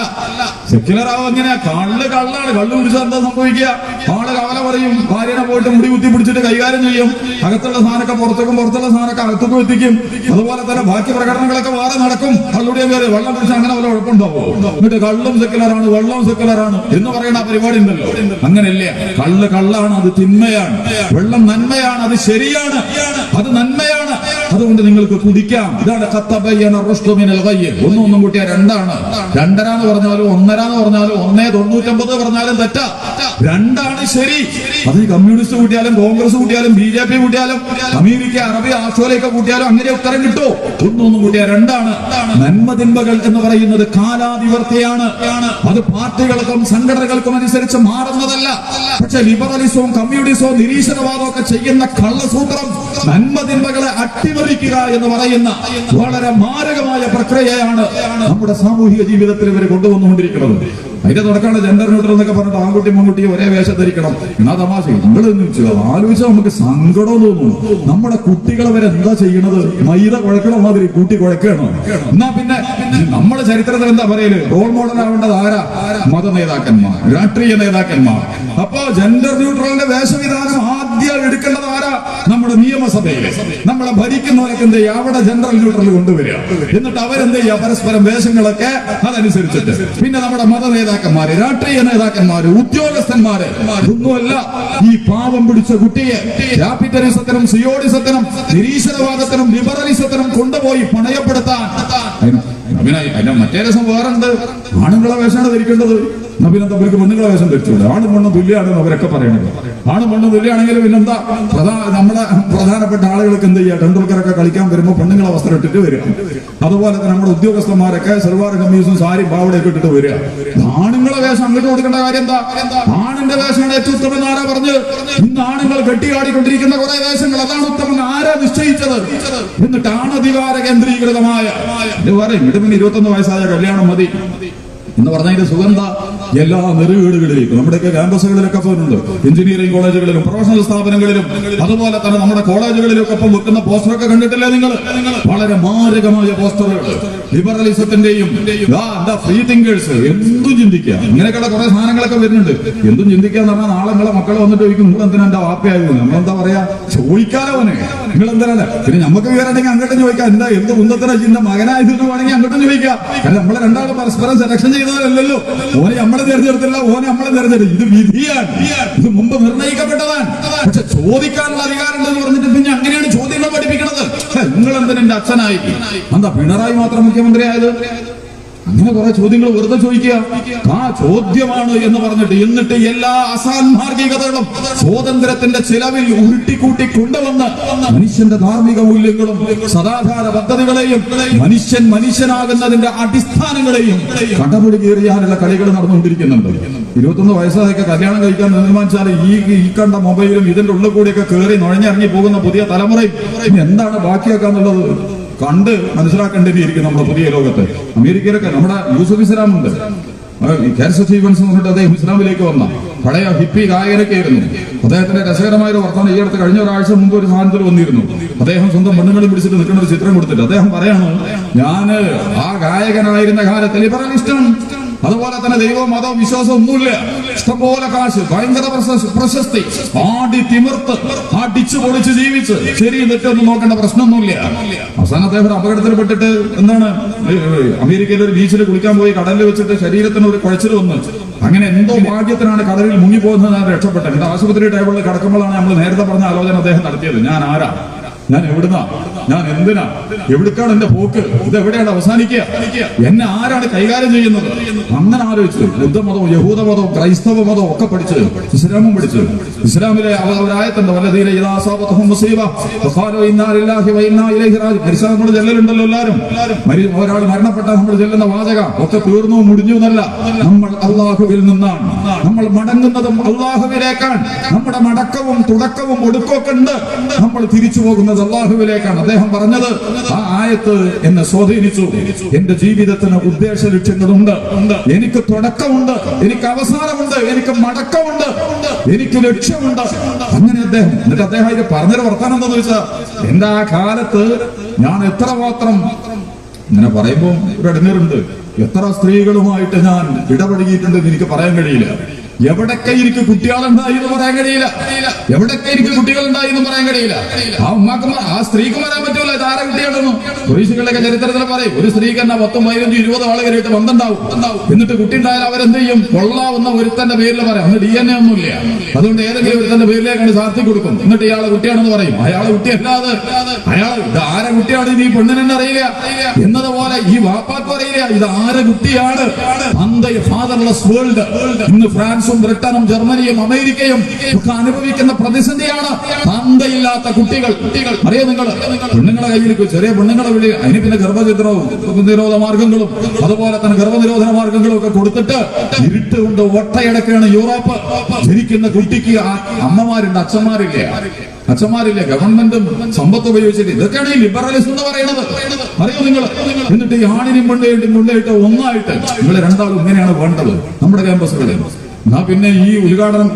സെക്യുലർ ആവും എങ്ങനെയാ? കള്ളാണ്. കള്ളു കുടിച്ചാൽ എന്താ സംഭവിക്കുക? ആള് കവല പറയും, ഭാര്യനെ പോയിട്ട് മുടി കുത്തി പിടിച്ചിട്ട് കൈകാര്യം ചെയ്യും. അകത്തുള്ള സാധനമൊക്കെ പുറത്തേക്കും പുറത്തുള്ള സാധനമൊക്കെ അകത്തേക്കും എത്തിക്കും. അതുപോലെ തന്നെ ബാക്കി പ്രകടനങ്ങളൊക്കെ വേറെ നടക്കും. കള്ളുടിയ പേര് വെള്ളം കുടിച്ചാൽ അങ്ങനെ വല്ല കുഴപ്പമുണ്ടാവോ? എന്നിട്ട് കള്ളും സെക്യുലറാണ് വെള്ളവും സെക്യുലറാണ് എന്ന് പറയുന്ന ആ പരിപാടി ഉണ്ടല്ലോ. അങ്ങനെയല്ലേ? കള്ളാണ്, അത് തിന്മയാണ്. വെള്ളം നന്മയാണ്, അത് ശരിയാണ്, അത് നന്മയാണ്. അതുകൊണ്ട് നിങ്ങൾക്ക് കുടിക്കാം. ഇതാണ് ഒന്നും കൂട്ടിയാൽ രണ്ടാണ്. രണ്ടരാന്ന് പറഞ്ഞാലും ഒന്നരാന്ന് പറഞ്ഞാലും 1.99 പറഞ്ഞാലും തെറ്റാ. രണ്ടാണ് ശരി. അത് കമ്മ്യൂണിസ്റ്റ് കൂട്ടിയാലും കോൺഗ്രസ് കൂട്ടിയാലും BJP കൂട്ടിയാലും അമേരിക്ക അറബി ആസ്ട്രേലിയ കൂട്ടിയാലും അങ്ങനെ ഉത്തരം കിട്ടും. ഒന്നും കൂട്ടിയാൽ രണ്ടാണ്. നന്മതിന്മകൾ എന്ന് പറയുന്നത് കാലാതിവർത്തിയാണ്. അത് പാർട്ടികൾക്കും സംഘടനകൾക്കും അനുസരിച്ച് മാറുന്നതല്ല. പക്ഷെ ലിബറലിസവും കമ്മ്യൂണിസവും നിരീശ്വരവാദവും ഒക്കെ ചെയ്യുന്ന കള്ളസൂത്രം നന്മതിന്മകളെ അട്ടിമറിക്കുക എന്ന് പറയുന്ന വളരെ മാരകമായ പ്രക്രിയയാണ് നമ്മുടെ സാമൂഹിക ജീവിതത്തിൽ ഇവർ കൊണ്ടുവന്നുകൊണ്ടിരിക്കുന്നത്. അതിന്റെ തുടക്കമാണ് ജെൻഡർ ന്യൂട്രൽ എന്നൊക്കെ പറഞ്ഞിട്ട് ആൺകുട്ടി പെൺകുട്ടിയെ ഒരേ വേഷം ധരിക്കണം എന്നാ തമാശ. ആലോചിച്ചാൽ നമുക്ക് സങ്കടം തോന്നും. നമ്മുടെ കുട്ടികളെ വരെ എന്താ ചെയ്യണത്? മൈദ കുഴക്കണ മാതിരി കൂട്ടി കുഴക്കണം. എന്നാ പിന്നെ നമ്മുടെ ചരിത്രത്തിൽ എന്താ പറയല്? റോൾ മോഡൽ ആവേണ്ടത് ആരാ? മത നേതാക്കന്മാർ, രാഷ്ട്രീയ നേതാക്കന്മാർ. അപ്പൊ ജെൻഡർ ന്യൂട്രലിന്റെ വേഷവിധാനം ആദ്യം എടുക്കേണ്ടത് ആരാ? നമ്മുടെ നിയമസഭയില് നമ്മളെ ഭരിക്കുന്നവരൊക്കെ എന്ത് ചെയ്യുക? അവിടെ ജെൻഡർ ന്യൂട്രൽ കൊണ്ടുവരിക. എന്നിട്ട് അവരെന്ത് ചെയ്യുക? പരസ്പരം വേഷങ്ങളൊക്കെ അതനുസരിച്ചിട്ട്. പിന്നെ നമ്മുടെ മത നേതാക്കന്മാര്, രാഷ്ട്രീയ നേതാക്കന്മാര്, ഉദ്യോഗസ്ഥന്മാര് ഒന്നുമല്ല ഈ പാവം പിടിച്ച കുട്ടിയെ ക്യാപിറ്റലിസത്തിനും സിയോഡിസത്തിനും നിരീശ്വരവാദത്തിനും ലിബറലിസത്തിനും കൊണ്ടുപോയി പണയപ്പെടുത്താൻ. അതിന്റെ മറ്റേ രസം വേറുണ്ട്. ആണുങ്ങളെ വേഷമാണ് ധരിക്കേണ്ടത്. പിന്നെന്താ അവർക്ക് പെണ്ണുങ്ങളെ വേഷം ധരിച്ചൂടെ? ആണും പെണ്ണും തുല്യാണെന്ന് അവരൊക്കെ പറയണത്. ആണും പെണ്ണും തുല്യാണെങ്കിലും പിന്നെന്താ നമ്മുടെ പ്രധാനപ്പെട്ട ആളുകൾക്ക് എന്ത് ചെയ്യുക? ടെണ്ടുൽക്കറൊക്കെ കളിക്കാൻ വരുമ്പോൾ പെണ്ണുങ്ങളെ വസ്ത്രം ഇട്ടിട്ട് വരിക. അതുപോലെ തന്നെ നമ്മുടെ ഉദ്യോഗസ്ഥന്മാരൊക്കെ സൽവാർ കമ്മീസും സാരി പാവടയൊക്കെ ഇട്ടിട്ട് വരിക. ആണുങ്ങളെ വേഷം അങ്ങോട്ട് കൊടുക്കേണ്ട കാര്യം എന്താ? ആണിന്റെ വേഷമാണ് ഏറ്റവും ഉത്തമം ആരാ പറഞ്ഞത്? ഇന്ന് ആണുങ്ങൾ കെട്ടിയാടിക്കൊണ്ടിരിക്കുന്ന കുറെ വേഷങ്ങൾ, അതാണ് ഉത്തമം ആരാ നിശ്ചയിച്ചത്? എന്നിട്ട് ആണധികാര കേന്ദ്രീകൃതമായ പറയും 21 വയസ്സായ കല്യാണം മതി എന്ന് പറഞ്ഞതിന്റെ സുഗന്ധ എല്ലാ നെറുകേടുകളിലേക്കും നമ്മുടെയൊക്കെ ക്യാമ്പസുകളിലൊക്കെ പോകുന്നുണ്ട്. എഞ്ചിനീയറിംഗ് കോളേജുകളിലും പ്രൊഫഷണൽ സ്ഥാപനങ്ങളിലും അതുപോലെ തന്നെ നമ്മുടെ കോളേജുകളിലൊക്കെ ഇപ്പം വെക്കുന്ന പോസ്റ്ററൊക്കെ കണ്ടിട്ടില്ലേ നിങ്ങൾ? വളരെ മാരകമായ പോസ്റ്ററുകൾ. ലിബറലിസത്തിന്റെയും ഫ്രീ തിങ്കേഴ്സ് എന്തും ചിന്തിക്കുക, ഇങ്ങനെയൊക്കെയുള്ള കുറെ സാധനങ്ങളൊക്കെ വരുന്നുണ്ട്. എന്തും ചിന്തിക്കുക എന്ന് പറഞ്ഞാൽ നാളെ നിങ്ങളെ മക്കൾ വന്നിട്ട് ചോദിക്കും, നിങ്ങൾ എന്തിനാ എന്റെ വാപ്പയായിരുന്നു? നമ്മളെന്താ പറയാ? ചോദിക്കാലോ അവന് നിങ്ങൾ എന്തിനാണ്? പിന്നെ നമുക്ക് വേറെണ്ടെങ്കിൽ അങ്ങോട്ടും ചോദിക്കാം, എന്താ എന്ത് കുന്തത്തിനാ ചിന്ത മകനായതെന്ന് വേണമെങ്കിൽ അങ്ങോട്ടും ചോദിക്കാം. കാരണം നമ്മളെ രണ്ടാളും പരസ്പരം സെലക്ഷൻ ചെയ്തതല്ലല്ലോ. ഓനെ നമ്മളെ തെരഞ്ഞെടുത്തില്ല, ഓനെ നമ്മളെ തെരഞ്ഞെടുത്തു. ഇത് വിധിയാണ്, ഇത് മുമ്പ് നിർണയിക്കപ്പെട്ടതാണ്. പക്ഷെ ചോദിക്കാനുള്ള അധികാരം ഉണ്ടെന്ന് പറഞ്ഞിട്ട് പിന്നെ അങ്ങനെയാണ് ചോദ്യങ്ങൾ പഠിപ്പിക്കണത്. നിങ്ങൾ എന്തിനാ എന്റെ അച്ഛനായി? എന്താ പിണറായി മാത്രം മുഖ്യമന്ത്രി ആയത്? അങ്ങനെ കുറെ ചോദ്യങ്ങൾ വെറുതെ ചോദിക്കുക. ആ ചോദ്യമാണ് എന്ന് പറഞ്ഞിട്ട് എന്നിട്ട് എല്ലാ അസാൻമാർഗികതകളും സ്വാതന്ത്ര്യത്തിന്റെ ചിലവിൽ ഉരുട്ടിക്കൂട്ടി കൊണ്ടുവന്ന് മനുഷ്യന്റെ ധാർമ്മിക മൂല്യങ്ങളും സദാചാര പദ്ധതികളെയും മനുഷ്യനാകുന്നതിന്റെ അടിസ്ഥാനങ്ങളെയും കടമുടി കീറിയാനുള്ള കളികൾ നടന്നുകൊണ്ടിരിക്കുന്നുണ്ട്. 21 വയസ്സായൊക്കെ കല്യാണം കഴിക്കാൻ തീരുമാനിച്ചാൽ ഈ കണ്ട മൊബൈലും ഇതിന്റെ ഉള്ളിൽ കൂടിയൊക്കെ കയറി നുഴഞ്ഞിറങ്ങി പോകുന്ന പുതിയ തലമുറയും എന്താണ് ബാക്കിയാക്കാന്നുള്ളത് കണ്ട് മനസ്സിലാക്കേണ്ടിയിരിക്കും നമ്മുടെ പുതിയ ലോകത്ത്. അമേരിക്കയിലൊക്കെ നമ്മുടെ യൂസഫ് ഇസ്ലാം ഉണ്ട്, സ്റ്റീവൻസ് എന്ന് പറഞ്ഞിട്ട് അദ്ദേഹം ഇസ്ലാമിലേക്ക് വന്ന പഴയ ഹിപ്പി ഗായകനൊക്കെ ആയിരുന്നു. അദ്ദേഹത്തിന്റെ രസകരമായ ഒരു വർത്തമാനം ഈ അടുത്ത് കഴിഞ്ഞ ഒരാഴ്ച മുമ്പ് ഒരു സാധനത്തിൽ വന്നിരുന്നു. അദ്ദേഹം സ്വന്തം പെണ്ണുങ്ങളും പിടിച്ചിട്ട് നിൽക്കുന്ന ഒരു ചിത്രം കൊടുത്തിട്ട് അദ്ദേഹം പറയാണ്, ഞാന് ആ ഗായകനായിരുന്ന കാലത്ത് ലിബറലിസ്റ്റാണ്, അതുപോലെ തന്നെ ദൈവം മതോ വിശ്വാസം ഒന്നുമില്ല, ഇഷ്ടംപോലെ കാശ്, ഭയങ്കര പ്രശസ്തി, ആടി തിമിർത്ത് അടിച്ചു പൊളിച്ച് ജീവിച്ച് ശരി തെറ്റൊന്നും നോക്കേണ്ട പ്രശ്നമൊന്നുമില്ല. അവസാനം അദ്ദേഹം ഒരു അപകടത്തിൽപ്പെട്ടിട്ട് എന്താണ് അമേരിക്കയിൽ ഒരു ബീച്ചിൽ കുളിക്കാൻ പോയി കടലിൽ വെച്ചിട്ട് ശരീരത്തിന് ഒരു കുഴച്ചിൽ വന്ന് അങ്ങനെ എന്തോ ഭാഗ്യത്തിനാണ് കടലിൽ മുങ്ങിപ്പോകുന്നത് രക്ഷപ്പെട്ടത്. എന്റെ ആശുപത്രി ടേബിളിൽ കിടക്കുമ്പോഴാണ് നമ്മൾ നേരത്തെ പറഞ്ഞ ആലോചന അദ്ദേഹം നടത്തിയത്. ഞാൻ ആരാ, ഞാൻ എവിടുന്നാ, ഞാൻ എന്തിനാ, എവിടേക്കാണ് എന്റെ പോക്ക്, ഇത് എവിടെയാണ് അവസാനിക്കുക, എന്നെ ആരാണ് കൈകാര്യം ചെയ്യുന്നത്? അങ്ങനെ ആലോചിച്ചു. ബുദ്ധമതവും യഹൂദമതവും ക്രൈസ്തവ മതവും ഒക്കെ പഠിച്ച് ഇസ്ലാമും പഠിച്ചു. ഇസ്ലാമിലെ ഒരായത്തുണ്ട്, വല്ലദീന ഇദാ അസാബതഹും മുസീബ ഫഖാലൂ ഇന്നാ ലില്ലാഹി വ ഇന്നാ ഇലൈഹി റാജിഊൻ. മരിച്ചാൽ നമ്മൾ ചെല്ലലുണ്ടല്ലോ എല്ലാവരും. ഒരാൾ മരണപ്പെട്ടാൽ നമ്മൾ ചെല്ലുന്ന വാചകം ഒക്കെ തീർന്നു മുടിഞ്ഞു എന്നല്ല, നമ്മൾ അള്ളാഹുവിൽ നിന്നാണ്, നമ്മൾ മടങ്ങുന്നതും അള്ളാഹുവിലേക്കാണ്. നമ്മുടെ മടക്കവും തുടക്കവും ഒടുക്കമൊക്കെ ഉണ്ട്, നമ്മൾ തിരിച്ചു പോകുന്നത് അള്ളാഹുവിലേക്കാണ്. അദ്ദേഹം പറഞ്ഞത് ആ ആയത്ത് എന്നെ സ്വാധീനിച്ചു. എന്റെ ജീവിതത്തിന് ഉദ്ദേശ ലക്ഷ്യങ്ങളുണ്ട്, എനിക്ക് തുടക്കമുണ്ട്, എനിക്ക് അവസാനമുണ്ട്, എനിക്ക് മടക്കമുണ്ട്, എനിക്ക് ലക്ഷ്യമുണ്ട്. അങ്ങനെ അദ്ദേഹം എന്നിട്ട് അദ്ദേഹം ഇത് പറഞ്ഞൊരു വർത്തമാനം എന്താന്ന് വെച്ചാൽ, എന്റെ ആ കാലത്ത് ഞാൻ എത്രമാത്രം ഇങ്ങനെ പറയുമ്പോ ഒരു അടങ്ങേറുണ്ട്, എത്ര സ്ത്രീകളുമായിട്ട് ഞാൻ ഇടപഴകിയിട്ടുണ്ടെന്ന് എനിക്ക് പറയാൻ കഴിയില്ല. എവിടൊക്കെ എനിക്ക് കുട്ടികളുണ്ടായി എന്ന് പറയാൻ കഴിയില്ല, എവിടൊക്കെ എനിക്ക് കുട്ടികളുണ്ടായി എന്ന് പറയാൻ കഴിയില്ല. ആ ഉമ്മാക്ക് ആ സ്ത്രീക്ക് പറയാൻ പറ്റൂല ഇത് ആരെ കുട്ടിയാണെന്നു. പോലീസുകളുടെ ചരിത്രത്തിൽ പറയും, ഒരു സ്ത്രീക്ക് തന്നെ 10, 15, 20 ആള് കയറിയിട്ട് ബന്ധമുണ്ടാവും. എന്നിട്ട് കുട്ടി ഉണ്ടായാൽ അവരെന്ത് ചെയ്യും? കൊള്ളാവുന്ന ഒരുത്തന്റെ പേരിൽ പറയാം, അന്ന് DNA ഒന്നുമില്ല, അതുകൊണ്ട് ഏതെങ്കിലും ഒരുത്തന്റെ പേരിലേക്കാണ് ചാർത്തി കൊടുക്കും. എന്നിട്ട് ഇയാളെ കുട്ടിയാണെന്ന് പറയും. അയാളെ കുട്ടിയല്ലാതെ അയാൾ ഇത് ആരെ കുട്ടിയാണ് ഇത് ഈ പെണ്ണിനെന്നെ അറിയില്ല എന്നതുപോലെ ഈ വാപ്പാക്കും അറിയില്ല ഇത് ആരെ കുട്ടിയാണ്. Fatherless world. ഇന്ന് ഫ്രാൻസും ബ്രിട്ടനും ജർമ്മനിയും അമേരിക്കയും ഒക്കെ അനുഭവിക്കുന്ന പ്രതിസന്ധിയാണ് തന്തയില്ലാത്ത കുട്ടികൾ. അറിയോ നിങ്ങൾ? പെണ്ണുങ്ങളെ കയ്യിൽ ചെറിയ പെണ്ണുങ്ങളെ വിളി, അതിന് പിന്നെ ഗർഭനിരോധ മാർഗങ്ങളും അതുപോലെ തന്നെ ഗർഭനിരോധന മാർഗങ്ങളും ഒക്കെ കൊടുത്തിട്ട് ഇരുട്ട് കൊണ്ട് ഒട്ടയടക്കാണ് യൂറോപ്പ്. ജനിക്കുന്ന കുട്ടിക്ക് അമ്മമാരുണ്ട്, അച്ഛന്മാരില്ലേ, ഗവൺമെന്റും സമ്പത്ത് ഉപയോഗിച്ചിട്ട്. ഇതൊക്കെയാണ് ഈ ലിബറലിസം എന്ന് പറയുന്നത്. അറിയോ നിങ്ങൾ? എന്നിട്ട് ഈ ആണിനും പെണ്ണേട്ടും കൊണ്ടേട്ട് ഒന്നായിട്ട് നിങ്ങൾ രണ്ടാളും ഇങ്ങനെയാണ് വേണ്ടത് നമ്മുടെ ക്യാമ്പസുകളിൽ. എന്നാ പിന്നെ ഈ ഉദ്ഘാടനം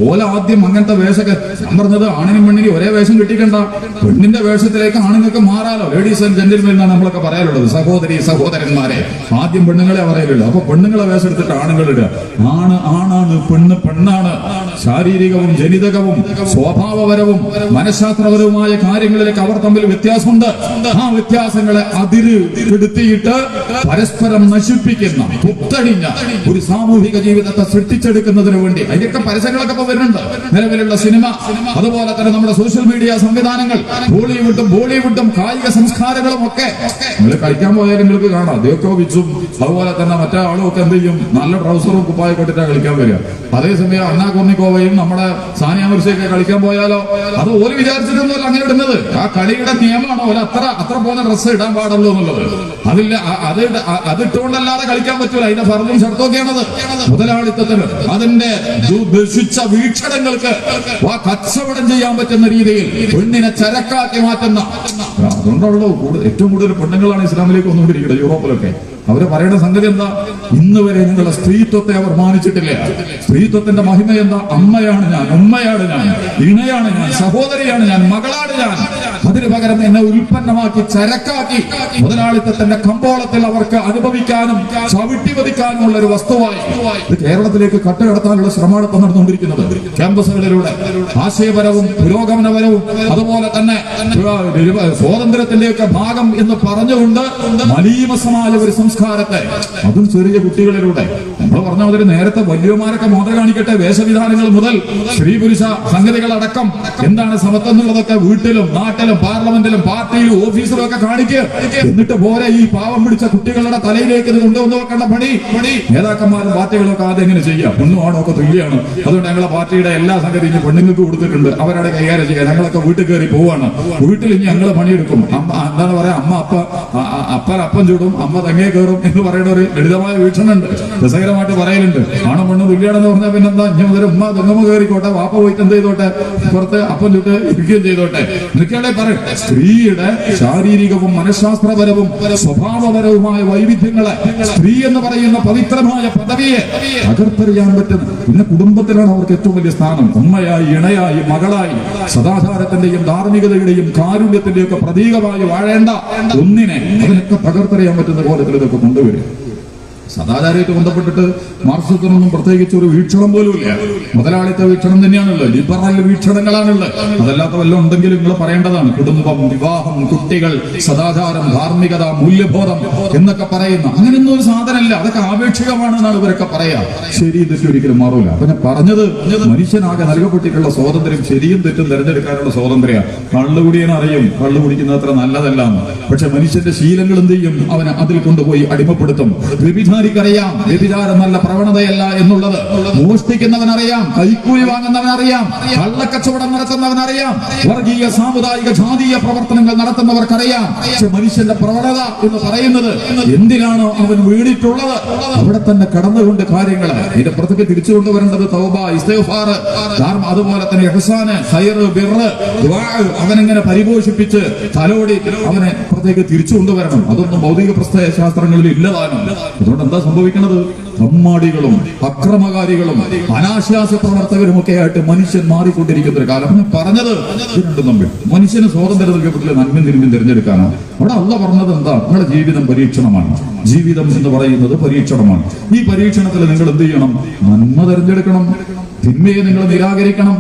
ഓല ആദ്യം അങ്ങനത്തെ വേഷമൊക്കെ ഞാൻ പറഞ്ഞത് ആണിനും പെണ്ണിനും ഒരേ വേഷം കിട്ടിക്കണ്ട, പെണ്ണിന്റെ വേഷത്തിലേക്ക് ആണുങ്ങൾക്ക് മാറാലോ. ലേഡീസ് ആൻഡ് ജെന്റിൽമെൻ എന്നാണ് നമ്മളൊക്കെ പറയാനുള്ളത്. സഹോദരന്മാരെ ആദ്യം പെണ്ണുങ്ങളെ പറയലുള്ളൂ. അപ്പൊ പെണ്ണുങ്ങളെ വേഷം എടുത്തിട്ട് ആണുങ്ങളിടുക. ആണാണ്, പെണ്ണ് പെണ്ണാണ്. ശാരീരികവും ജനിതകവും സ്വഭാവപരവും മനഃശാസ്ത്രപരവുമായ കാര്യങ്ങളിലേക്ക് അവർ തമ്മിൽ വ്യത്യാസമുണ്ട്. ആ വ്യത്യാസങ്ങളെ അതിരുപ്പെടുത്തിയിട്ട് പരസ്പരം നശിപ്പിക്കുന്ന പുത്തടിഞ്ഞ ഒരു സാമൂഹിക ജീവിതത്തെ സൃഷ്ടിച്ചെടുക്കുന്നതിന് വേണ്ടി അതിനൊക്കെ പരസ്യങ്ങളൊക്കെ ഇപ്പൊ വരുന്നുണ്ട്. നിലവിലുള്ള സിനിമ, അതുപോലെ തന്നെ നമ്മുടെ സോഷ്യൽ മീഡിയ സംവിധാനങ്ങൾ, ബോളിവുഡും കായിക സംസ്കാരങ്ങളും ഒക്കെ നിങ്ങൾ കളിക്കാൻ പോയാൽ നിങ്ങൾക്ക് കാണാം. ദേക്കോവിച്ചും അതുപോലെ തന്നെ മറ്റേ ആളും ഒക്കെ എന്ത് ചെയ്യും? നല്ല ട്രൗസറും കുപ്പായൊക്കെ ഇട്ടിട്ടാണ് കളിക്കാൻ വരിക. അതേസമയം അണ്ണാ കോർണിക്കോവയും നമ്മുടെ സാനിയ മിർസയൊക്കെ കളിക്കാൻ പോയാലോ അത് ഓര് വിചാരിച്ചിട്ടൊന്നുമല്ല അങ്ങനെ ഇടുന്നത്. ആ കളിയുടെ നിയമമാണോ ഓല അത്ര പോകുന്ന ഡ്രസ്സ് ഇടാൻ പാടുള്ളൂ എന്നുള്ളത്. അതില്ല, അതിട്ടുകൊണ്ടല്ലാതെ കളിക്കാൻ പറ്റൂല. അതിന്റെ ഫർദും ഷർത്തുമൊക്കെയാണത്. മുതലാളിത്തത്തിന് അതിന്റെ ദുഷിച്ച വീക്ഷണങ്ങൾക്ക് കച്ചവടം ചെയ്യാൻ പറ്റുന്ന രീതിയിൽ പെണ്ണിനെ ചരക്കാക്കി മാറ്റുന്ന, അതുകൊണ്ടുള്ളൂ ഏറ്റവും കൂടുതൽ പെണ്ണുങ്ങളാണ് ഇസ്ലാമിലേക്ക് വന്നുകൊണ്ടിരിക്കുന്നത് യൂറോപ്പിലൊക്കെ. അവര് പറയുന്ന സംഗതി എന്താ? ഇന്ന് വരെ നിങ്ങളുടെ സ്ത്രീത്വത്തെ അവർ മാനിച്ചിട്ടില്ല. സ്ത്രീത്വത്തിന്റെ മഹിമ എന്താ? അമ്മയാണ് ഞാൻ, ഉമ്മയാണ് ഞാൻ, ഇണയാണ് ഞാൻ, സഹോദരിയാണ് ഞാൻ, മകളാണ് ഞാൻ. അതിന് പകരം എന്നെ ഉൽപ്പന്നമാക്കി, ചരക്കാക്കി മുതലാളിത്തത്തിന്റെ കമ്പോളത്തിൽ അവർക്ക് അനുഭവിക്കാനും ചവിട്ടി പതിക്കാനുമുള്ള ഒരു വസ്തുവായി ഇത് കേരളത്തിലേക്ക് കട്ടുകടത്താനുള്ള ശ്രമമാണ് ഇപ്പൊ നടന്നുകൊണ്ടിരിക്കുന്നത്. ക്യാമ്പസുകളിലൂടെ ആശയപരവും പുരോഗമനപരവും അതുപോലെ തന്നെ സ്വാതന്ത്ര്യത്തിന്റെയൊക്കെ ഭാഗം എന്ന് പറഞ്ഞുകൊണ്ട് മലീമസമായ ഒരു സംസ്കാരത്തെ, അതും ചെറിയ കുട്ടികളിലൂടെ നമ്മൾ പറഞ്ഞ മുതൽ നേരത്തെ വലിയമാരൊക്കെ മാതൃക കാണിക്കട്ടെ. വേഷവിധാനങ്ങൾ മുതൽ സ്ത്രീ പുരുഷ സംഗതികളടക്കം എന്താണ് സമത്വം എന്നുള്ളതൊക്കെ വീട്ടിലും നാട്ടിലും പാർലമെന്റിലും പാർട്ടിയിലും ഓഫീസിലും ഒക്കെ കാണിക്കുക. എന്നിട്ട് പോരെ ഈ പാവം പിടിച്ച കുട്ടികളുടെ തലയിലേക്ക് ഇത് കൊണ്ടുവന്ന് വെക്കേണ്ട പണി നേതാക്കന്മാരും പാർട്ടികളും ഒക്കെ ആദ്യം എങ്ങനെ ചെയ്യാം? പെണ്ണും ആണോ ഒക്കെ തുല്യാണ്. അതുകൊണ്ട് ഞങ്ങളെ പാർട്ടിയുടെ എല്ലാ സംഗതിയും പെണ്ണുങ്ങൾക്ക് കൊടുത്തിട്ടുണ്ട്, അവരുടെ കൈകാര്യം ചെയ്യാൻ. ഞങ്ങളൊക്കെ വീട്ടിൽ കയറി പോവാണ്. വീട്ടിൽ ഇനി ഞങ്ങൾ പണിയെടുക്കും. എന്താണ് പറയാ, അമ്മ അപ്പം ചൂടും, അമ്മ തെങ്ങേ കയറും എന്ന് പറയുന്ന ഒരു ലളിതമായ വീക്ഷണം ഉണ്ട്. രസകരമായിട്ട് പറയലുണ്ട്. ആണോ പെണ്ണ് തുല്യാണെന്ന് പറഞ്ഞാൽ പിന്നെന്താ? ഇനി മുതൽ ഉമ്മ തെങ്ങമ്മ കയറിക്കോട്ടെ, വാപ്പ പോയിട്ട് എന്ത് ചെയ്തോട്ടെ, പുറത്ത് അപ്പം ചുട്ട് ഇരിക്കുകയും ചെയ്തോട്ടെ. എന്നൊക്കെയാണെ പറയും. സ്ത്രീയുടെ ശാരീരികവും മനഃശാസ്ത്രപരവും സ്വഭാവപരവുമായ വൈവിധ്യങ്ങളെ, സ്ത്രീ എന്ന് പറയുന്ന പവിത്രമായ പദവിയെ തകർത്തെറിയാൻ പറ്റും. പിന്നെ കുടുംബത്തിലാണ് അവർക്ക് ഏറ്റവും വലിയ സ്ഥാനം. ഉമ്മയായി, ഇണയായി, മകളായി, സദാചാരത്തിന്റെയും ധാർമ്മികതയുടെയും കാരുണ്യത്തിന്റെയും ഒക്കെ പ്രതീകമായി വാഴേണ്ട ഒന്നിനെ അതിനൊക്കെ തകർത്തെറിയാൻ പറ്റുന്ന കോലത്തിൽ ഇതൊക്കെ കൊണ്ടുവരും. സദാചാരമായിട്ട് ബന്ധപ്പെട്ടിട്ട് മാർക്സിസത്തിനൊന്നും പ്രത്യേകിച്ച് ഒരു വീക്ഷണം പോലും ഇല്ല. മുതലാളിത്ത വീക്ഷണം തന്നെയാണല്ലോ, ലിബറൽ വീക്ഷണങ്ങളാണുള്ളത്. അതല്ലാത്ത വല്ലതും ഉണ്ടെങ്കിലും നിങ്ങൾ പറയേണ്ടതാണ്. കുടുംബം, വിവാഹം, കുട്ടികൾ, സദാചാരം, ധാർമ്മികത, മൂല്യബോധം എന്നൊക്കെ പറയുന്ന അങ്ങനെയൊന്നും ഒരു സാധനമല്ല. അതൊക്കെ ആപേക്ഷികമാണെന്നാണ് ഇവരൊക്കെ പറയാ. ശരി തെറ്റും ഒരിക്കലും മാറൂല. അപ്പൊ ഞാൻ പറഞ്ഞത്, മനുഷ്യനാകെ നൽകപ്പെട്ടിട്ടുള്ള സ്വാതന്ത്ര്യം ശരിയും തെറ്റും തിരഞ്ഞെടുക്കാനുള്ള സ്വാതന്ത്ര്യം. കള്ളുകുടിയനെ അറിയും കള്ളു കുടിക്കുന്നത് അത്ര നല്ലതല്ലാന്ന്. പക്ഷെ മനുഷ്യന്റെ ശീലങ്ങൾ എന്ത് ചെയ്യും? അവനെ അതിൽ കൊണ്ടുപോയി അടിമപ്പെടുത്തും. അറിയാം വ്യഭിചാരം നല്ല പ്രവണതയല്ല എന്നുള്ളത്. മോഷ്ടിക്കുന്നവനറിയാം, കൈക്കൂലി വാങ്ങുന്നവനറിയാം, കള്ളക്കച്ചവടം നടത്തുന്നവനറിയാം, വർഗീയ സാമുദായിക ജാതീയ പ്രവർത്തനങ്ങൾ നടത്തുന്നവർക്കറിയാം. പക്ഷെ മനുഷ്യന്റെ പ്രവണത എന്ന് പറയുന്നത് എന്തിനാണോ അവൻ വീണിട്ടുള്ളത് അവിടെ തന്നെ കടന്നുകൊണ്ട് കാര്യങ്ങൾ ഇതിന്റെ പുറത്തേക്ക് തിരിച്ചു കൊണ്ടുവരേണ്ടത് തൗബ, ഇസ്തിഗ്ഫാർ, അതുപോലെ തന്നെ ഇഹ്സാന്, ഖൈർ, ബിർറ്, ദുആ അവനെങ്ങനെ പരിപോഷിപ്പിച്ച് തലോടി അവനെ പുറത്തേക്ക് തിരിച്ചു കൊണ്ടുവരണം. അതൊന്നും ഭൗതിക പ്രത്യയശാസ്ത്രങ്ങളിൽ ഇല്ലതാനും. അതുകൊണ്ട് എന്താ സംഭവിക്കുന്നത്? തമ്മാടികളും അക്രമകാരികളും അനാശാസ്യ പ്രവർത്തകരും ഒക്കെ ആയിട്ട് മനുഷ്യൻ മാറിക്കൊണ്ടിരിക്കുന്ന ഒരു കാലം. ഞാൻ പറഞ്ഞത് രണ്ടും തമ്മിൽ മനുഷ്യന് സ്വാതന്ത്ര്യം നൽകപ്പെട്ടില്ല, നന്മയും തിന്മയും തിരഞ്ഞെടുക്കാനോ. അവിടെ അള്ള പറഞ്ഞത് എന്താ? നിങ്ങളുടെ ജീവിതം പരീക്ഷണമാണ്. ജീവിതം എന്ന് പറയുന്നത് പരീക്ഷണമാണ്. ഈ പരീക്ഷണത്തിൽ നിങ്ങൾ എന്ത് ചെയ്യണം? നന്മ തിരഞ്ഞെടുക്കണം, തിന്മയെ നിങ്ങൾ നിരാകരിക്കണം.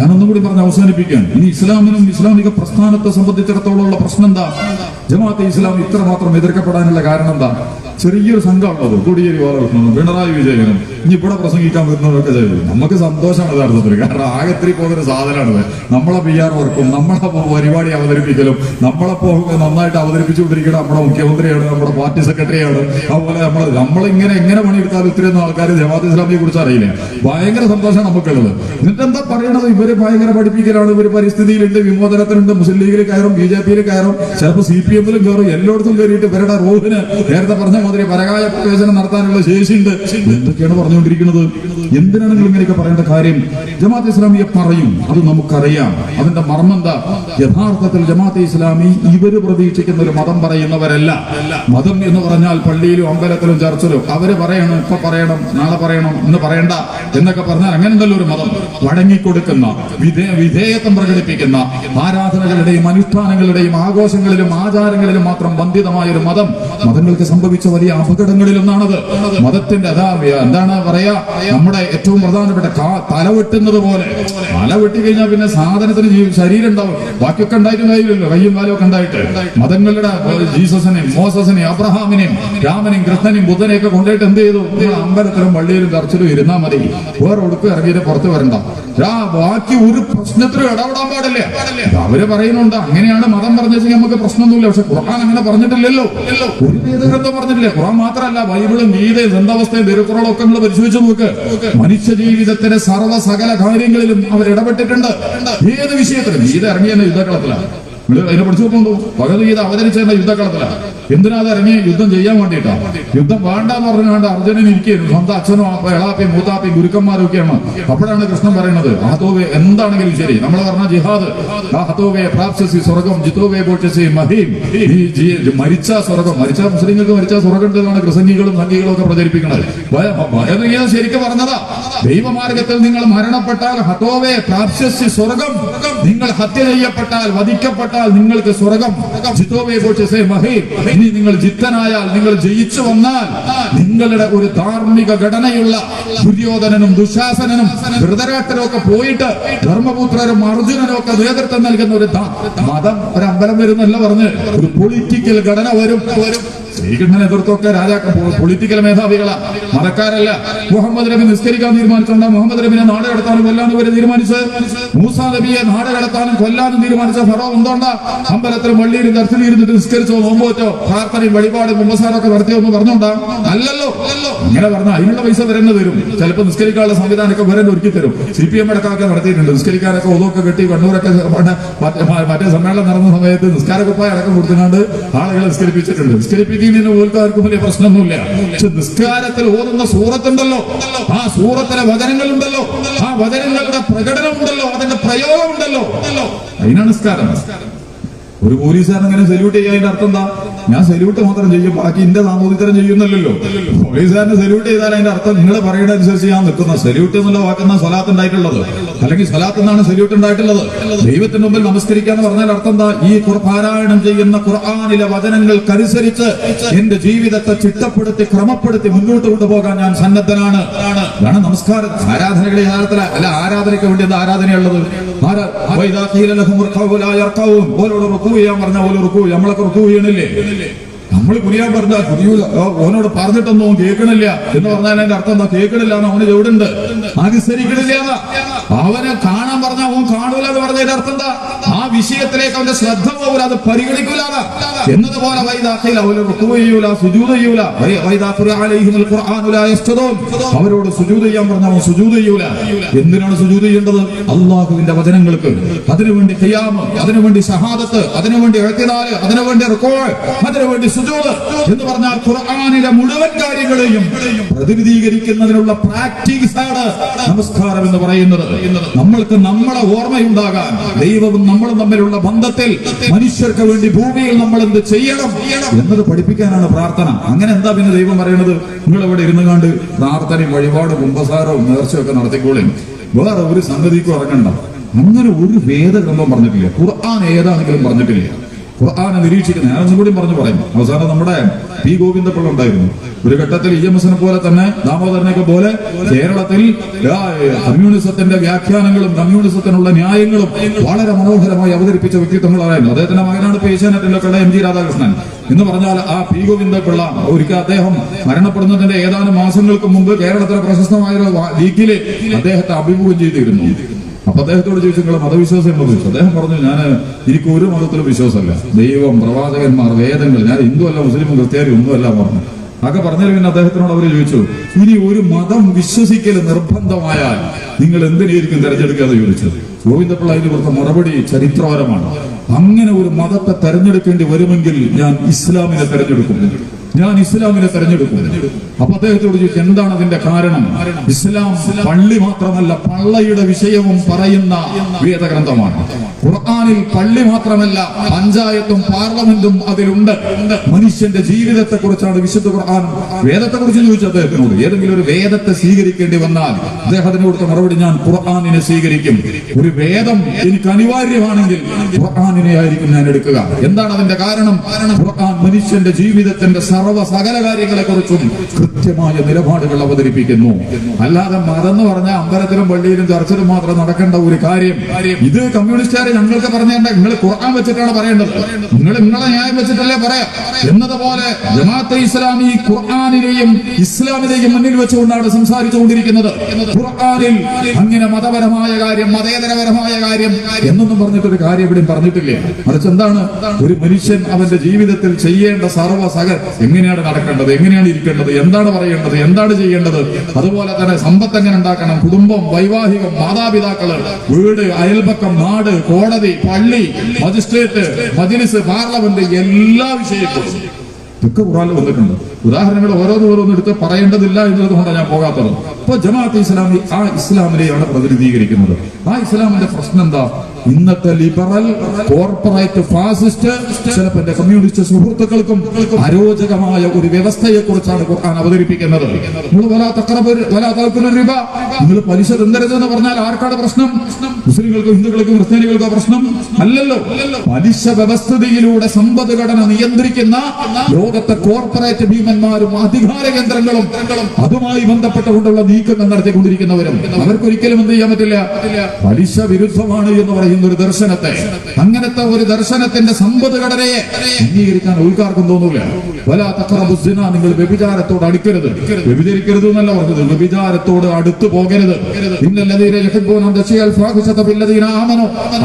ഞാനൊന്നും കൂടി പറഞ്ഞ് അവസാനിപ്പിക്കുകയാണ്. ഇനി ഇസ്ലാമിനും ഇസ്ലാമിക പ്രസ്ഥാനത്തെ സംബന്ധിച്ചിടത്തോളം ഉള്ള പ്രശ്നം എന്താ? ജമാഅത്തെ ഇസ്ലാം ഇത്രമാത്രം എതിർക്കപ്പെടാനുള്ള കാരണം എന്താ? ചെറിയൊരു സംഘമുള്ളത് കോടിയേരി ബാലകൃഷ്ണനും പിണറായി വിജയനും ഇനി ഇവിടെ പ്രസംഗിക്കാൻ വരുന്നവരൊക്കെ ചെയ്തു. നമുക്ക് സന്തോഷമാണ് യഥാർത്ഥത്തിൽ. കാരണം ആകെത്തിരി പോകുന്ന സാധനമാണിത്. നമ്മളെ PR വർക്കും നമ്മളെ പരിപാടി അവതരിപ്പിക്കലും നമ്മളപ്പോ നന്നായിട്ട് അവതരിപ്പിച്ചുകൊണ്ടിരിക്കുന്ന നമ്മുടെ മുഖ്യമന്ത്രിയാണ്, നമ്മുടെ പാർട്ടി സെക്രട്ടറിയാണ്. അതുപോലെ നമ്മളിങ്ങനെ എങ്ങനെ പണിയെടുത്താലും ഇത്രയൊന്നും ആൾക്കാർ ജമാഅത്തെ ഇസ്ലാമിയെ കുറിച്ച് അറിയില്ല. ഭയങ്കര സന്തോഷമാണ് നമുക്കുള്ളത്. എന്നിട്ട് എന്താ പറയണത്? ഇവര് ഭയങ്കര പഠിപ്പിക്കലാണ്, ഇവര് പരിസ്ഥിതിയിലുണ്ട്, വിമോചനത്തിനുണ്ട്, മുസ്ലിം ലീഗിൽ കയറും, BJP-യിൽ കയറും, ചിലപ്പോൾ CPM-ലും കയറും. എല്ലായിടത്തും കയറിയിട്ട് ഇവരുടെ റോഹിന് നേരത്തെ പറഞ്ഞ മാതിരി പരകായ പ്രവേശനം നടത്താനുള്ള ശേഷിയുണ്ട്. എന്തൊക്കെയാണ് പറഞ്ഞുകൊണ്ടിരിക്കുന്നത്? എന്തിനാണ് നിങ്ങൾ ഇങ്ങനെയൊക്കെ പറയേണ്ട കാര്യം? ജമാഅത്തെ ഇസ്ലാമിയെ പറയും, അത് നമുക്കറിയാം. അതിന്റെ മർമ്മം എന്താ? യഥാർത്ഥത്തിൽ ജമാഅത്തെ ഇസ്ലാമി ഇവര് പ്രതീക്ഷിക്കുന്ന ഒരു മതം പറയുന്നവരല്ല. മതം എന്ന് പറഞ്ഞാൽ പള്ളിയിലും അമ്പലത്തിലും ചർച്ചിലും അവര് പറയണം, ഇപ്പൊ പറയണം, നാളെ പറയണം, ഇന്ന് പറയണ്ട എന്നൊക്കെ പറഞ്ഞാൽ അങ്ങനെയുണ്ടല്ലോ ഒരു മതം. വഴങ്ങിക്കൊടുക്കുന്ന, വിധേയത്വം പ്രകടിപ്പിക്കുന്ന, ആരാധനകളുടെയും അനുഷ്ഠാനങ്ങളുടെയും ആഘോഷങ്ങളിലും ആചാരങ്ങളിലും മാത്രം ബന്ധിതമായ ഒരു മതം മതങ്ങൾക്ക് സംഭവിച്ച വലിയ അപകടങ്ങളിലൊന്നാണത്. മതത്തിന്റെ എന്താണ് പറയാ, നമ്മുടെ ഏറ്റവും പ്രധാനപ്പെട്ട തല വെട്ടുന്നത് പോലെ. തല വെട്ടി കഴിഞ്ഞാൽ പിന്നെ സാധനത്തിന് ശരീരം ഉണ്ടാവും, ബാക്കിയൊക്കെ ഉണ്ടായിട്ട് കഴിയില്ലല്ലോ, കയ്യും കാലും ഒക്കെ ഉണ്ടായിട്ട്. മതങ്ങളുടെ ജീസസിനെയും മോസസിനെയും അബ്രഹാമിനെയും രാമനെയും കൃഷ്ണനെയും ബുദ്ധനെയും ഒക്കെ കൊണ്ടുപോയിട്ട് എന്ത് ചെയ്തു? നിങ്ങൾ അമ്പലത്തിലും പള്ളിയിലും ചർച്ചിലും ഇരുന്നാൽ മതി, വേറെ ഒടുക്കും ഇറങ്ങിയിട്ട് പുറത്ത് വരണ്ട. ബാക്കി ഒരു പ്രശ്നത്തിലും ഇടപെടാൻ പാടില്ല. അവര് പറയുന്നുണ്ട് അങ്ങനെയാണ് മതം പറഞ്ഞെങ്കിൽ നമുക്ക് പ്രശ്നമൊന്നുമില്ല. പക്ഷെ ഖുർആൻ അങ്ങനെ പറഞ്ഞിട്ടില്ലല്ലോ. ഒരു വേദഗ്രന്ഥം പറഞ്ഞിട്ടില്ല. ഖുർആൻ മാത്രമല്ല, ബൈബിളും ഗീതയും സന്താവസ്ഥയും തിരുക്കുറളും ഒക്കെ നമ്മൾ പരിശോധിച്ച് നോക്ക്. മനുഷ്യ ജീവിതത്തിന്റെ സർവ്വ സകല കാര്യങ്ങളിലും അവർ ഇടപെട്ടിട്ടുണ്ട്. ഏത് വിഷയത്തിലും. ഗീത ഇറങ്ങിയ യുദ്ധക്കളത്തിലാണ്. നിങ്ങൾ അതിനെ പഠിച്ചു നോക്കുന്നുണ്ടോ? ഭഗവത്ഗീത അവതരിച്ചേണ്ട യുദ്ധക്കളത്തിലാണ്. എന്തിനാ അത് ഇറങ്ങി? യുദ്ധം ചെയ്യാൻ വേണ്ടിയിട്ടാ. യുദ്ധം വേണ്ടെന്ന് പറഞ്ഞുകൊണ്ട് അർജുനൻ ഇരിക്കുന്നു. സ്വന്തം അച്ഛനും എളാപ്പയും മൂത്താപ്പയും ഗുരുക്കന്മാരും ഒക്കെയാണ്. അപ്പോഴാണ് കൃഷ്ണൻ പറയുന്നത് ഹതോവേ എന്താണെങ്കിലും ശരി, നമ്മൾ പറഞ്ഞ ജിഹാദ് ഹതോവേ പ്രാപ്സ്യസി സ്വർഗം ജിതോവേ ബോക്ഷസി മഹീം, ഈ മരിച്ച സ്വർഗം, മരിച്ച മുസ്ലിങ്ങൾക്ക് മരിച്ച സ്വർഗം ഉണ്ടെന്നാണ് ക്രിസംഗികളും സംഘികളും ഒക്കെ പ്രചരിപ്പിക്കുന്നത്. ഭഗവത്ഗീത ശരിക്കും പറഞ്ഞതാ, ദൈവമാർഗത്തിൽ നിങ്ങൾ മരണപ്പെട്ടാൽ ഹതോവേ പ്രാപ്സ്യസി സ്വർഗം, നിങ്ങൾ ഹത്യ ചെയ്യപ്പെട്ടാൽ വധിക്കപ്പെട്ടാൽ നിങ്ങൾക്ക് സ്വർഗം. ജിതോവേ ബോക്ഷസി മഹീം, ഇനി നിങ്ങൾ ജിത്തനായാൽ, നിങ്ങൾ ജയിച്ചു വന്നാൽ നിങ്ങളുടെ ഒരു ധാർമ്മിക ഘടനയുള്ള ദുര്യോധനനും ദുശാസനനും ധൃതരാഷ്ട്രനും ഒക്കെ പോയിട്ട് ധർമ്മപുത്രരും അർജുനനും ഒക്കെ നേതൃത്വം നൽകുന്ന ഒരു മതം, ഒരു അമ്പലം വരുന്നല്ല പറഞ്ഞ് ഒരു പൊളിറ്റിക്കൽ ഘടന വരും. ശ്രീകൃഷ്ണൻ എതിർത്തൊക്കെ പൊളിറ്റിക്കൽ മേധാവികളാ, മതക്കാരല്ല. മുഹമ്മദ് നബി നിസ്കരിക്കാൻ തീരുമാനിച്ചുകൊണ്ട് മുഹമ്മദ് നബിനെ നാട് കടത്താനും കൊല്ലാനും ഇവരെ തീരുമാനിച്ച്, മൂസാ നബിയെ നാട് കടത്താനും കൊല്ലാനും തീരുമാനിച്ച ഫറോ എന്തുകൊണ്ടാ അമ്പലത്തിലും പള്ളിയിലും ദർശനയിരുന്നിട്ട് നിസ്കരിച്ചോ നോമ്പോറ്റോ പ്രാർത്ഥനയും വഴിപാടും കുമ്പസാരമൊക്കെ നടത്തിയോ എന്ന് പറഞ്ഞോണ്ടാ? അല്ലല്ലോ. ഇങ്ങനെ പറഞ്ഞാൽ അതിനുള്ള പൈസ വരെന്നെ തരും. ചിലപ്പോൾ നിസ്കരിക്കാനുള്ള സംവിധാനമൊക്കെ വരെ ഒരുക്കി തരും. CPM അടക്കമൊക്കെ നടത്തിയിട്ടുണ്ട്. നിസ്കരിക്കാനൊക്കെ ഒതൊക്കെ കെട്ടി കണ്ണൂരൊക്കെ മറ്റേ സമ്മേളനം നടന്ന സമയത്ത് നിസ്കാരക്കുപ്പായ അടക്കം കൊടുത്തുകൊണ്ട് ആളുകളെ നിസ്കരിപ്പിച്ചിട്ടുണ്ട്. നിസ്കരിപ്പിക്കുന്നതിന് പോൽക്കാർക്കും വലിയ പ്രശ്നമൊന്നുമില്ല. പക്ഷെ നിസ്കാരത്തിൽ ഓതുന്ന സൂറത്തുണ്ടല്ലോ, ആ സൂറത്തിലെ വചനങ്ങളുണ്ടല്ലോ, ആ വചനങ്ങളുടെ പ്രകടനമുണ്ടല്ലോ, അതിന്റെ പ്രയോഗമുണ്ടല്ലോ, അതിനാണ് നിസ്കാരം. ഒരു പോലീസുകാരൻ ഇങ്ങനെ സല്യൂട്ട് ചെയ്യാൻ അർത്ഥം എന്താ? ഞാൻ സല്യൂട്ട് മാത്രം ചെയ്യും, ബാക്കി എന്റെ നാമോദിത്തരം ചെയ്യുന്നല്ലോ. പോലീസുകാരനെ സല്യൂട്ട് ചെയ്താൽ അതിന്റെ അർത്ഥം നിങ്ങൾ പറയുന്ന അനുസരിച്ച് ഞാൻ നിൽക്കുന്ന. സല്യൂട്ട് എന്നുള്ള വാക്കെന്നാ സ്വലാത്ത് ഉണ്ടായിട്ടുള്ളത്, അല്ലെങ്കിൽ സ്വലാത്ത് എന്നാണ് സല്യൂട്ട് ഉണ്ടായിട്ടുള്ളത്. ദൈവത്തിന് മുമ്പിൽ നമസ്കരിക്കാന്ന് പറഞ്ഞാൽ അർത്ഥം എന്താ? ഈ പാരായണം ചെയ്യുന്ന ഖുർആനിലെ വചനങ്ങൾക്കനുസരിച്ച് എന്റെ ജീവിതത്തെ ചിട്ടപ്പെടുത്തി ക്രമപ്പെടുത്തി മുന്നോട്ട് കൊണ്ടുപോകാൻ ഞാൻ സന്നദ്ധനാണ്. അതാണ് നമസ്കാരം. ആരാധനകളെ യഥാർത്ഥത്തില അല്ല, ആരാധനയ്ക്ക് വേണ്ടി എന്താ ആരാധനയുള്ളത്? ചെയ്യാൻ പറഞ്ഞ പോലെ റുക്കൂ, നമ്മളൊക്കെ റുക്കൂ ചെയ്യണില്ലേ? നമ്മൾ കുനിയാൻ പറഞ്ഞാൽ കുനിയൂല. ഓനോട് പറഞ്ഞിട്ടൊന്നും ഓൻ കേൾക്കണില്ല എന്ന് പറഞ്ഞാൽ അതിന്റെ അർത്ഥം എന്താ? കേൾക്കണില്ല എന്ന് അവന് എവിടുണ്ട്? അനുസരിക്കണില്ല. അവനെ കാണാൻ പറഞ്ഞാൽ ഓൻ കാണൂല എന്ന് പറഞ്ഞതിന്റെ അർത്ഥം എന്താ? ആ വിഷയത്തിലേക്ക് അവന്റെ ശ്രദ്ധ പോകൂല, അത് പരിഗണിക്കൂല എന്നതുപോലെ അവരോട് സുജൂദ് ചെയ്യാൻ പറഞ്ഞാൽ അവൻ സുജൂദ് ചെയ്യൂല. എന്തിനാണ് സുജൂദ് ചെയ്യേണ്ടത്? അള്ളാഹുവിന്റെ വചനങ്ങൾക്ക്. അതിനുവേണ്ടി ഖിയാം, അതിനുവേണ്ടി ഷഹാദത്ത്, അതിനുവേണ്ടി ഇഅ്തിദാൽ, അതിനുവേണ്ടി റുകൂഅ്, അതിനുവേണ്ടി സുജൂദ് എന്ന് പറഞ്ഞാൽ ഖുർആനിലെ മുഴുവൻ കാര്യങ്ങളെയും പ്രതിനിധീകരിക്കുന്നതിനുള്ള പ്രാക്ടീസ് ആണ് നമസ്കാരം എന്ന് പറയുന്നത്. നമ്മൾക്ക് നമ്മളെ ഓർമ്മയുണ്ടാകാൻ, ദൈവവും നമ്മളും തമ്മിലുള്ള ബന്ധത്തിൽ മനുഷ്യർക്ക് വേണ്ടി ഭൂമിയിൽ നമ്മൾ എന്ത് ചെയ്യണം എന്നത് പഠിപ്പിക്കാനാണ് പ്രാർത്ഥന. അങ്ങനെ എന്താ പിന്നെ ദൈവം പറയുന്നത്? നിങ്ങൾ ഇവിടെ ഇരുന്ന് കണ്ട് പ്രാർത്ഥനയും വഴിപാടും കുമ്പസാരവും നേർച്ചയൊക്കെ നടത്തിക്കോളും, വേറെ ഒരു സംഗതിക്കും ഇറങ്ങണ്ട. അങ്ങനെ ഒരു വേദഗ്രന്ഥം പറഞ്ഞിട്ടില്ല. ഖുർആൻ ഏതാണെങ്കിലും പറഞ്ഞിട്ടില്ല. ഖുർആനെ നിരീക്ഷിക്കുന്നത് ഞാനൊന്നും കൂടി പറയും. അവസാനം നമ്മുടെ പി ഗോവിന്ദപിള്ള ഉണ്ടായിരുന്നു. ഒരു ഘട്ടത്തിൽ EMS പോലെ തന്നെ ദാമോദരനൊക്കെ പോലെ കേരളത്തിൽ കമ്മ്യൂണിസത്തിന്റെ വ്യാഖ്യാനങ്ങളും കമ്മ്യൂണിസത്തിനുള്ള ന്യായങ്ങളും വളരെ മനോഹരമായി അവതരിപ്പിച്ച വ്യക്തിത്വങ്ങളായിരുന്നു. അദ്ദേഹത്തിന്റെ മകനാണ് ഏഷ്യാനെറ്റിലൊക്കെ MG രാധാകൃഷ്ണൻ എന്ന് പറഞ്ഞാൽ ആ പി ഗോവിന്ദപിള്ള ഒരിക്കൽ അദ്ദേഹം മരണപ്പെടുന്നതിന്റെ ഏതാനും മാസങ്ങൾക്ക് മുമ്പ് കേരളത്തിലെ പ്രശസ്തമായ ലീഗില് അദ്ദേഹത്തെ അഭിമുഖം ചെയ്തിരുന്നു. അപ്പൊ അദ്ദേഹത്തോട് ചോദിച്ചു, നിങ്ങൾ മതവിശ്വാസം ഉണ്ടോ ചോദിച്ചു. അദ്ദേഹം പറഞ്ഞു, എനിക്ക് ഒരു മതത്തിലും വിശ്വാസമല്ല. ദൈവം, പ്രവാചകന്മാർ, വേദങ്ങൾ, ഞാൻ ഹിന്ദു അല്ല, മുസ്ലിമും ക്രിസ്ത്യാനിയും ഒന്നുമല്ല പറഞ്ഞു. ഒക്കെ പറഞ്ഞാൽ പിന്നെ അദ്ദേഹത്തിനോട് അവര് ചോദിച്ചു, ഇനി ഒരു മതം വിശ്വസിക്കൽ നിർബന്ധമായാൽ നിങ്ങൾ എന്തിനായിരിക്കും തെരഞ്ഞെടുക്കാതെ ചോദിച്ചത്. ഗോവിന്ദപിള്ള അതിന് കൊടുത്ത മറുപടി ചരിത്രപരമാണ്. അങ്ങനെ ഒരു മതത്തെ തെരഞ്ഞെടുക്കേണ്ടി വരുമെങ്കിൽ ഞാൻ ഇസ്ലാമിനെ തെരഞ്ഞെടുക്കും. അപ്പൊ അദ്ദേഹത്തോട് ചോദിച്ചു, എന്താണ് അതിന്റെ കാരണം? ഇസ്ലാം പള്ളി മാത്രമല്ല, പള്ളയുടെ വിഷയവും പറയുന്ന വേദഗ്രന്ഥമാണ്. ഖുർആനിൽ പള്ളി മാത്രമല്ല, പഞ്ചായത്തും പാർലമെന്റും അതിലുണ്ട്. മനുഷ്യന്റെ ജീവിതത്തെ കുറിച്ചാണ് വിശുദ്ധ ഖുർആൻ വേദത്തെ കുറിച്ച് ചോദിച്ചു അദ്ദേഹത്തിനോട്. ഏതെങ്കിലും ഒരു വേദത്തെ സ്വീകരിക്കേണ്ടി വന്നാൽ അദ്ദേഹത്തിന് കൊടുത്ത മറുപടി, ഞാൻ ഖുർആനിനെ സ്വീകരിക്കും. ഒരു വേദം എനിക്ക് അനിവാര്യമാണെങ്കിൽ ഖുർആനിനെ ആയിരിക്കും ഞാൻ എടുക്കുക. എന്താണ് അതിന്റെ കാരണം? ഖുർആൻ മനുഷ്യന്റെ ജീവിതത്തിന്റെ സകല കാര്യങ്ങളെ കുറിച്ചും കൃത്യമായ നിലപാടുകൾ അവതരിപ്പിക്കുന്നു. അല്ലാതെ മതെന്ന് പറഞ്ഞാൽ അമ്പലത്തിലും പള്ളിയിലും ചർച്ചിലും മാത്രം നടക്കേണ്ട ഒരു കാര്യം ഇത് കമ്മ്യൂണിസ്റ്റുകാരെ ഞങ്ങൾക്ക് പറഞ്ഞേണ്ട. നിങ്ങൾ ഖുർആൻ വെച്ചിട്ടാണ് പറയേണ്ടത്, നിങ്ങൾ നിങ്ങളെ ന്യായം വെച്ചിട്ടല്ലേ പറയാം എന്നതുപോലെ ജമാഅത്തെ ഇസ്ലാമി ഖുർആനിനെയും ഇസ്ലാമിനെയും മുന്നിൽ വെച്ചുകൊണ്ടാണ് സംസാരിച്ചുകൊണ്ടിരിക്കുന്നത്. ഖുർആനിൽ അങ്ങനെ മതപരമായ കാര്യം, മതേതരപരമായ കാര്യം എന്നൊന്നും പറഞ്ഞിട്ടൊരു കാര്യം ഇവിടെ പറഞ്ഞിട്ടില്ലേ. മറിച്ച് എന്താണ് ഒരു മനുഷ്യൻ അവന്റെ ജീവിതത്തിൽ ചെയ്യേണ്ട എങ്ങനെയാണ് നടക്കേണ്ടത്, എങ്ങനെയാണ് ഇരിക്കേണ്ടത്, എന്താണ് പറയേണ്ടത്, എന്താണ് ചെയ്യേണ്ടത്, അതുപോലെ തന്നെ സമ്പത്ത് എങ്ങനെ ഉണ്ടാക്കണം, കുടുംബം, വൈവാഹികം, മാതാപിതാക്കള്, വീട്, അയൽപക്കം, നാട്, കോടതി, പള്ളി, മജിസ്ട്രേറ്റ്, മജ്ലിസ്, പാർലമെന്റ്, എല്ലാ വിഷയങ്ങളും ഇതൊക്കെ ഖുർആനിൽ വന്നിട്ടുണ്ട്. ഉദാഹരണങ്ങൾ ഓരോന്നും എടുത്ത് പറയേണ്ടതില്ല എന്നതുകൊണ്ടാണ് ഞാൻ പോകാത്തത്. ഇപ്പൊ ജമാഅത്തെ ഇസ്ലാമി ആ ഇസ്ലാമിനെയാണ് പ്രതിനിധീകരിക്കുന്നത്. ആ ഇസ്ലാമിന്റെ പ്രശ്നം എന്താ? ഇന്നത്തെ ലിബറൽ കോർപ്പറേറ്റ് ഫാസിസ്റ്റ് ചിലപ്പോൾ എന്റെ കമ്മ്യൂണിസ്റ്റ് സുഹൃത്തുക്കൾക്കും അരോചകമായ ഒരു വ്യവസ്ഥയെ കുറിച്ചാണ് ഖുർആൻ അവതരിപ്പിക്കുന്നത്. നിങ്ങൾ പലിശ തിന്നരുതെന്ന് പറഞ്ഞാൽ ആർക്കാണ് പ്രശ്നം? മുസ്ലിങ്ങൾക്കും ഹിന്ദുക്കൾക്കും ക്രിസ്ത്യാനികൾക്കോ പ്രശ്നം അല്ലല്ലോ. പലിശ വ്യവസ്ഥിതിയിലൂടെ സമ്പദ്ഘടന നിയന്ത്രിക്കുന്ന ലോകത്തെ കോർപ്പറേറ്റ് ഭീമന്മാരും അധികാര കേന്ദ്രങ്ങളും അതുമായി ബന്ധപ്പെട്ടുകൊണ്ടുള്ള നീക്കങ്ങൾ നടത്തിക്കൊണ്ടിരിക്കുന്നവരും അവർക്കൊരിക്കലും എന്ത് ചെയ്യാൻ പറ്റില്ല. പലിശ വിരുദ്ധമാണ് എന്ന് പറയുന്ന ഒരു ദർശനത്തെ, അങ്ങനത്തെ ഒരു ദർശനത്തിന്റെ സമ്പദ്ഘടനയെ അംഗീകരിക്കാൻ ഉൾക്കാർക്കും തോന്നൂല. നിങ്ങൾ വ്യഭിചാരത്തോട് അടുക്കരുത്, വ്യഭിചരിക്കരുത് എന്നല്ല പറഞ്ഞത്, വ്യഭിചാരത്തോട് അടുത്തു പോകരുത്.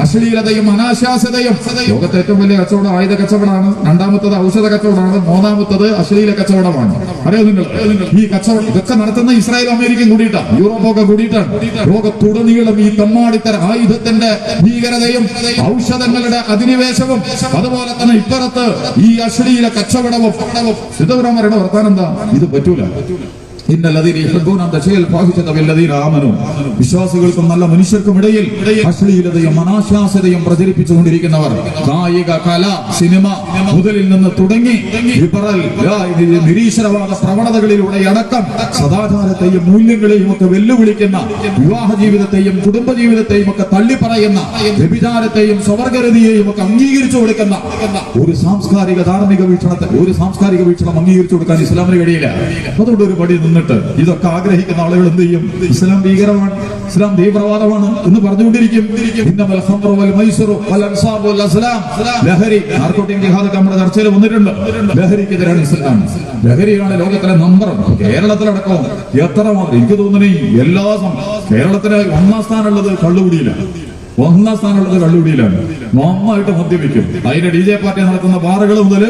അശ്ലീലതയും അനാശാസ്യതയും ലോകത്തെ ഏറ്റവും വലിയ കച്ചവടം ആയുധ കച്ചവടമാണ്. രണ്ടാമത്തത് ഔഷധ കച്ചവടമാണ്. മൂന്നാമത്തത് അശ്ലീല കച്ചവടമാണ്. അറിയോ നിങ്ങൾ? ഈ കച്ചവടം ഇതൊക്കെ നടത്തുന്ന ഇസ്രായേലും അമേരിക്കയും കൂടിയിട്ടാണ്, യൂറോപ്പൊക്കെ കൂടിയിട്ടാണ്. ലോകത്തുടനീളം ഈ തമ്മാടിത്തര ആയുധത്തിന്റെ ഭീകരതയും ഔഷധങ്ങളുടെ അധിനിവേശവും അതുപോലെ തന്നെ ഇപ്പുറത്ത് ഈ അശ്ലീല കച്ചവടവും സിദ്ധപുരമരുടെ വർത്താനം എന്താ? ഇത് പറ്റൂല. വിശ്വാസികൾക്കും നല്ല മനുഷ്യർക്കും ഇടയിൽ അശ്ലീലതയും അനാശാസ്യതയും പ്രചരിപ്പിച്ചുകൊണ്ടിരിക്കുന്നവർ, കായിക, കല, സിനിമ മുതലിൽ നിന്ന് തുടങ്ങി ലിബറൽ നിരീശ്വരവാദ പ്രവണതകളിലൂടെ അടക്കം സദാചാരത്തെയും മൂല്യങ്ങളെയും ഒക്കെ വെല്ലുവിളിക്കുന്ന, വിവാഹ ജീവിതത്തെയും കുടുംബ ജീവിതത്തെയും ഒക്കെ തള്ളിപ്പറയുന്ന, വ്യഭിചാരത്തെയും സ്വവർഗരതിയെയും ഒക്കെ അംഗീകരിച്ചു കൊടുക്കുന്ന ഒരു സാംസ്കാരിക ധാർമ്മിക വീക്ഷണം അംഗീകരിച്ചു കൊടുക്കാൻ ഇസ്ലാമിന് കഴിയില്ല. അതുകൊണ്ട് ഒരു പടി നിന്ന് ഇതൊക്കെ ആഗ്രഹിക്കുന്ന ആളുകൾ എന്ത് ചെയ്യും? ഇസ്ലാം ഭീകരമാണ്, ഇസ്ലാം തീവ്രവാദമാണ് എന്ന് പറഞ്ഞുകൊണ്ടിരിക്കും. ലഹരി, നാർക്കോട്ടിക് ജിഹാദ് നമ്മുടെ ചർച്ചയിൽ വന്നിട്ടുണ്ട്. ലഹരിക്കെതിരാണ് ഇസ്ലാം. ലഹരിയാണ് ലോകത്തിലെ നമ്പർ. കേരളത്തിലടക്കം എത്ര മാത്രം എനിക്ക് തോന്നുന്നു എല്ലാ കേരളത്തിലെ ഒന്നാം സ്ഥാനമുള്ളത് കള്ളുകുടിയിലാണ്. നന്നായിട്ട് മദ്യപിക്കും. അതിന്റെ DJ പാർട്ടി നടത്തുന്ന ബാറുകൾ മുതൽ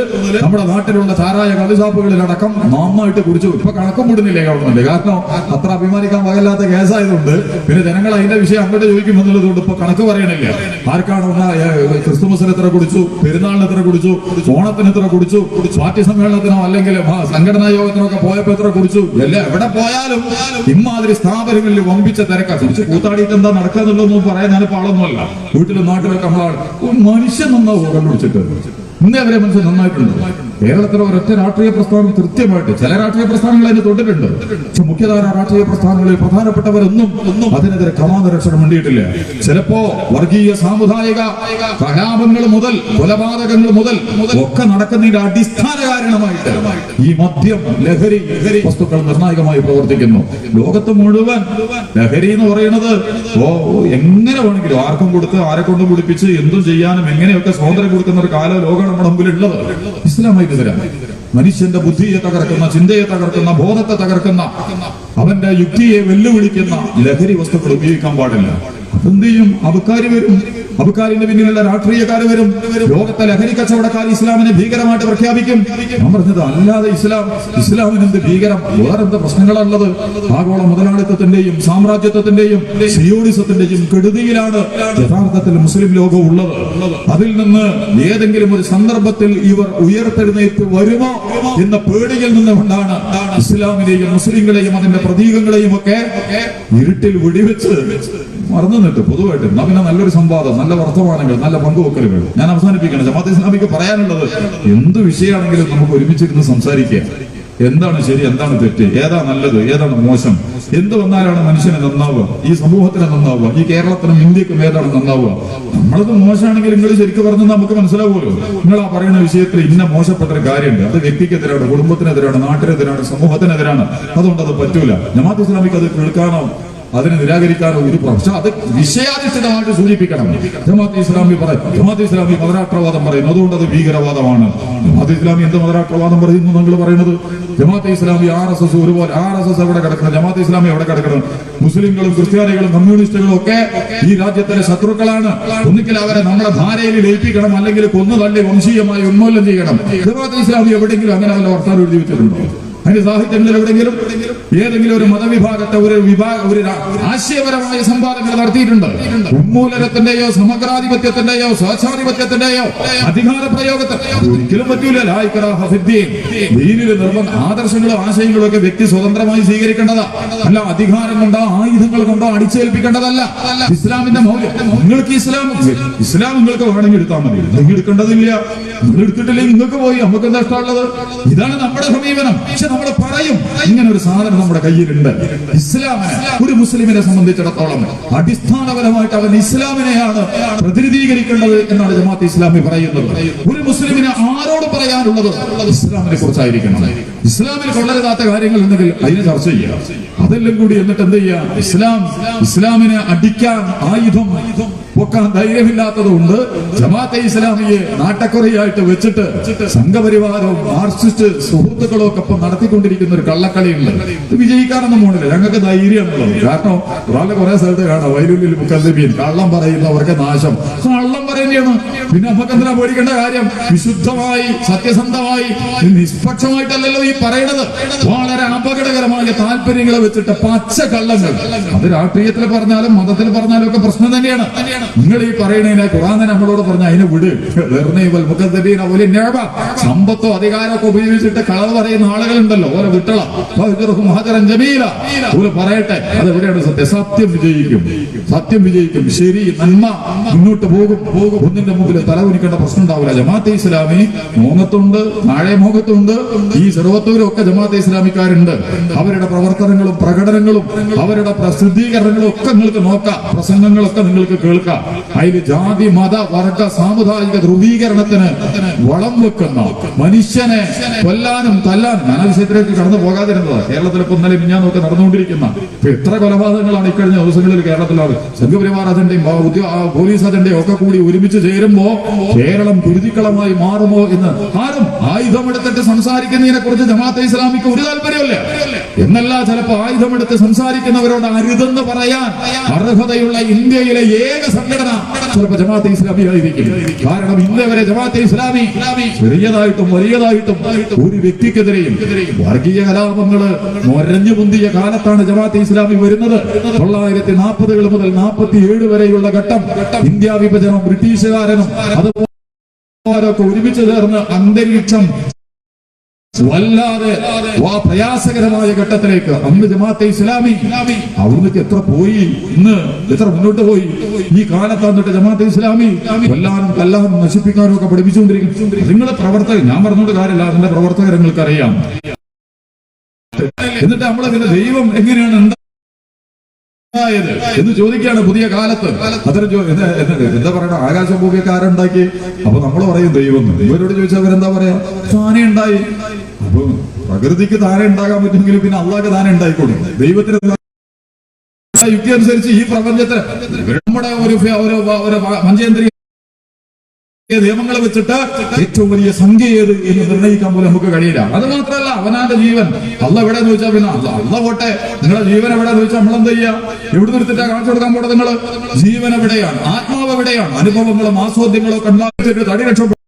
നമ്മുടെ നാട്ടിലുള്ള ചാരായ കള്ളുഷാപ്പുകളിലടക്കം നന്നായിട്ട് കുടിച്ചു. ഇപ്പൊ കണക്കും വിടുന്നില്ലേ ഗവൺമെന്റ്? കാരണം അത്ര അഭിമാനിക്കാൻ വകയില്ലാത്ത കേസായതുകൊണ്ട് പിന്നെ ജനങ്ങൾ അതിന്റെ വിഷയം അങ്ങോട്ട് ചോദിക്കുമെന്നുള്ളതുകൊണ്ട് ഇപ്പൊ കണക്ക് പറയണില്ല. ആർക്കാണ് ക്രിസ്തുമസിന് എത്ര കുടിച്ചു, പെരുന്നാളിന് എത്ര കുടിച്ചു, ഓണത്തിന് എത്ര കുടിച്ചു, പാർട്ടി സമ്മേളനത്തിനോ അല്ലെങ്കിൽ സംഘടനാ യോഗത്തിനോ ഒക്കെ പോയപ്പോ എത്ര കുടിച്ചു, എല്ലാം എവിടെ പോയാലും ഇമാതിരി സ്ഥാപനങ്ങളിൽ വമ്പിച്ച തിരക്കാ. കുറിച്ച് കൂത്താടിയിട്ട് എന്താ നടക്കാന്നുള്ളതൊന്നും പറയാൻ ഞാനിപ്പോ ആളൊന്നും അല്ല. വീട്ടിലും നാട്ടിലൊക്കെ നമ്മളാണ് മനുഷ്യൻ നന്നാവുക കണ്ടുപിടിച്ചിട്ട് ഇന്നേ വരെ മനുഷ്യൻ നന്നായിട്ടുണ്ട്. കേരളത്തിലെ ഒരൊറ്റ രാഷ്ട്രീയ പ്രസ്ഥാനം കൃത്യമായിട്ട്, ചില രാഷ്ട്രീയ പ്രസ്ഥാനങ്ങൾ അതിന് തൊട്ടിട്ടുണ്ട്, പക്ഷെ മുഖ്യധാര രാഷ്ട്രീയ പ്രസ്ഥാനങ്ങളിൽ പ്രധാനപ്പെട്ടവരൊന്നും അതിനെതിരെ കമാനരക്ഷണം വേണ്ടിയിട്ടില്ല. ചിലപ്പോ വർഗീയ സാമുദായിക കലാപങ്ങൾ മുതൽ കൊലപാതകങ്ങൾ മുതൽ ഒക്കെ നടക്കുന്നതിന്റെ അടിസ്ഥാന കാരണമായിട്ട് ഈ മദ്യം, ലഹരി വസ്തുക്കൾ നിർണായകമായി പ്രവർത്തിക്കുന്നു. ലോകത്ത് മുഴുവൻ ലഹരി എന്ന് പറയുന്നത് എങ്ങനെ വേണമെങ്കിലും ആർക്കും കൊടുത്ത് ആരെ കൊണ്ടും കുടിപ്പിച്ച് എന്തും ചെയ്യാനും എങ്ങനെയൊക്കെ സ്വാതന്ത്ര്യം കൊടുക്കുന്ന ഒരു കാലം ലോകം നമ്മുടെ മുമ്പിലുള്ളത്. ഇസ്ലാമായി മനുഷ്യന്റെ ബുദ്ധിയെ തകർക്കുന്ന, ചിന്തയെ തകർക്കുന്ന, ബോധത്തെ തകർക്കുന്ന, അവന്റെ യുക്തിയെ വെല്ലുവിളിക്കുന്ന ലഹരി വസ്തുക്കൾ ഉപയോഗിക്കാൻ പാടില്ല. എന്ത് ചെയ്യും? അബുക്കാരി വരും, അബുക്കാരിന്റെ പിന്നിലുള്ള രാഷ്ട്രീയക്കാർ വരും, ലോകത്തെ ലഹരി കച്ചവടക്കാർ ഇസ്ലാമിനെ ഭീകരമായിട്ട് പ്രഖ്യാപിക്കും. ഞാൻ പറഞ്ഞത് അല്ലാതെ ഇസ്ലാമിന് എന്ത് ഭീകരം? വേറെന്ത് പ്രശ്നങ്ങളുള്ളത്? ആഗോള മുതലാളിത്തത്തിന്റെയും സാമ്രാജ്യത്വത്തിന്റെയും സിയോണിസത്തിന്റെയും കെടുതിയിലാണ് യഥാർത്ഥത്തിൽ മുസ്ലിം ലോകം ഉള്ളത്. അതിൽ നിന്ന് ഏതെങ്കിലും ഒരു സന്ദർഭത്തിൽ ഇവർ ഉയർത്തെഴുന്നേറ്റ് വരുമോ എന്ന പേടിയിൽ നിന്നുകൊണ്ടാണ് ഇസ്ലാമിനെയും മുസ്ലിങ്ങളെയും അതിന്റെ പ്രതീകങ്ങളെയും ഒക്കെ ഇരുട്ടിൽ വെടിവെച്ച് മറന്നു നിന്നിട്ട് പൊതുവായിട്ട് എന്നാ പിന്നെ നല്ലൊരു സംവാദം, നല്ല വർത്തമാനങ്ങൾ, നല്ല പങ്കുവെക്കലുകൾ. ഞാൻ അവസാനിപ്പിക്കണം. ജമാഅത്തെ ഇസ്ലാമിക്ക് പറയാനുള്ളത് എന്ത് വിഷയമാണെങ്കിലും നമുക്ക് ഒരുമിച്ചിരുന്ന് സംസാരിക്കുക. എന്താണ് ശരി, എന്താണ് തെറ്റ്, ഏതാ നല്ലത്, ഏതാണ് മോശം, എന്ത് വന്നാലാണ് മനുഷ്യനെ നന്നാവുക, ഈ സമൂഹത്തിന് നന്നാവുക, ഈ കേരളത്തിനും ഇന്ത്യക്കും ഏതാണ് നന്നാവുക. നമ്മളത് മോശമാണെങ്കിൽ നിങ്ങൾ ശരിക്കും പറഞ്ഞാൽ നമുക്ക് മനസ്സിലാവുമല്ലോ. നിങ്ങൾ ആ പറയുന്ന വിഷയത്തിൽ ഇന്ന മോശപ്പെട്ട ഒരു കാര്യമുണ്ട്, അത് വ്യക്തിക്കെതിരാണ്, കുടുംബത്തിനെതിരാണ്, നാട്ടിനെതിരാണ്, സമൂഹത്തിനെതിരാണ്. അതുകൊണ്ട് അത് പറ്റൂല. ജമാഅത്തെ ഇസ്ലാമിക്ക് അത് കേൾക്കാനോ അതിനെ നിരാകരിക്കാനോ ഒരു പക്ഷെ അത് വിഷയാധിഷ്ഠിതമായിട്ട് സൂചിപ്പിക്കണം. ജമാഅത്തെ ഇസ്ലാമി മതരാഷ്ട്രവാദം പറയുന്നു, അതുകൊണ്ട് അത് ഭീകരവാദമാണ്. ജമാഅത്തെ ഇസ്ലാമി എന്ത് മതരാഷ്ട്രവാദം പറയുന്നു നിങ്ങൾ പറയുന്നത്? ജമാഅത്തെ ഇസ്ലാമി RSS ഒരുപോലെ. RSS എവിടെ കിടക്കണം, ജമാഅത്തെ ഇസ്ലാമി എവിടെ കിടക്കണം? മുസ്ലിങ്ങളും ക്രിസ്ത്യാനികളും കമ്മ്യൂണിസ്റ്റുകളും ഒക്കെ ഈ രാജ്യത്തിലെ ശത്രുക്കളാണ്. ഒന്നിക്കൽ അവരെ നമ്മുടെ ധാരയിൽ ലയിപ്പിക്കണം, അല്ലെങ്കിൽ കൊന്നു തള്ളി വംശീയമായി ഉന്മൂലനം ചെയ്യണം. ജമാഅത്തെ ഇസ്ലാമി എവിടെയെങ്കിലും അങ്ങനെ വല്ല വർത്താനം എഴുതി വെച്ചിട്ടുണ്ടോ? അതിന്റെ സാഹിത്യങ്ങളിൽ എവിടെയെങ്കിലും ഏതെങ്കിലും ഒരു മതവിഭാഗത്തെ ഒരു ആശയപരമായ സംവാദങ്ങൾ നടത്തിയിട്ടുണ്ട്? ഉന്മൂലനത്തിന്റെയോ സമഗ്രാധിപത്യത്തിന്റെയോ സ്വേച്ഛാധിപത്യത്തിന്റെയോ അധികാര പ്രയോഗത്തെ ഒരിക്കലും പറ്റൂല. ദീനിലെ ആദർശങ്ങളും ആശയങ്ങളും ഒക്കെ വ്യക്തി സ്വതന്ത്രമായി സ്വീകരിക്കേണ്ടതാ, അല്ല അധികാരം കൊണ്ടോ ആയുധങ്ങൾ കൊണ്ടോ അടിച്ചേൽപ്പിക്കേണ്ടതല്ല. ഇസ്ലാമിന്റെ മൗല്യം നിങ്ങൾക്ക് ഇസ്ലാം നിങ്ങൾക്ക് വേണമെങ്കിൽ എടുത്താൽ മതി, നിങ്ങൾ എടുക്കേണ്ടതില്ല. നിങ്ങൾ എടുത്തിട്ടില്ലെങ്കിൽ നിങ്ങൾക്ക് പോയി നമുക്ക് എന്താ ഇഷ്ടമുള്ളത്? ഇതാണ് നമ്മുടെ സമീപനം. പക്ഷെ നമ്മൾ പറയും ഇങ്ങനെ ഒരു സാധനം നമ്മുടെ കയ്യിലുണ്ട്. ഇസ്ലാമിനെ ഒരു മുസ്ലിമിനെ സംബന്ധിച്ചിടത്തോളം അടിസ്ഥാനപരമായിട്ട് അവൻ ഇസ്ലാമിനെയാണ് പ്രതിനിധീകരിക്കേണ്ടത് എന്നാണ് ജമാഅത്തെ ഇസ്ലാമി പറയുന്നത്. ഒരു മുസ്ലിമിന് ആരോട് പറയാനുള്ളത് ഇസ്ലാമിനെ കുറിച്ചായിരിക്കണം. ഇസ്ലാമിൽ കൊള്ളരുതാത്ത കാര്യങ്ങൾ ഉണ്ടെങ്കിൽ അതിനെ ചർച്ച ചെയ്യുക. അതെല്ലാം കൂടി എന്നിട്ട് എന്ത് ചെയ്യുക? ഇസ്ലാമിനെ അടിക്കാൻ ആയുധം പൊക്കാൻ ധൈര്യമില്ലാത്തതുകൊണ്ട് ജമാഅത്തെ ഇസ്ലാമിയെ നാട്ടക്കുറയായിട്ട് വെച്ചിട്ട് സംഘപരിവാരവും മാർക്സിസ്റ്റ് സുഹൃത്തുക്കളും ഒക്കെ ഇപ്പം നടത്തിക്കൊണ്ടിരിക്കുന്ന ഒരു കള്ളക്കളിയുണ്ട്. ഇത് വിജയിക്കാനൊന്നും പോണില്ല. ഞങ്ങൾക്ക് ധൈര്യമുള്ളത്. കാരണം ഒരാളെ കുറെ സ്ഥലത്ത് കാണാം, വൈലുള്ളിൽ മുക്കദ്ദിബീൻ, കള്ളം പറയുന്നവർക്ക് നാശം. കള്ളം പറയുന്നതാണ്. പിന്നെ നമുക്ക് എന്തിനാ പേടിക്കേണ്ട കാര്യം? വിശുദ്ധമായി സത്യസന്ധമായി നിഷ്പക്ഷമായിട്ടല്ലല്ലോ ഈ പറയണത്. വളരെ അപകടകരമായ താല്പര്യങ്ങളെ വെച്ചിട്ട് പച്ച കള്ളങ്ങൾ. അത് രാഷ്ട്രീയത്തിൽ പറഞ്ഞാലും മതത്തിൽ പറഞ്ഞാലും ഒക്കെ പ്രശ്നം തന്നെയാണ്. നിങ്ങൾ ഈ പറയുന്നതിനെ ഖുർആൻ നമ്മളോട് പറഞ്ഞ അതിനെ വിട്. സമ്പത്തോ അധികാരമൊക്കെ ഉപയോഗിച്ചിട്ട് കളവ് പറയുന്ന ആളുകളുണ്ടല്ലോ, ഓരോ വിട്ടള ഓരോ പറയട്ടെ. അതെവിടെയാണ് സത്യം? സത്യം വിജയിക്കും, സത്യം വിജയിക്കും. ശരി, നന്മ മുന്നോട്ട് പോകും. ഒന്നിന്റെ മുമ്പിൽ തലകുനിക്കേണ്ട പ്രശ്നം ഉണ്ടാവില്ല. ജമാഅത്തെ ഇസ്ലാമി മോങ്ങത്തുണ്ട്, താഴെ മോങ്ങത്തുണ്ട്. ഈ ചെറുവത്തൂരും ഒക്കെ ജമാഅത്തെ ഇസ്ലാമിക്കാരുണ്ട്. അവരുടെ പ്രവർത്തനങ്ങളും പ്രകടനങ്ങളും അവരുടെ പ്രസിദ്ധീകരണങ്ങളും ഒക്കെ നിങ്ങൾക്ക് നോക്കാം, പ്രസംഗങ്ങളൊക്കെ നിങ്ങൾക്ക് കേൾക്കാം. അതിൽ ജാതി മത വർഗ സാമുദായിക ധ്രുവീകരണത്തിന് വളം വെക്കുന്ന, മനുഷ്യനെ കൊല്ലാനും തല്ലാനും, ഞാൻ ആ വിഷയത്തിലേക്ക് കടന്നു പോകാതിരുന്നത് കേരളത്തിൽ ഇപ്പൊ ഇന്നലെ മിഞ്ഞാന്നൊക്കെ നടന്നുകൊണ്ടിരിക്കുന്ന എത്ര കൊലപാതകങ്ങളാണ് ഇക്കഴിഞ്ഞ ദിവസങ്ങളിൽ കേരളത്തിലാണ്. സംഘപരിവാർ അജണ്ടയും പോലീസ് അജണ്ടയും ഒക്കെ കൂടി ഒരുമിച്ച് ചേരുമ്പോ കേരളം ദുരിതക്കളമായി മാറുമോ എന്ന് ആരും ആയുധമെടുത്തിട്ട് സംസാരിക്കുന്നതിനെ കുറിച്ച് ജമാഅത്തെ ഇസ്ലാമിക്ക് ഒരു താല്പര്യമല്ല എന്നല്ല. ചിലപ്പോ ആയുധമെടുത്ത് സംസാരിക്കുന്നവരോട് അരുതെന്ന് പറയാൻ അർഹതയുള്ള ഇന്ത്യയിലെ ഏക സംഘടന ചിലപ്പോ ജമാഅത്തെ ഇസ്ലാമി ആയിരിക്കും. കാരണം ഇന്നേ വരെ ജമാഅത്തെ ഇസ്ലാമി ചെറിയതായിട്ടും വലിയതായിട്ടും ഒരു വ്യക്തിക്കെതിരെയും വർഗീയ കലാപങ്ങള് മൊരഞ്ഞു പൊന്തിയ കാലത്താണ് ജമാഅത്തെ ഇസ്ലാമി വരുന്നത്. 1940 മുതൽ 47 വരെയുള്ള ഘട്ടം, ഇന്ത്യ വിഭജനം, ബ്രിട്ടീഷുകാരനും അതുപോലൊക്കെ ഒരുമിച്ച് ചേർന്ന് അന്തരീക്ഷം വല്ലാതെ പ്രയാസകരമായ ഘട്ടത്തിലേക്ക് അന്ന് ജമാഅത്തെ ഇസ്ലാമി അവിടുന്ന് എത്ര പോയി, ഇന്ന് എത്ര മുന്നോട്ട് പോയി. ഈ കാലത്ത് വന്നിട്ട് ജമാഅത്തെ ഇസ്ലാമി കൊല്ലാനും കല്ലാനും നശിപ്പിക്കാനും ഒക്കെ പഠിപ്പിച്ചുകൊണ്ടിരിക്കും. നിങ്ങളുടെ പ്രവർത്തകർ, ഞാൻ പറഞ്ഞുകൊണ്ട് കാര്യമില്ല, അതിന്റെ പ്രവർത്തകർ നിങ്ങൾക്ക് അറിയാം. എന്നിട്ട് നമ്മളതിന്റെ ദൈവം എങ്ങനെയാണ് എന്ന് ചോദിക്കുകയാണ് പുതിയ കാലത്ത്. അത്തരം എന്താ പറയണ, ആകാശം ഭൂമിയൊക്കെ ആരുണ്ടാക്കി? അപ്പൊ നമ്മൾ പറയും ദൈവം. ഇവരോട് ചോദിച്ചാൽ അവരെന്താ പറയാ? താനെ ഉണ്ടായി. അപ്പൊ പ്രകൃതിക്ക് താനെ ഉണ്ടാകാൻ പറ്റുമെങ്കിൽ പിന്നെ അള്ളാഹ്ക്ക് താനെ ഉണ്ടായിക്കോളും. ദൈവത്തിന് യുക്തി അനുസരിച്ച് ഈ പ്രപഞ്ചത്തെ നമ്മുടെ ഒരു പഞ്ചേന്ദ്രിയ നിയമങ്ങൾ വെച്ചിട്ട് ഏറ്റവും വലിയ സംഖ്യ ഏത് എന്ന് നിർണ്ണയിക്കാൻ പോലും നമുക്ക് കഴിയില്ല. അത് മാത്രമല്ല, അവനാന്റെ ജീവൻ അള്ള എവിടെയെന്ന് ചോദിച്ചാൽ പിന്നെ അള്ള പോട്ടെ, നിങ്ങളുടെ ജീവൻ എവിടെയെന്ന് ചോദിച്ചാൽ നമ്മളെന്താ ചെയ്യാ? എവിടെ നിർത്തിട്ടാ കാണിച്ചു കൊടുക്കാൻ പോട്ടെ? നിങ്ങള് ജീവൻ എവിടെയാണ്? ആത്മാവ് എവിടെയാണ്? അനുഭവങ്ങളും ആസ്വാദ്യങ്ങളും ഒക്കെ ഉണ്ടാക്കിയിട്ട് തടി രക്ഷപ്പെടും.